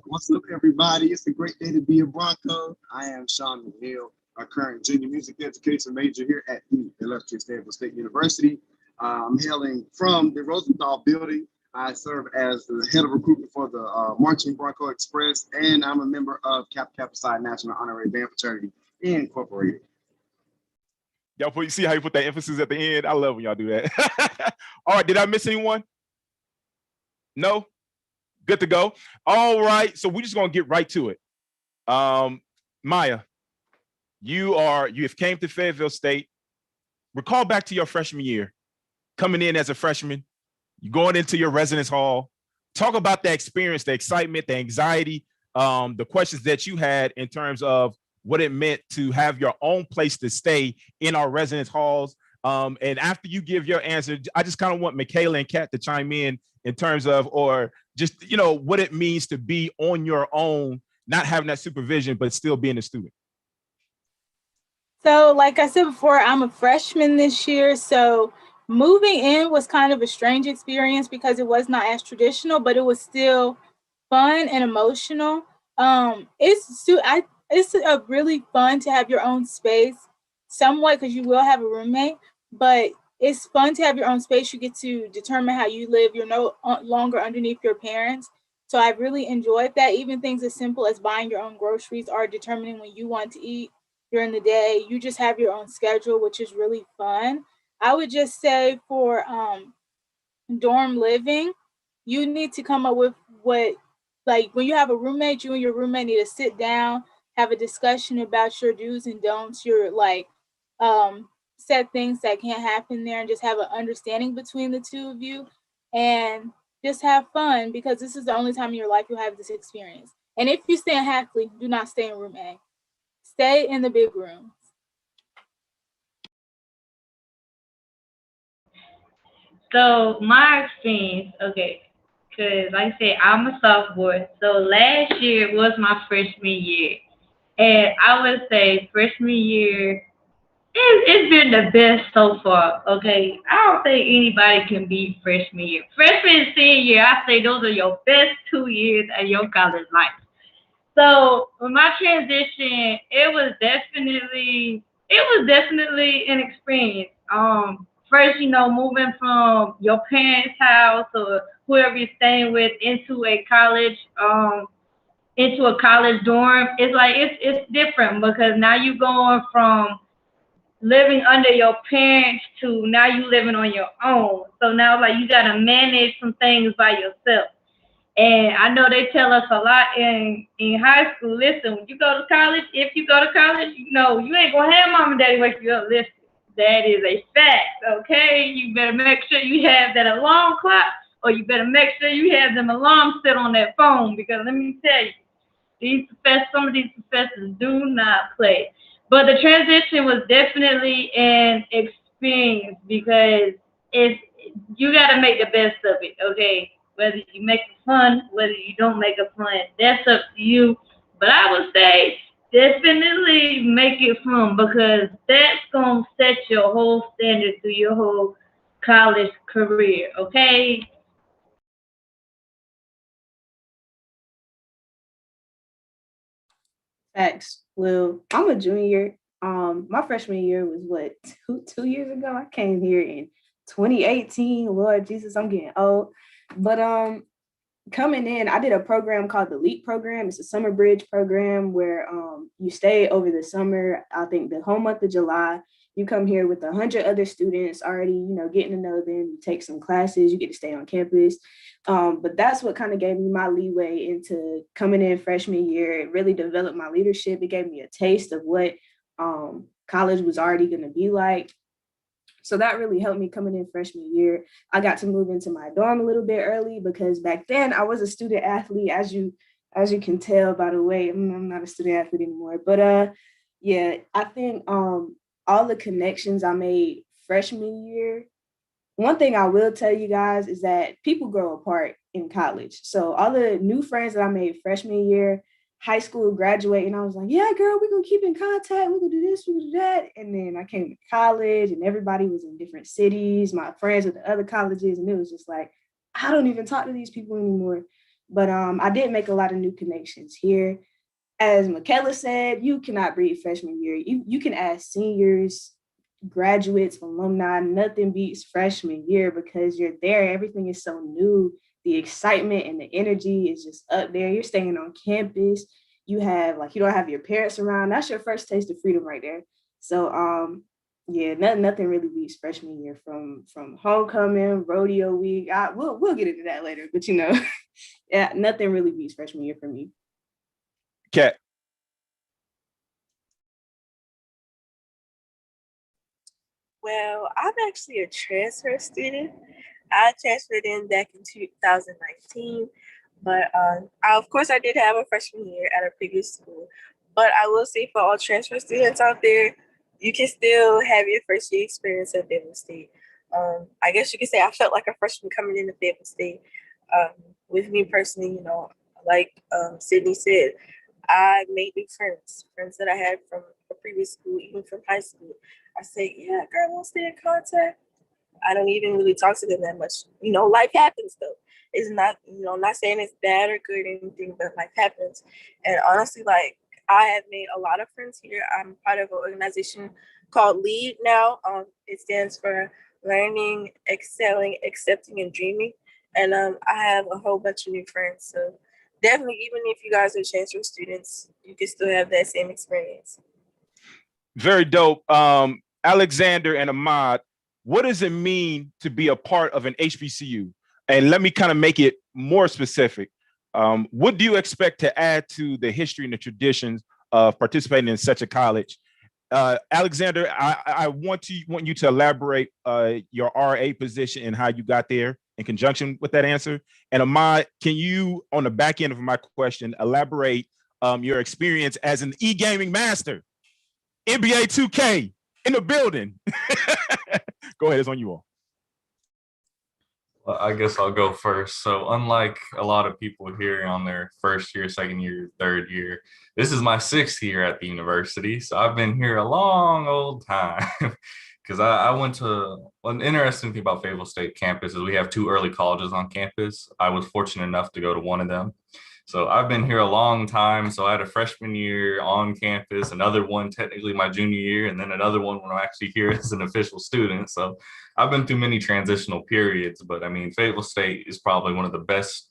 What's up, everybody? It's a great day to be a Bronco. I am Sean Mcneil, a current junior music education major here at the illustrious Fayetteville State University. I'm hailing from the Rosenthal building. I serve as the head of recruitment for the Marching Bronco Express, and I'm a member of Kappa Kappa Psi National Honorary Band Fraternity Incorporated. Y'all you see how you put that emphasis at the end? I love when y'all do that. All right, did I miss anyone? No? Good to go. All right, so we're just gonna get right to it. Maya, you have came to Fayetteville State. Recall back to your freshman year, coming in as a freshman. You're going into your residence hall. talk about the experience, the excitement, the anxiety, the questions that you had in terms of what it meant to have your own place to stay in our residence halls. And after you give your answer, I just kind of want Michaela and Kat to chime in terms of, or just, you know, what it means to be on your own, not having that supervision, but still being a student. So like I said before, I'm a freshman this year. So moving in was kind of a strange experience because it was not as traditional, but it was still fun and emotional. It's really fun to have your own space somewhat because you will have a roommate, but it's fun to have your own space. You get to determine how you live. You're no longer underneath your parents. So I really enjoyed that. Even things as simple as buying your own groceries or determining when you want to eat during the day. You just have your own schedule, which is really fun. I would just say for dorm living, you need to come up with what, like when you have a roommate, you and your roommate need to sit down, have a discussion about your do's and don'ts, your like set things that can't happen there, and just have an understanding between the two of you and just have fun, because this is the only time in your life you'll have this experience. And if you stay in Hackley, do not stay in room A. Stay in the big room. So my experience, okay, because like I said, I'm a sophomore. So last year was my freshman year. And I would say freshman year, it's been the best so far, okay? I don't think anybody can beat freshman year. Freshman and senior year, I say those are your best 2 years of your college life. So with my transition, it was definitely an experience. First, you know, moving from your parents' house or whoever you're staying with into a college dorm, it's like it's different because now you're going from living under your parents to now you living on your own. So now like you gotta manage some things by yourself. And I know they tell us a lot in high school, listen, when you go to college, if you go to college, you know, you ain't gonna have mom and daddy wake you up. Listen, that is a fact, okay? You better make sure you have that alarm clock, or you better make sure you have them alarms set on that phone, because let me tell you, some of these professors do not play. But the transition was definitely an experience because you gotta make the best of it, okay? Whether you make it fun, whether you don't make it fun, that's up to you. But I would say definitely make it fun, because that's going to set your whole standard through your whole college career, okay? Facts. Well, I'm a junior. My freshman year was what, two years ago? I came here in 2018. Lord Jesus, I'm getting old. But coming in, I did a program called the LEAP program. It's a summer bridge program where you stay over the summer. I think the whole month of July, you come here with 100 other students already, you know, getting to know them. You take some classes, you get to stay on campus. But that's what kind of gave me my leeway into coming in freshman year. It really developed my leadership. It gave me a taste of what college was already going to be like. So that really helped me coming in freshman year. I got to move into my dorm a little bit early because back then I was a student athlete, as you can tell by the way. I'm not a student athlete anymore. But yeah, I think all the connections I made freshman year. One thing I will tell you guys is that people grow apart in college. So all the new friends that I made freshman year, high school, graduating, I was like, yeah, girl, we're going to keep in contact. We're going to do this, we're going to do that. And then I came to college and everybody was in different cities, my friends with the other colleges. And it was just like, I don't even talk to these people anymore. But I did make a lot of new connections here. As Michaela said, you cannot beat freshman year. You can ask seniors, graduates, alumni, nothing beats freshman year because you're there. Everything is so new. The excitement and the energy is just up there. You're staying on campus. You don't have your parents around. That's your first taste of freedom right there. So yeah, nothing really beats freshman year from homecoming, rodeo week. We'll get into that later, but you know, yeah, nothing really beats freshman year for me. Kat. Well, I'm actually a transfer student. I transferred in back in 2019, but of course I did have a freshman year at a previous school. But I will say for all transfer students out there, you can still have your first year experience at Fayetteville State. I guess you could say I felt like a freshman coming into Fayetteville State. With me personally, you know, like Sydney said, I made new friends that I had from a previous school, even from high school. I say, yeah, girl, we'll stay in contact. I don't even really talk to them that much. You know, life happens though. It's not, you know, I'm not saying it's bad or good or anything, but life happens. And honestly, like, I have made a lot of friends here. I'm part of an organization called LEAD now. It stands for Learning, Excelling, Accepting, and Dreaming. And I have a whole bunch of new friends. So definitely, even if you guys are transfer students, you can still have that same experience. Very dope. Alexander and Ahmad, what does it mean to be a part of an HBCU? And let me kind of make it more specific. What do you expect to add to the history and the traditions of participating in such a college? Alexander, I want you to elaborate your RA position and how you got there in conjunction with that answer. And Ahmad, can you, on the back end of my question, elaborate your experience as an e-gaming master, NBA 2K in the building? Go ahead, it's on you all. Well, I guess I'll go first. So unlike a lot of people here on their first year, second year, third year, this is my 6th year at the university. So I've been here a long old time because I went to, one interesting thing about Fayetteville State campus is we have 2 early colleges on campus. I was fortunate enough to go to one of them. So I've been here a long time. So I had a freshman year on campus, another one technically my junior year, and then another one when I'm actually here as an official student. So I've been through many transitional periods, but I mean, Fayetteville State is probably one of the best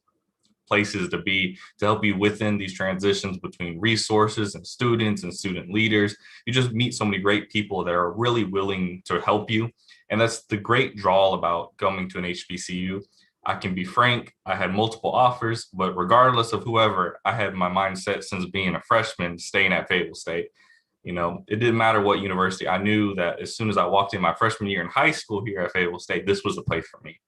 places to be to help you within these transitions between resources and student leaders. You just meet so many great people that are really willing to help you. And that's the great draw about going to an HBCU. I can be frank, I had multiple offers, but regardless of whoever, I had my mindset since being a freshman, staying at Fayetteville State. You know, it didn't matter what university. I knew that as soon as I walked in my freshman year in high school here at Fayetteville State, this was the place for me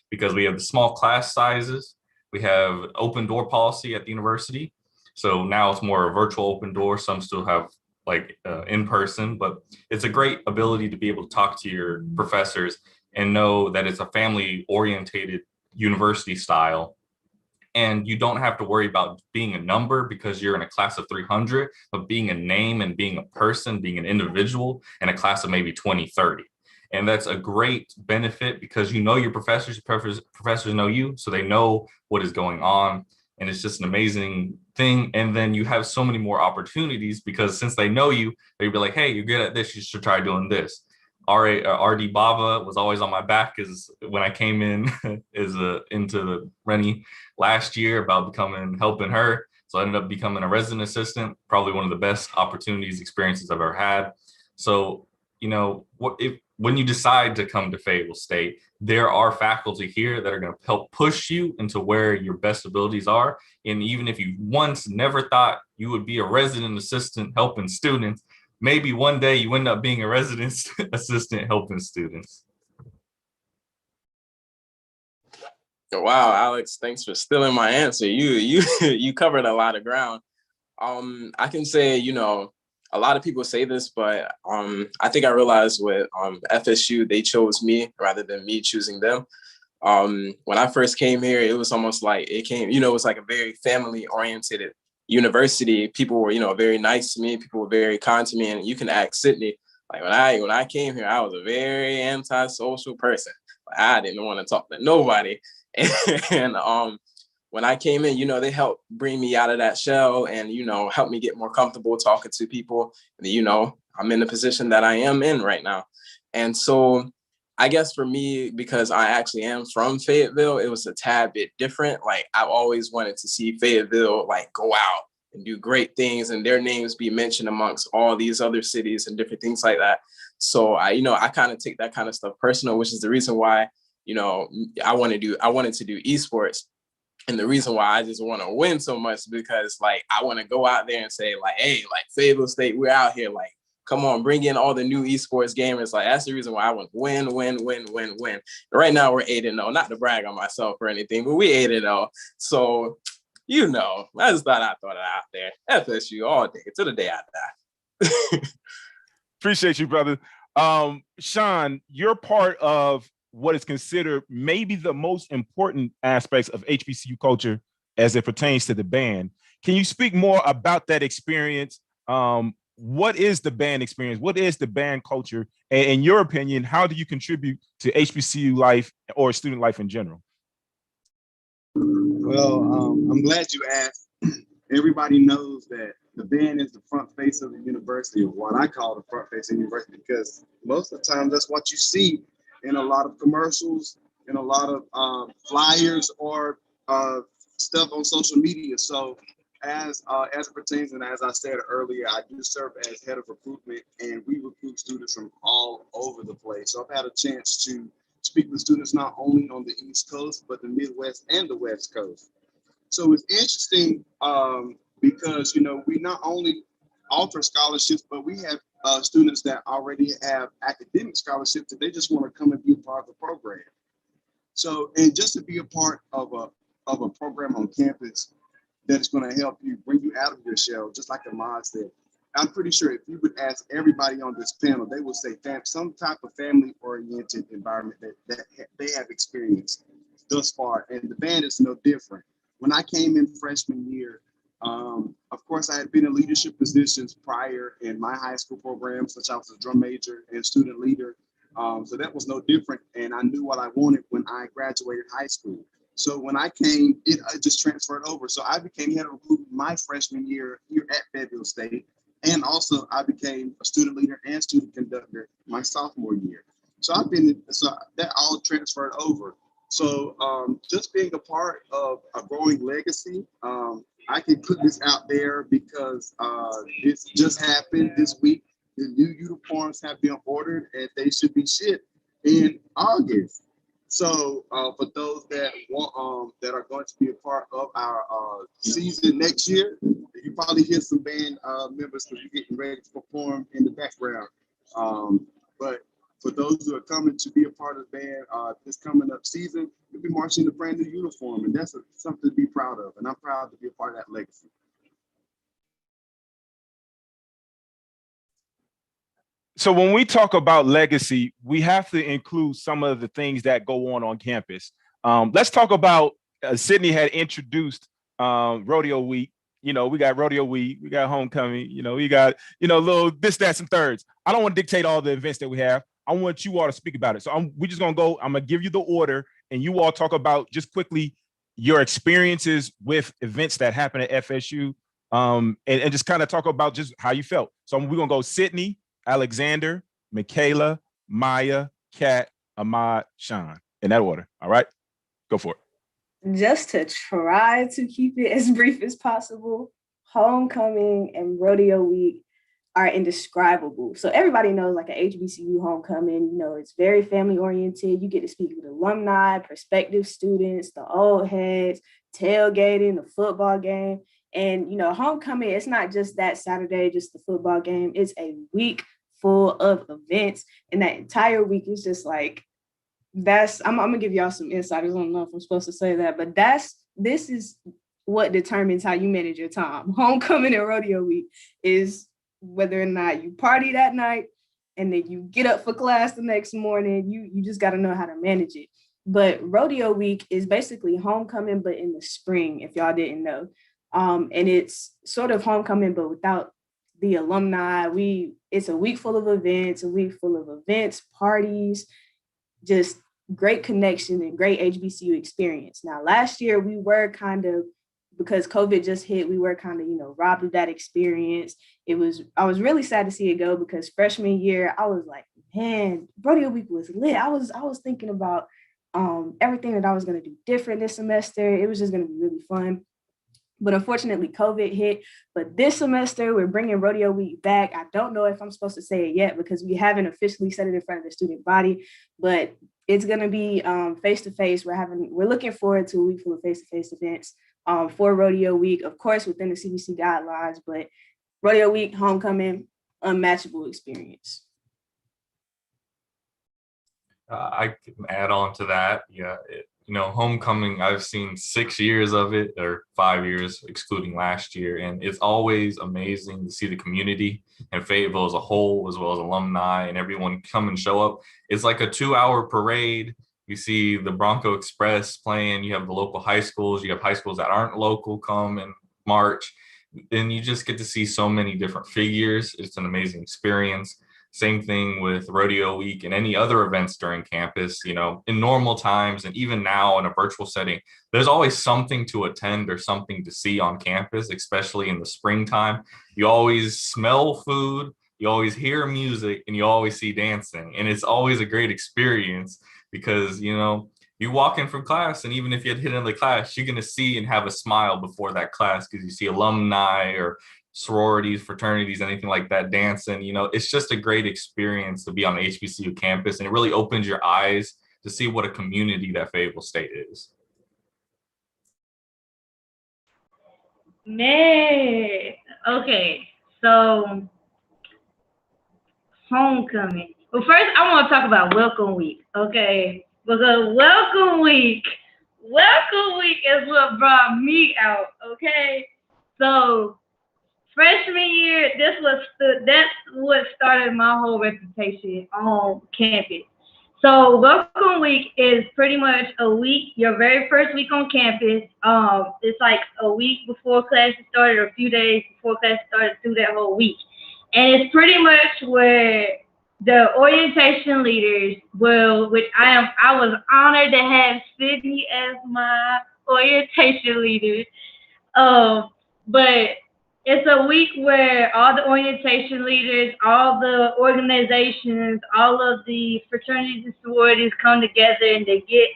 because we have the small class sizes. We have open door policy at the university. So now it's more a virtual open door. Some still have like in person, but it's a great ability to be able to talk to your professors and know that it's a family orientated university style. And you don't have to worry about being a number because you're in a class of 300, but being a name and being a person, being an individual in a class of maybe 20, 30. And that's a great benefit because you know your professors know you, so they know what is going on. And it's just an amazing thing. And then you have so many more opportunities because since they know you, they'd be like, hey, you're good at this, you should try doing this. RD Bava was always on my back is when I came in into the Rennie last year about helping her. So I ended up becoming a resident assistant, probably one of the best experiences I've ever had. So, you know, when you decide to come to Fayetteville State, there are faculty here that are going to help push you into where your best abilities are. And even if you once never thought you would be a resident assistant helping students, maybe one day you end up being a resident assistant helping students. Wow, Alex, thanks for stealing my answer. You covered a lot of ground. I can say, you know, a lot of people say this, but I think I realized with FSU, they chose me rather than me choosing them. When I first came here, it was almost like it was like a very family oriented university. People were, you know, very nice to me. People were very kind to me. And you can ask Sydney, like when I came here, I was a very antisocial person. I didn't want to talk to nobody. And when I came in, you know, they helped bring me out of that shell and, you know, help me get more comfortable talking to people. And, you know, I'm in the position that I am in right now. And so I guess for me, because I actually am from Fayetteville, it was a tad bit different. Like I've always wanted to see Fayetteville like go out and do great things and their names be mentioned amongst all these other cities and different things like that. So I kind of take that kind of stuff personal, which is the reason why, you know, I wanted to do esports. And the reason why I just want to win so much because like I want to go out there and say like, hey, like Fayetteville State, we're out here like come on, bring in all the new esports gamers. Like, that's the reason why I want to win. Right now we're 8-0, not to brag on myself or anything, but we 8-0. So, you know, I just thought I'd throw it out there. FSU all day, to the day I die. Appreciate you, brother. Sean, you're part of what is considered maybe the most important aspects of HBCU culture as it pertains to the band. Can you speak more about that experience? What is the band experience? What is the band culture? And in your opinion, how do you contribute to HBCU life or student life in general? Well, I'm glad you asked. Everybody knows that the band is the front face of the university, or what I call the front face of the university, because most of the time that's what you see in a lot of commercials, in a lot of flyers or stuff on social media. So as it pertains, and as I said earlier, I do serve as head of recruitment, and we recruit students from all over the place. So I've had a chance to speak with students not only on the East Coast, but the Midwest and the West Coast. So it's interesting because, you know, we not only offer scholarships, but we have students that already have academic scholarships that they just want to come and be a part of the program. So, and just to be a part of a program on campus that's going to help you, bring you out of your shell, just like Ahmad said. I'm pretty sure if you would ask everybody on this panel, they would say some type of family-oriented environment that they have experienced thus far, and the band is no different. When I came in freshman year, of course, I had been in leadership positions prior in my high school program, such as I was a drum major and student leader. So that was no different, and I knew what I wanted when I graduated high school. So when I came, it just transferred over. So I became head of recruitment my freshman year here at Fayetteville State. And also I became a student leader and student conductor my sophomore year. So that all transferred over. So just being a part of a growing legacy, I can put this out there because this just happened this week. The new uniforms have been ordered and they should be shipped in August. So for those that want, that are going to be a part of our season next year, you probably hear some band members because you're getting ready to perform in the background. But for those who are coming to be a part of the band this coming up season, you'll be marching in a brand new uniform, and that's something to be proud of. And I'm proud to be a part of that legacy. So when we talk about legacy, we have to include some of the things that go on campus. Let's talk about Sydney had introduced Rodeo Week. You know, we got Rodeo Week, we got Homecoming, you know, we got, you know, little this, that, and thirds. I don't want to dictate all the events that we have. I want you all to speak about it. So we're just going to go, I'm going to give you the order and you all talk about just quickly your experiences with events that happen at FSU and just kind of talk about just how you felt. So we're going to go Sydney, Alexander, Michaela, Maya, Kat, Ahmad, Sean, in that order. All right, go for it. Just to try to keep it as brief as possible, Homecoming and Rodeo Week are indescribable. So everybody knows like an HBCU homecoming, you know, it's very family oriented. You get to speak with alumni, prospective students, the old heads, tailgating, the football game. And, you know, homecoming, it's not just that Saturday, just the football game. It's a week full of events. And that entire week is just like, I'm gonna give y'all some insight. I don't know if I'm supposed to say that, but this is what determines how you manage your time. Homecoming and Rodeo Week is whether or not you party that night and then you get up for class the next morning. You just got to know how to manage it. But Rodeo Week is basically homecoming, but in the spring, if y'all didn't know. And it's sort of homecoming, but without the alumni. It's a week full of events, parties, just great connection and great HBCU experience. Now, last year we were kind of, because COVID just hit, we were kind of, robbed of that experience. I was really sad to see it go because freshman year, I was like, man, Rodeo Week was lit. I was thinking about everything that I was going to do different this semester. It was just going to be really fun. But unfortunately, COVID hit. But this semester, we're bringing Rodeo Week back. I don't know if I'm supposed to say it yet because we haven't officially said it in front of the student body, but it's going to be face-to-face. We're looking forward to a week full of face-to-face events for Rodeo Week, of course, within the CDC guidelines, but Rodeo Week, homecoming, unmatchable experience. I can add on to that. Yeah, homecoming, I've seen 6 years of it, or 5 years, excluding last year. And it's always amazing to see the community and Fayetteville as a whole, as well as alumni and everyone come and show up. It's like a 2-hour parade. You see the Bronco Express playing, you have the local high schools, you have high schools that aren't local come and march. And you just get to see so many different figures. It's an amazing experience. Same thing with rodeo week and any other events during campus. In normal times and even now in a virtual setting, there's always something to attend or something to see on campus, especially in the springtime. You always smell food, you always hear music, and you always see dancing. And it's always a great experience because, you walk in from class, and even if you had hit another class, you're going to see and have a smile before that class because you see alumni or sororities, fraternities, anything like that dancing. It's just a great experience to be on the HBCU campus, and it really opens your eyes to see what a community that Fayetteville State is. Man, okay, so homecoming. Well, first I want to talk about welcome week, okay? Because welcome week is what brought me out, okay? So freshman year, that's what started my whole reputation on campus. So welcome week is pretty much a week, your very first week on campus. It's like a week before classes started or a few days before classes started through that whole week. And it's pretty much where the orientation leaders which I was honored to have Sydney as my orientation leader. But it's a week where all the orientation leaders, all the organizations, all of the fraternities and sororities come together, and they get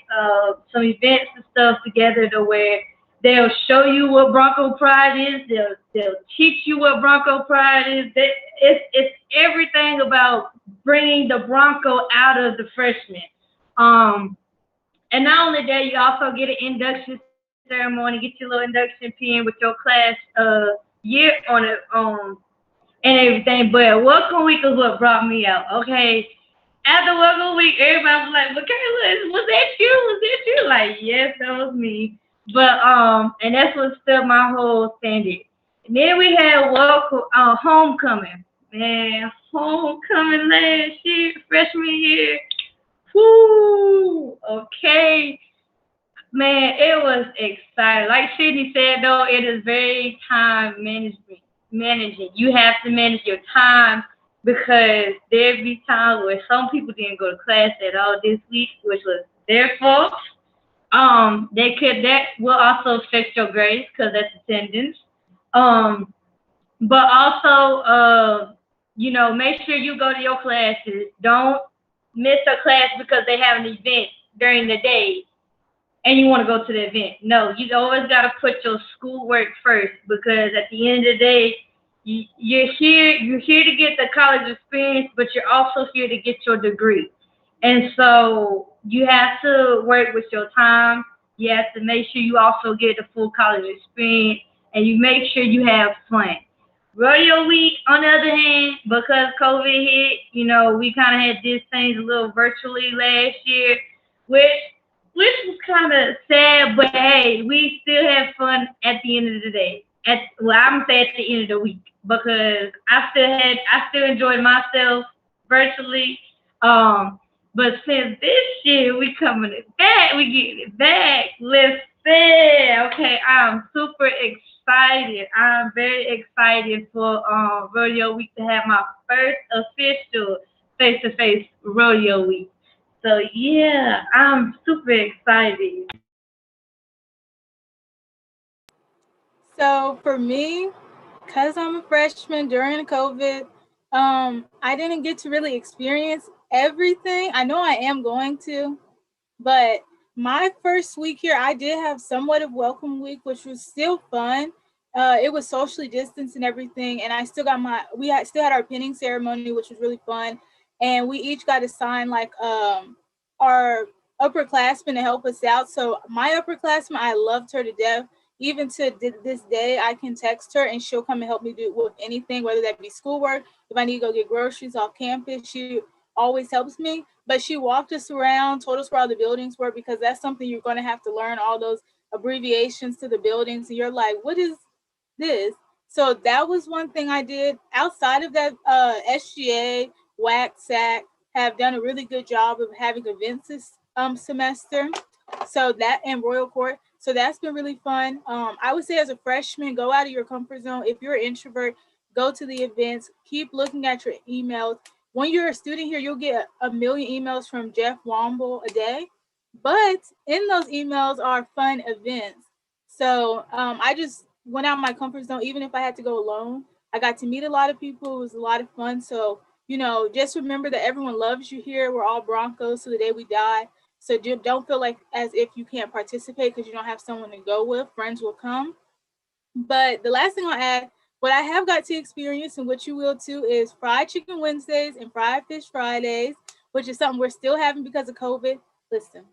some events and stuff together to where they'll show you what Bronco Pride is. They'll teach you what Bronco Pride is. It's everything about bringing the Bronco out of the freshmen. And not only that, you also get an induction ceremony, get your little induction pin with your class year on it, and everything. But welcome week is what brought me out. Okay, after welcome week, everybody was like, "Michaela, was that you? Was that you?" Like, yes, that was me. But and that's what stood my whole standard. And then we had homecoming. Man, homecoming last year, freshman year. Whoo, okay. Man, it was exciting. Like Sydney said, though, it is very time managing. You have to manage your time because there'd be times where some people didn't go to class at all this week, which was their fault. That will also affect your grades because that's attendance. But also, make sure you go to your classes. Don't miss a class because they have an event during the day and you want to go to the event. No, you always got to put your schoolwork first because at the end of the day, you're here to get the college experience, but you're also here to get your degree. And so you have to work with your time. You have to make sure you also get the full college experience, and you make sure you have fun. Rodeo week, on the other hand, because COVID hit, we kind of had did things a little virtually last year, which was kind of sad, but hey, we still had fun at the end of the day. I'm gonna say at the end of the week because I still enjoyed myself virtually. But since this year we coming it back, we getting it back. Listen, okay, I'm super excited. I'm very excited for rodeo week to have my first official face-to-face rodeo week. So yeah, I'm super excited. So for me, because I'm a freshman during COVID, I didn't get to really experience everything. I know I am going to, but my first week here, I did have somewhat of welcome week, which was still fun. It was socially distanced and everything, and I still got still had our pinning ceremony, which was really fun, and we each got assigned like our upperclassmen to help us out. So my upperclassman, I loved her to death. even to this day, I can text her and she'll come and help me do with anything, whether that be schoolwork. If I need to go get groceries off campus, she always helps me. But she walked us around, told us where all the buildings were, because that's something you're going to have to learn, all those abbreviations to the buildings. And you're like, what is this? So that was one thing I did. Outside of that, SGA, WAC, SAC have done a really good job of having events this semester. So that, and Royal Court. So that's been really fun. I would say as a freshman, go out of your comfort zone. If you're an introvert, go to the events, keep looking at your emails. When you're a student here, you'll get a million emails from Jeff Womble a day, but in those emails are fun events. So I just went out of my comfort zone. Even if I had to go alone, I got to meet a lot of people. It was a lot of fun. So, you know, just remember that everyone loves you here. We're all Broncos to the day we die. So don't feel like as if you can't participate because you don't have someone to go with. Friends will come. But the last thing I'll add, what I have got to experience and what you will too is fried chicken Wednesdays and fried fish Fridays, which is something we're still having because of COVID. Listen,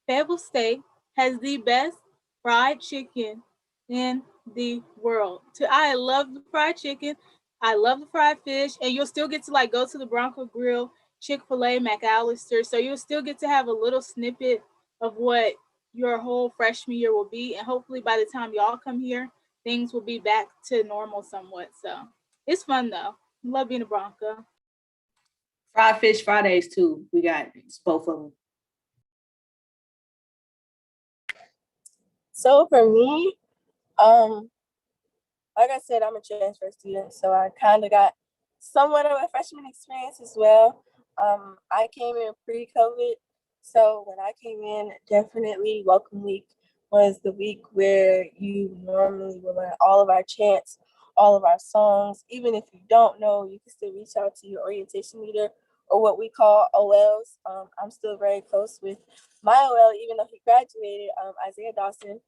Fayetteville State has the best fried chicken in the world. I love the fried chicken. I love the fried fish, and you'll still get to like go to the Bronco Grill, Chick-fil-A, McAllister. So you'll still get to have a little snippet of what your whole freshman year will be. And hopefully by the time y'all come here, things will be back to normal somewhat. So it's fun though. Love being a Bronco. Fried fish Fridays too. We got both of them. So for me, like I said, I'm a transfer student, so I kind of got somewhat of a freshman experience as well. I came in pre-COVID, so when I came in, definitely welcome week was the week where you normally will learn all of our chants, all of our songs. Even if you don't know, you can still reach out to your orientation leader or what we call OLs. I'm still very close with my OL, even though he graduated, Isaiah Dawson.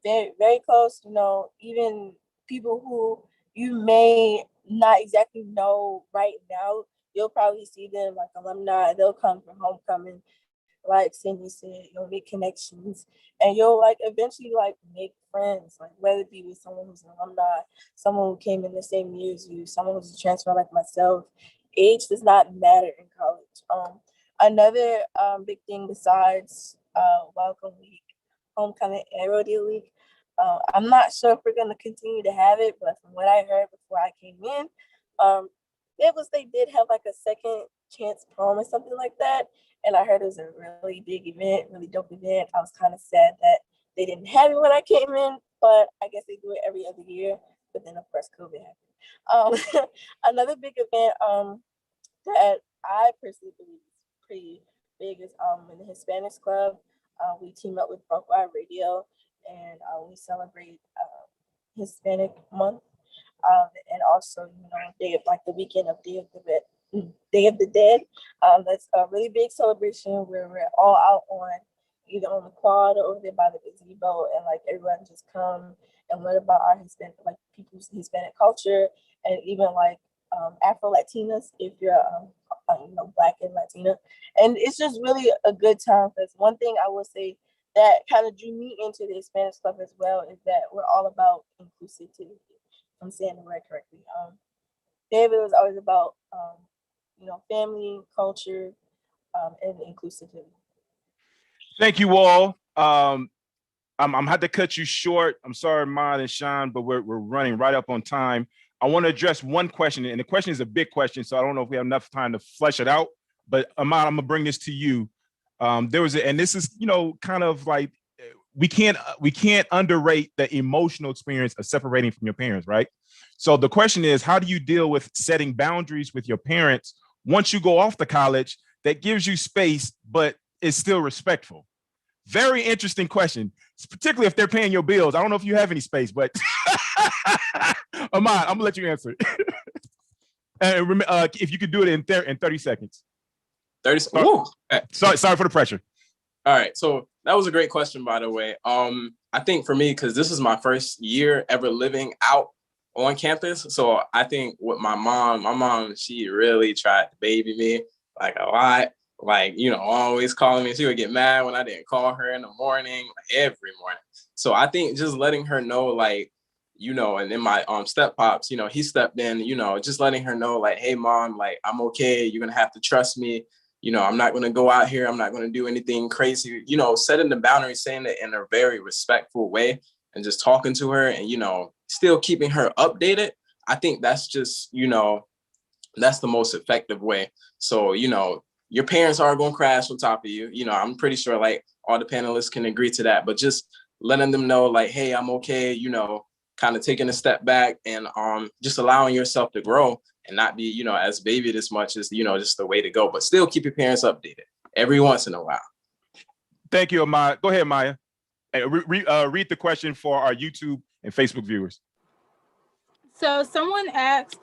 Very, very close, you know, even people who you may not exactly know right now, you'll probably see them like alumni. They'll come for homecoming, like Cindy said, you'll make connections and you'll like eventually like make friends, like whether it be with someone who's an alumni, someone who came in the same year as you, someone who's a transfer like myself. Age does not matter in college. Another big thing besides welcome week, homecoming and rodeo week, I'm not sure if we're going to continue to have it, but from what I heard before I came in, they did have like a second chance prom or something like that. And I heard it was a really big event, really dope event. I was kind of sad that they didn't have it when I came in, but I guess they do it every other year. But then of course COVID happened. Another big event that I personally believe is pretty big is in the Hispanics Club. We team up with Bronco Radio and we celebrate Hispanic Month. And also, you know, the weekend of Day of the Dead. That's a really big celebration where we're all out on either on the quad or over there by the gazebo, and like everyone just come and learn about our Hispanic, like people's Hispanic culture, and even like Afro Latinas if you're you know, Black and Latina. And it's just really a good time, because one thing I will say that kind of drew me into the Hispanic Club as well is that we're all about inclusivity. I'm saying the word correctly. David was always about you know, family, culture, and inclusivity. Thank you all. I'm had to cut you short. I'm sorry, Maude and Sean, but we're running right up on time. I want to address one question, and the question is a big question, so I don't know if we have enough time to flesh it out. But Ahmad, I'm gonna bring this to you. There was, and this is, you know, kind of like we can't underrate the emotional experience of separating from your parents, right? So the question is, how do you deal with setting boundaries with your parents once you go off to college that gives you space, but is still respectful? Very interesting question, particularly if they're paying your bills. I don't know if you have any space, but Ahmad, I'm gonna let you answer. And remember, if you could do it in 30 seconds. 30 seconds. Sorry for the pressure. All right, so that was a great question, by the way. I think for me, because this is my first year ever living out on campus, so I think with my mom, she really tried to baby me like a lot. Like, you know, always calling me. She would get mad when I didn't call her in the morning, like every morning. So I think just letting her know, like, you know, and then my step pops, you know, he stepped in, you know, just letting her know, like, hey mom, like, I'm okay. You're gonna have to trust me. You know, I'm not gonna go out here. I'm not gonna do anything crazy. You know, setting the boundaries, saying it in a very respectful way, and just talking to her, and, you know, still keeping her updated. I think that's just, you know, that's the most effective way. So, you know, your parents are going to crash on top of you. You know, I'm pretty sure like all the panelists can agree to that, but just letting them know like, hey, I'm okay, you know, kind of taking a step back and just allowing yourself to grow and not be, you know, as babied as much as, you know, just the way to go, but still keep your parents updated every once in a while. Thank you, Amaya. Go ahead, Maya. Read the question for our YouTube and Facebook viewers. So someone asked,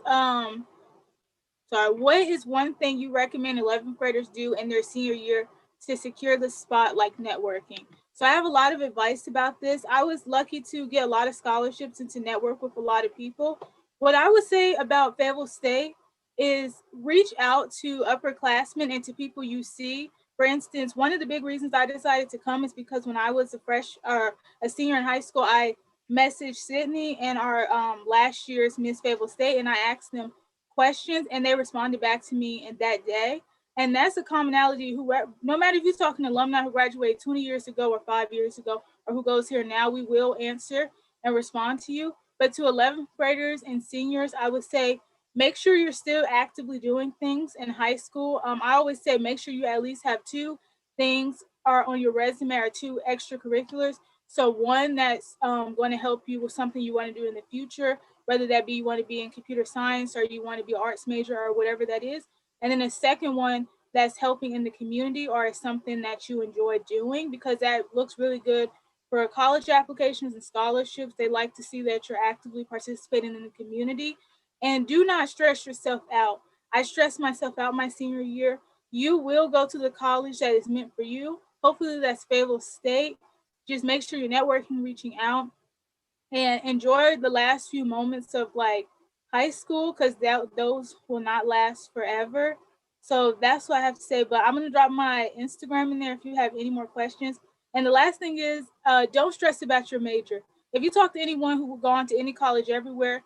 what is one thing you recommend 11th graders do in their senior year to secure the spot, like networking? So I have a lot of advice about this. I was lucky to get a lot of scholarships and to network with a lot of people. What I would say about Fayetteville State is reach out to upperclassmen and to people you see. For instance, one of the big reasons I decided to come is because when I was a senior in high school, I messaged Sydney and our last year's Miss Fayetteville State, and I asked them questions, and they responded back to me in that day. And that's a commonality no matter if you're talking to alumni who graduated 20 years ago or 5 years ago, or who goes here now, we will answer and respond to you. But to 11th graders and seniors, I would say, make sure you're still actively doing things in high school. I always say, make sure you at least have 2 things are on your resume or 2 extracurriculars. So one that's going to help you with something you want to do in the future, whether that be you want to be in computer science or you want to be an arts major or whatever that is. And then the second one that's helping in the community or is something that you enjoy doing, because that looks really good for college applications and scholarships. They like to see that you're actively participating in the community. And do not stress yourself out. I stressed myself out my senior year. You will go to the college that is meant for you. Hopefully that's Fayetteville State. Just make sure you're networking, reaching out, and enjoy the last few moments of like high school, because those will not last forever. So that's what I have to say. But I'm going to drop my Instagram in there if you have any more questions. And the last thing is, don't stress about your major. If you talk to anyone who will go on to any college everywhere,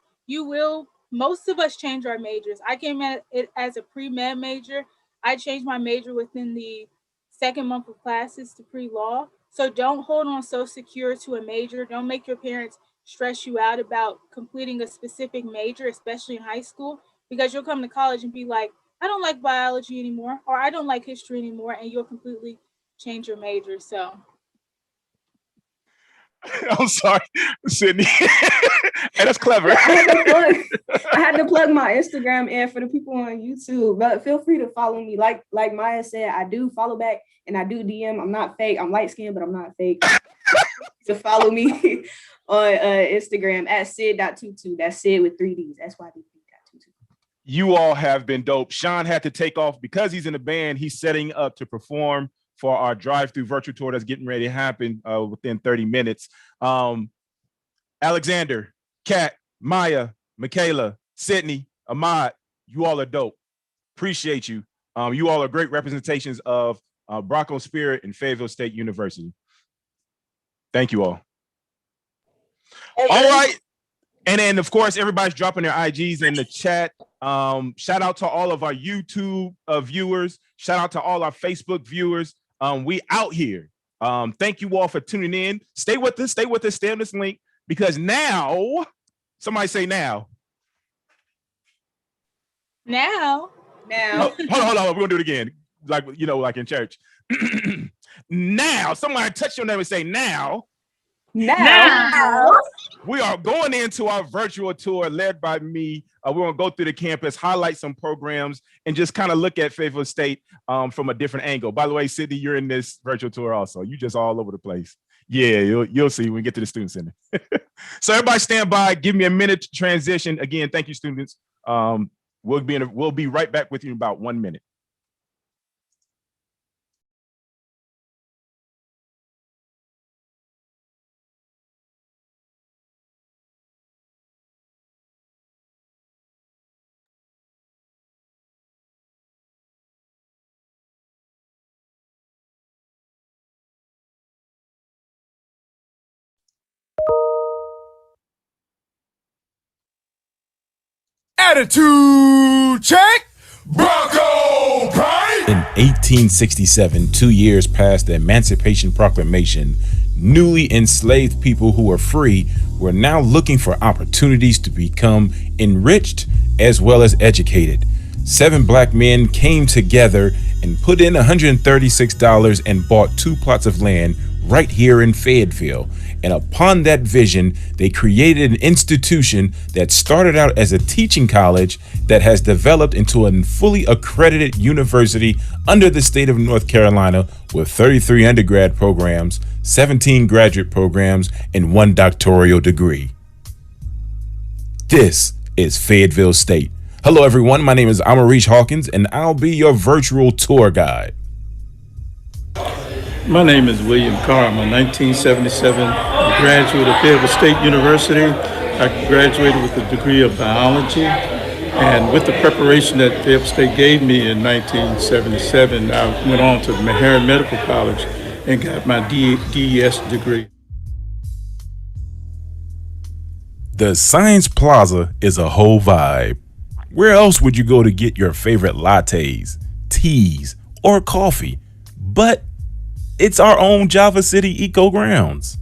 most of us change our majors. I came at it as a pre-med major. I changed my major within the second month of classes to pre-law. So don't hold on so secure to a major. Don't make your parents stress you out about completing a specific major, especially in high school, because you'll come to college and be like, I don't like biology anymore, or I don't like history anymore, and you'll completely change your major. So I'm sorry, Sydney. And that's clever. I had to plug my Instagram in for the people on YouTube, but feel free to follow me. Like Maya said, I do follow back and I do DM. I'm not fake. I'm light skinned, but I'm not fake. To follow me on Instagram at Sid.22. That's Sid with 3 Ds. That's why I did Sid.22. You all have been dope. Sean had to take off because he's in the band. He's setting up to perform for our drive-through virtual tour that's getting ready to happen within 30 minutes. Alexander, Kat, Maya, Michaela, Sydney, Ahmad, you all are dope. Appreciate you. You all are great representations of Bronco spirit and Fayetteville State University. Thank you all. All right. And then, of course, everybody's dropping their IGs in the chat. Shout out to all of our YouTube viewers. Shout out to all our Facebook viewers. We out here. Thank you all for tuning in. Stay with us. Stay with us. Stay on this link, because now, somebody say now. Now. Oh, hold on. We're going to do it again. Like, you know, like in church. Now, somebody touch your name and say now. Now. We are going into our virtual tour led by me. We're going to go through the campus, highlight some programs, and just kind of look at Fayetteville State from a different angle. By the way, Sydney, you're in this virtual tour also. You just all over the place. Yeah, you'll see when we get to the Student Center. So everybody stand by. Give me a minute to transition. Again, thank you, students. We'll be right back with you in about 1 minute. Attitude check. Bronco Pride. In 1867, 2 years past the Emancipation Proclamation, newly enslaved people who were free were now looking for opportunities to become enriched as well as educated. 7 black men came together and put in $136 and bought 2 plots of land right here in Fayetteville. And upon that vision, they created an institution that started out as a teaching college that has developed into a fully accredited university under the state of North Carolina with 33 undergrad programs, 17 graduate programs, and 1 doctoral degree. This is Fayetteville State. Hello, everyone. My name is Amarish Hawkins, and I'll be your virtual tour guide. My name is William Carr. I'm a 1977 graduate of Fayetteville State University. I graduated with a degree of biology, and with the preparation that Fayetteville State gave me in 1977, I went on to Mcneil Medical College and got my DES degree. The Science Plaza is a whole vibe. Where else would you go to get your favorite lattes, teas, or coffee? But it's our own Java City Eco Grounds.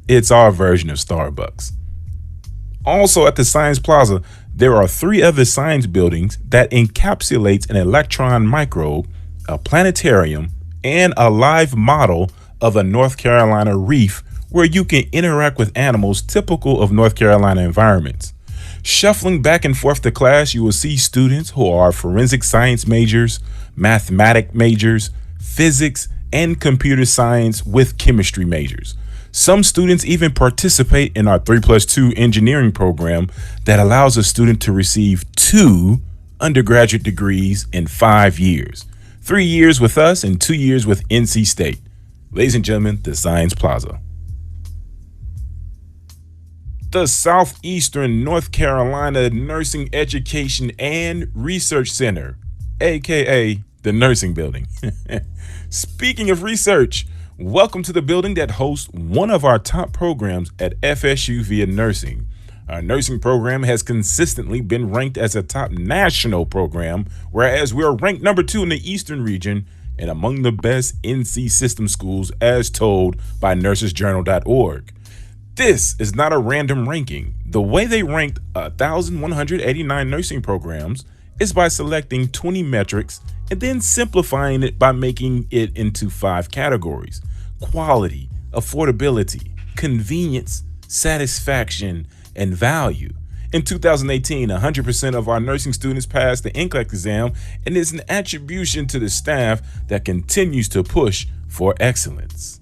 It's our version of Starbucks. Also at the Science Plaza, there are 3 other science buildings that encapsulates an electron microbe, a planetarium, and a live model of a North Carolina reef where you can interact with animals typical of North Carolina environments. Shuffling back and forth to class, you will see students who are forensic science majors, mathematics majors, physics, and computer science with chemistry majors. Some students even participate in our 3+2 engineering program that allows a student to receive 2 undergraduate degrees in 5 years. 3 years with us and 2 years with NC State. Ladies and gentlemen, the Science Plaza. The Southeastern North Carolina Nursing Education and Research Center, aka the Nursing Building. Speaking of research, welcome to the building that hosts one of our top programs at FSU via nursing. Our nursing program has consistently been ranked as a top national program, whereas we are ranked number 2 in the Eastern region and among the best NC system schools as told by nursesjournal.org. This is not a random ranking. The way they ranked 1,189 nursing programs is by selecting 20 metrics and then simplifying it by making it into 5 categories: quality, affordability, convenience, satisfaction, and value. In 2018, 100% of our nursing students passed the NCLEX exam, and it's an attribution to the staff that continues to push for excellence.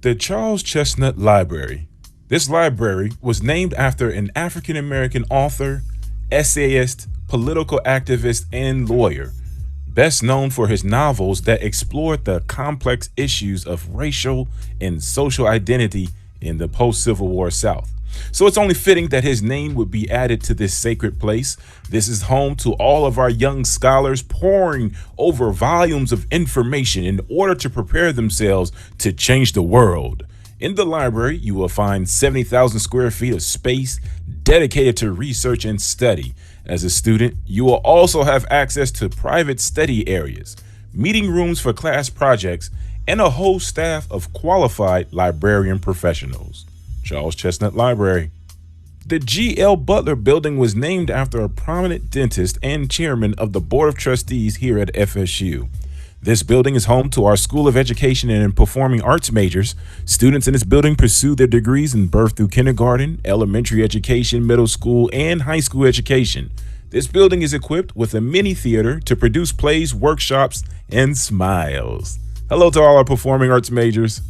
The Charles Chestnut Library. This library was named after an African-American author, essayist, political activist, and lawyer, best known for his novels that explored the complex issues of racial and social identity in the post-Civil War South. So it's only fitting that his name would be added to this sacred place. This is home to all of our young scholars poring over volumes of information in order to prepare themselves to change the world. In the library, you will find 70,000 square feet of space dedicated to research and study. As a student, you will also have access to private study areas, meeting rooms for class projects, and a whole staff of qualified librarian professionals. Charles Chestnut Library. The G.L. Butler Building was named after a prominent dentist and chairman of the Board of Trustees here at FSU. This building is home to our School of Education and Performing Arts majors. Students in this building pursue their degrees in birth through kindergarten, elementary education, middle school, and high school education. This building is equipped with a mini theater to produce plays, workshops, and smiles. Hello to all our performing arts majors.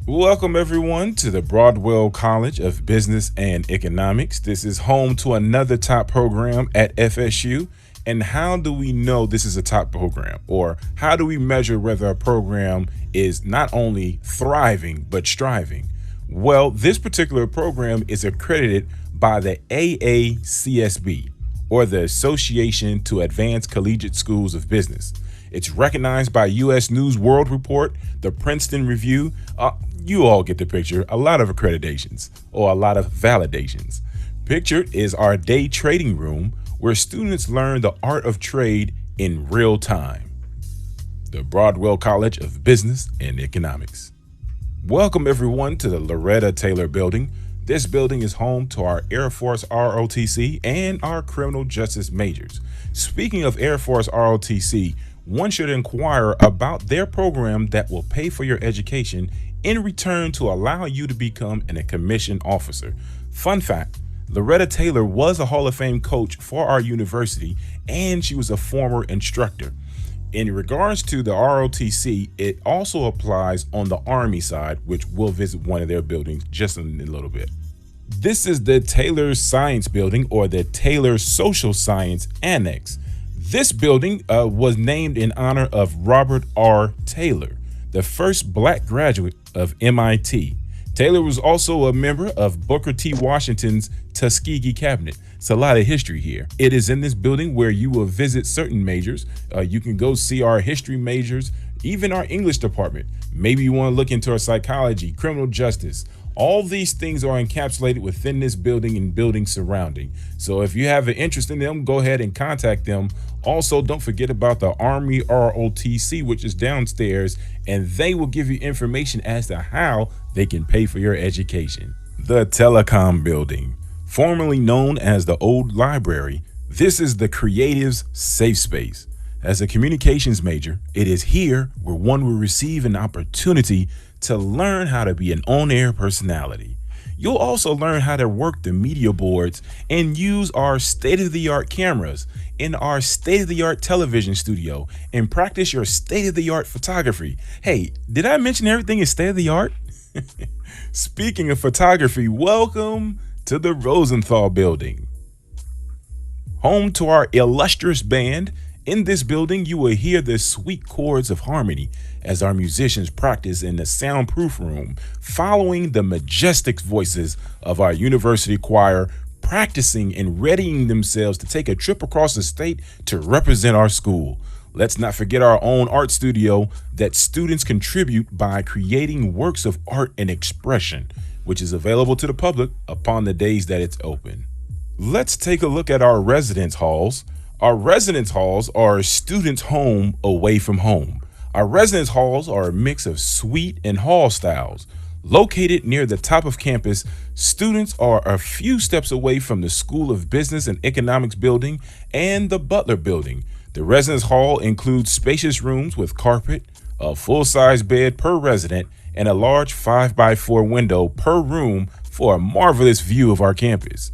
Welcome everyone to the Broadwell College of Business and Economics. This is home to another top program at FSU. And how do we know this is a top program? Or how do we measure whether a program is not only thriving, but striving? Well, this particular program is accredited by the AACSB, or the Association to Advance Collegiate Schools of Business. It's recognized by U.S. News World Report, the Princeton Review. You all get the picture. A lot of accreditations or a lot of validations. Pictured is our day trading room where students learn the art of trade in real time. The Broadwell College of Business and Economics. Welcome everyone to the Loretta Taylor Building. This building is home to our Air Force ROTC and our criminal justice majors. Speaking of Air Force ROTC, one should inquire about their program that will pay for your education in return to allow you to become a commissioned officer. Fun fact, Loretta Taylor was a Hall of Fame coach for our university, and she was a former instructor. In regards to the ROTC, it also applies on the Army side, which we'll visit one of their buildings just in a little bit. This is the Taylor Science Building, or the Taylor Social Science Annex. This building was named in honor of Robert R. Taylor, the first Black graduate of MIT. Taylor was also a member of Booker T. Washington's Tuskegee Cabinet. It's a lot of history here. It is in this building where you will visit certain majors. You can go see our history majors, even our English department. Maybe you want to look into our psychology, criminal justice. All these things are encapsulated within this building and building surrounding. So if you have an interest in them, go ahead and contact them. Also, don't forget about the Army ROTC, which is downstairs, and they will give you information as to how they can pay for your education. The Telecom Building, formerly known as the Old Library, this is the creative's safe space. As a communications major, it is here where one will receive an opportunity to learn how to be an on-air personality. You'll also learn how to work the media boards and use our state-of-the-art cameras in our state-of-the-art television studio and practice your state-of-the-art photography. Hey, did I mention everything is state-of-the-art? Speaking of photography, welcome to the Rosenthal Building. Home to our illustrious band. In this building, you will hear the sweet chords of harmony as our musicians practice in the soundproof room, following the majestic voices of our university choir, practicing and readying themselves to take a trip across the state to represent our school. Let's not forget our own art studio that students contribute by creating works of art and expression, which is available to the public upon the days that it's open. Let's take a look at our residence halls. Our residence halls are a student's home away from home. Our residence halls are a mix of suite and hall styles. Located near the top of campus, students are a few steps away from the School of Business and Economics building and the Butler building. The residence hall includes spacious rooms with carpet, a full-size bed per resident, and a large 5x4 window per room for a marvelous view of our campus.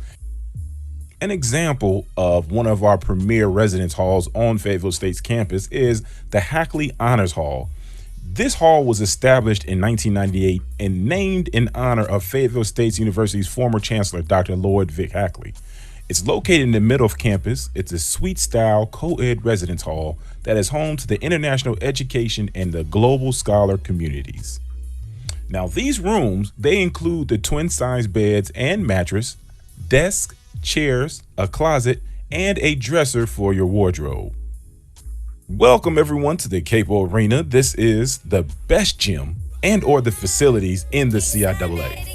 An example of one of our premier residence halls on Fayetteville State's campus is the Hackley Honors Hall. This hall was established in 1998 and named in honor of Fayetteville State University's former chancellor, Dr. Lloyd Vic Hackley. It's located in the middle of campus. It's a suite-style co-ed residence hall that is home to the international education and the global scholar communities. Now, these rooms, they include the twin-size beds and mattress, desk, chairs, a closet, and a dresser for your wardrobe. Welcome everyone to the Capo Arena. This is the best gym and or the facilities in the CIAA.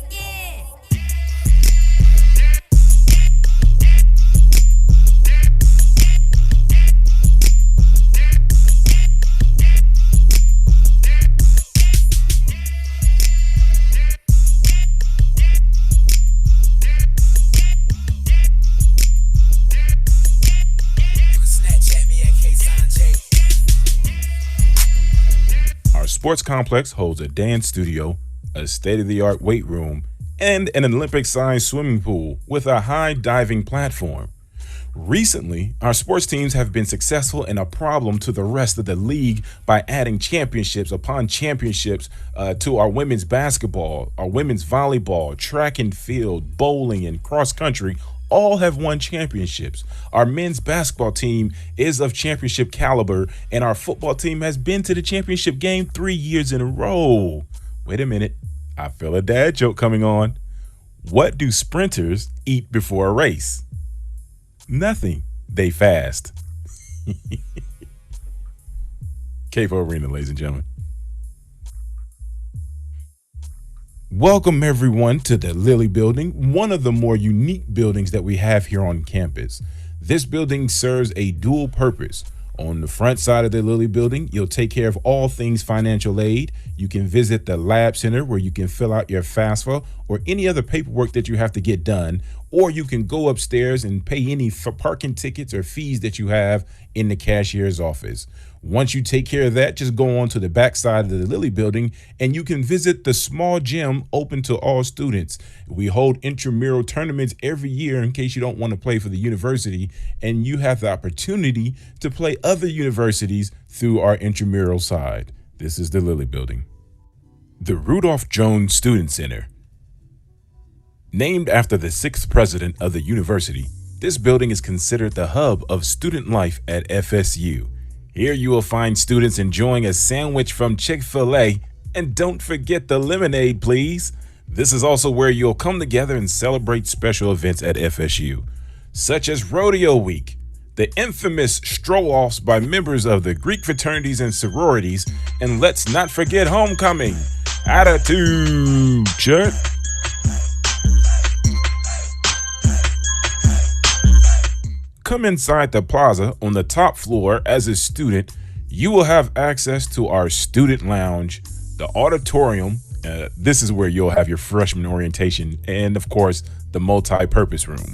Sports complex holds a dance studio, a state-of-the-art weight room, and an Olympic-sized swimming pool with a high diving platform. Recently, our sports teams have been successful in a problem to the rest of the league by adding championships upon championships to our women's basketball, our women's volleyball, track and field, bowling, and cross country. All have won championships. Our men's basketball team is of championship caliber, and our football team has been to the championship game 3 years in a row. Wait a minute, I feel a dad joke coming on. What do sprinters eat before a race? Nothing. They fast. KFO Arena, ladies and gentlemen. Welcome everyone to the Lilly Building, one of the more unique buildings that we have here on campus. This building serves a dual purpose. On the front side of the Lilly Building, you'll take care of all things financial aid. You can visit the lab center where you can fill out your FAFSA or any other paperwork that you have to get done, or you can go upstairs and pay any parking tickets or fees that you have in the cashier's office. Once you take care of that, just go on to the back side of the Lilly Building and you can visit the small gym open to all students. We hold intramural tournaments every year in case you don't want to play for the university, and you have the opportunity to play other universities through our intramural side. This is the Lilly Building. The Rudolph Jones Student Center. Named after the 6th president of the university, this building is considered the hub of student life at FSU. Here you will find students enjoying a sandwich from Chick-fil-A, and don't forget the lemonade, please. This is also where you'll come together and celebrate special events at FSU, such as Rodeo Week, the infamous stroll-offs by members of the Greek fraternities and sororities, and let's not forget homecoming. Attitude check. Come inside the plaza on the top floor. As a student, you will have access to our student lounge, the auditorium. This is where you'll have your freshman orientation, and of course, the multi-purpose room.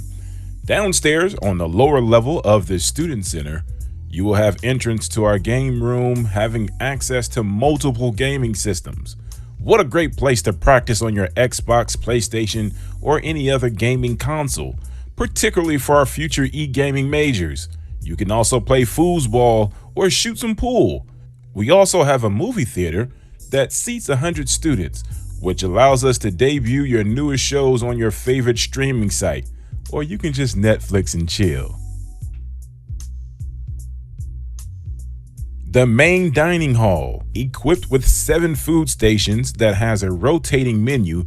Downstairs on the lower level of the student center, you will have entrance to our game room, having access to multiple gaming systems. What a great place to practice on your Xbox, PlayStation, or any other gaming console, particularly for our future e-gaming majors. You can also play foosball or shoot some pool. We also have a movie theater that seats 100 students, which allows us to debut your newest shows on your favorite streaming site, or you can just Netflix and chill. The main dining hall, equipped with 7 food stations that has a rotating menu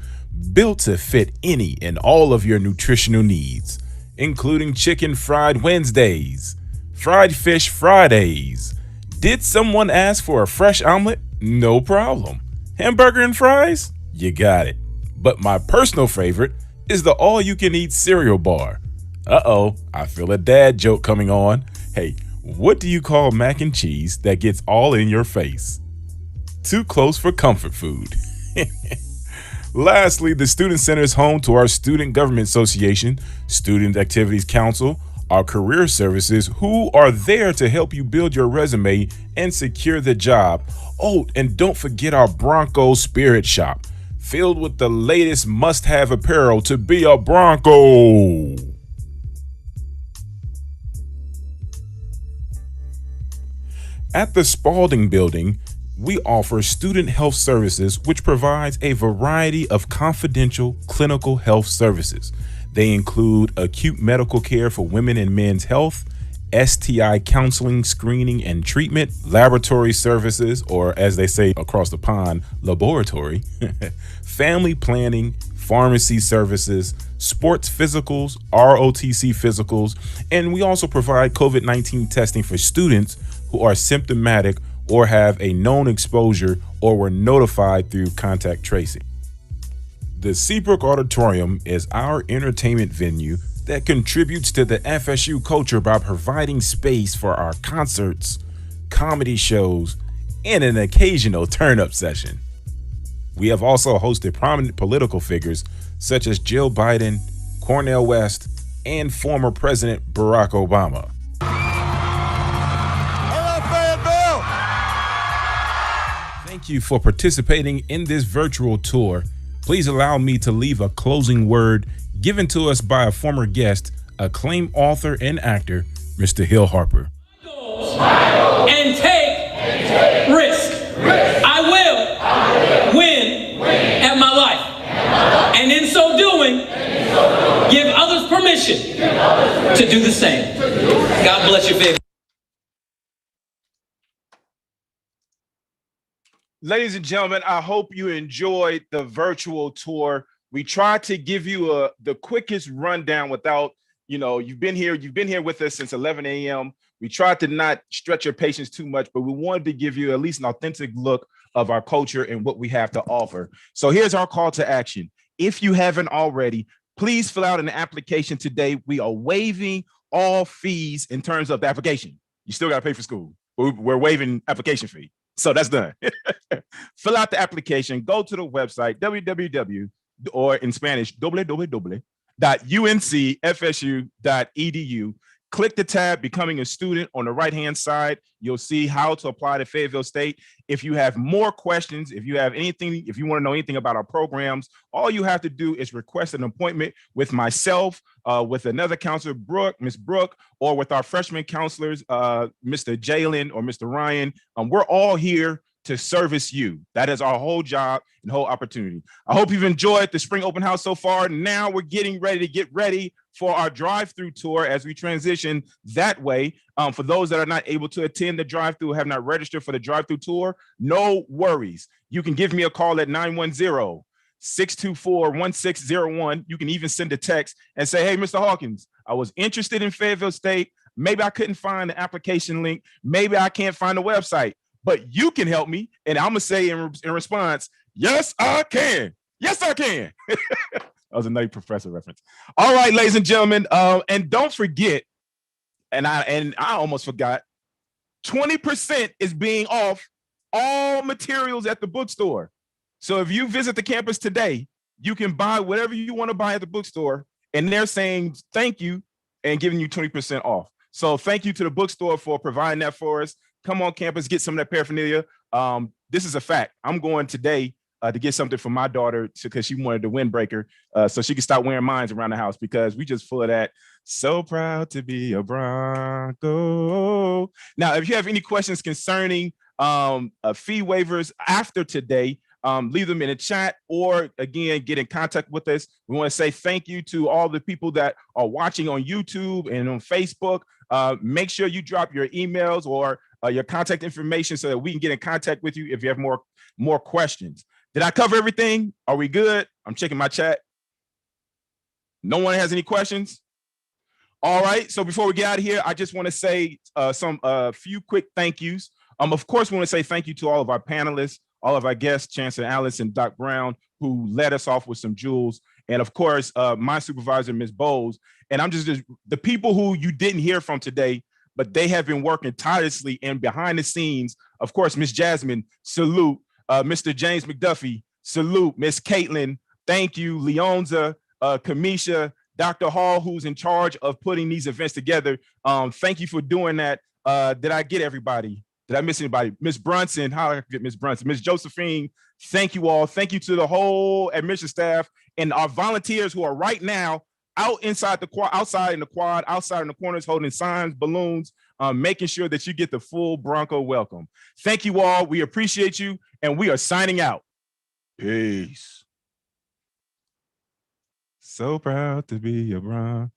built to fit any and all of your nutritional needs, including chicken fried Wednesdays, fried fish Fridays. Did someone ask for a fresh omelet? No problem. Hamburger and fries? You got it. But my personal favorite is the all-you-can-eat cereal bar. Uh-oh, I feel a dad joke coming on. Hey, what do you call mac and cheese that gets all in your face? Too close for comfort food. Lastly, the Student Center is home to our Student Government Association, Student Activities Council, our career services, who are there to help you build your resume and secure the job. Oh, and don't forget our Bronco Spirit Shop, filled with the latest must-have apparel to be a Bronco. At the Spalding Building, we offer student health services, which provides a variety of confidential clinical health services. They include acute medical care for women and men's health, STI counseling, screening, and treatment, laboratory services, or as they say across the pond, laboratory, family planning, pharmacy services, sports physicals, ROTC physicals, and we also provide COVID-19 testing for students who are symptomatic or have a known exposure or were notified through contact tracing. The Seabrook Auditorium is our entertainment venue that contributes to the FSU culture by providing space for our concerts, comedy shows, and an occasional turn-up session. We have also hosted prominent political figures such as Jill Biden, Cornel West, and former President Barack Obama. Thank you for participating in this virtual tour. Please allow me to leave a closing word given to us by a former guest, acclaimed author and actor, Mr. Hill Harper. And take risk. I will win at my life. And in so doing, give others permission to do the same. God bless you, Fayetteville. Ladies and gentlemen, I hope you enjoyed the virtual tour. We tried to give you the quickest rundown without, you've been here with us since 11 a.m. We tried to not stretch your patience too much, but we wanted to give you at least an authentic look of our culture and what we have to offer. So here's our call to action. If you haven't already, please fill out an application today. We are waiving all fees in terms of the application. You still got to pay for school. We're waiving application fee. So that's done. Fill out the application, go to the website, www, or in Spanish, www.uncfsu.edu. Click the tab, Becoming a Student on the right-hand side. You'll see how to apply to Fayetteville State. If you have more questions, if you have anything, if you want to know anything about our programs, all you have to do is request an appointment with myself, with another counselor, Miss Brooke, or with our freshman counselors, Mr. Jalen or Mr. Ryan. We're all here to service you. That is our whole job and whole opportunity. I hope you've enjoyed the spring open house so far. Now we're getting ready for our drive-through tour as we transition that way. For those that are not able to attend the drive-through, have not registered for the drive-through tour, no worries. You can give me a call at 910-624-1601. You can even send a text and say, hey, Mr. Hawkins, I was interested in Fayetteville State. Maybe I couldn't find the application link. Maybe I can't find the website, but you can help me. And I'm gonna say in response, yes, I can. Yes, I can. That was a Nutty Professor reference. All right, ladies and gentlemen, and don't forget, and I almost forgot, 20% is being off all materials at the bookstore. So if you visit the campus today, you can buy whatever you want to buy at the bookstore, and they're saying thank you and giving you 20% off. So thank you to the bookstore for providing that for us. Come on campus, get some of that paraphernalia. This is a fact. I'm going today to get something for my daughter because she wanted the windbreaker so she can start wearing mines around the house because we just full of that. So proud to be a Bronco. Now, if you have any questions concerning fee waivers after today, leave them in the chat or again, get in contact with us. We want to say thank you to all the people that are watching on YouTube and on Facebook. Make sure you drop your emails or your contact information so that we can get in contact with you if you have more questions. Did I cover everything? Are we good? I'm checking my chat. No one has any questions? All right, so before we get out of here, I just want to say a few quick thank yous. Of course, we want to say thank you to all of our panelists, all of our guests, Chancellor Alice and Doc Brown, who led us off with some jewels. And of course, my supervisor, Ms. Bowles. And I'm just the people who you didn't hear from today, but they have been working tirelessly and behind the scenes. Of course, Ms. Jasmine, salute. Mr. James McDuffie, salute. Ms. Caitlin, thank you. Leonza, Kamisha, Dr. Hall, who's in charge of putting these events together. Thank you for doing that. Did I get everybody? Did I miss anybody? Ms. Brunson, how did I get Ms. Brunson? Ms. Josephine, thank you all. Thank you to the whole admission staff and our volunteers who are right now out inside the quad, outside in the quad, outside in the corners, holding signs, balloons, making sure that you get the full Bronco welcome. Thank you all. We appreciate you, and we are signing out. Peace. So proud to be a Bronco.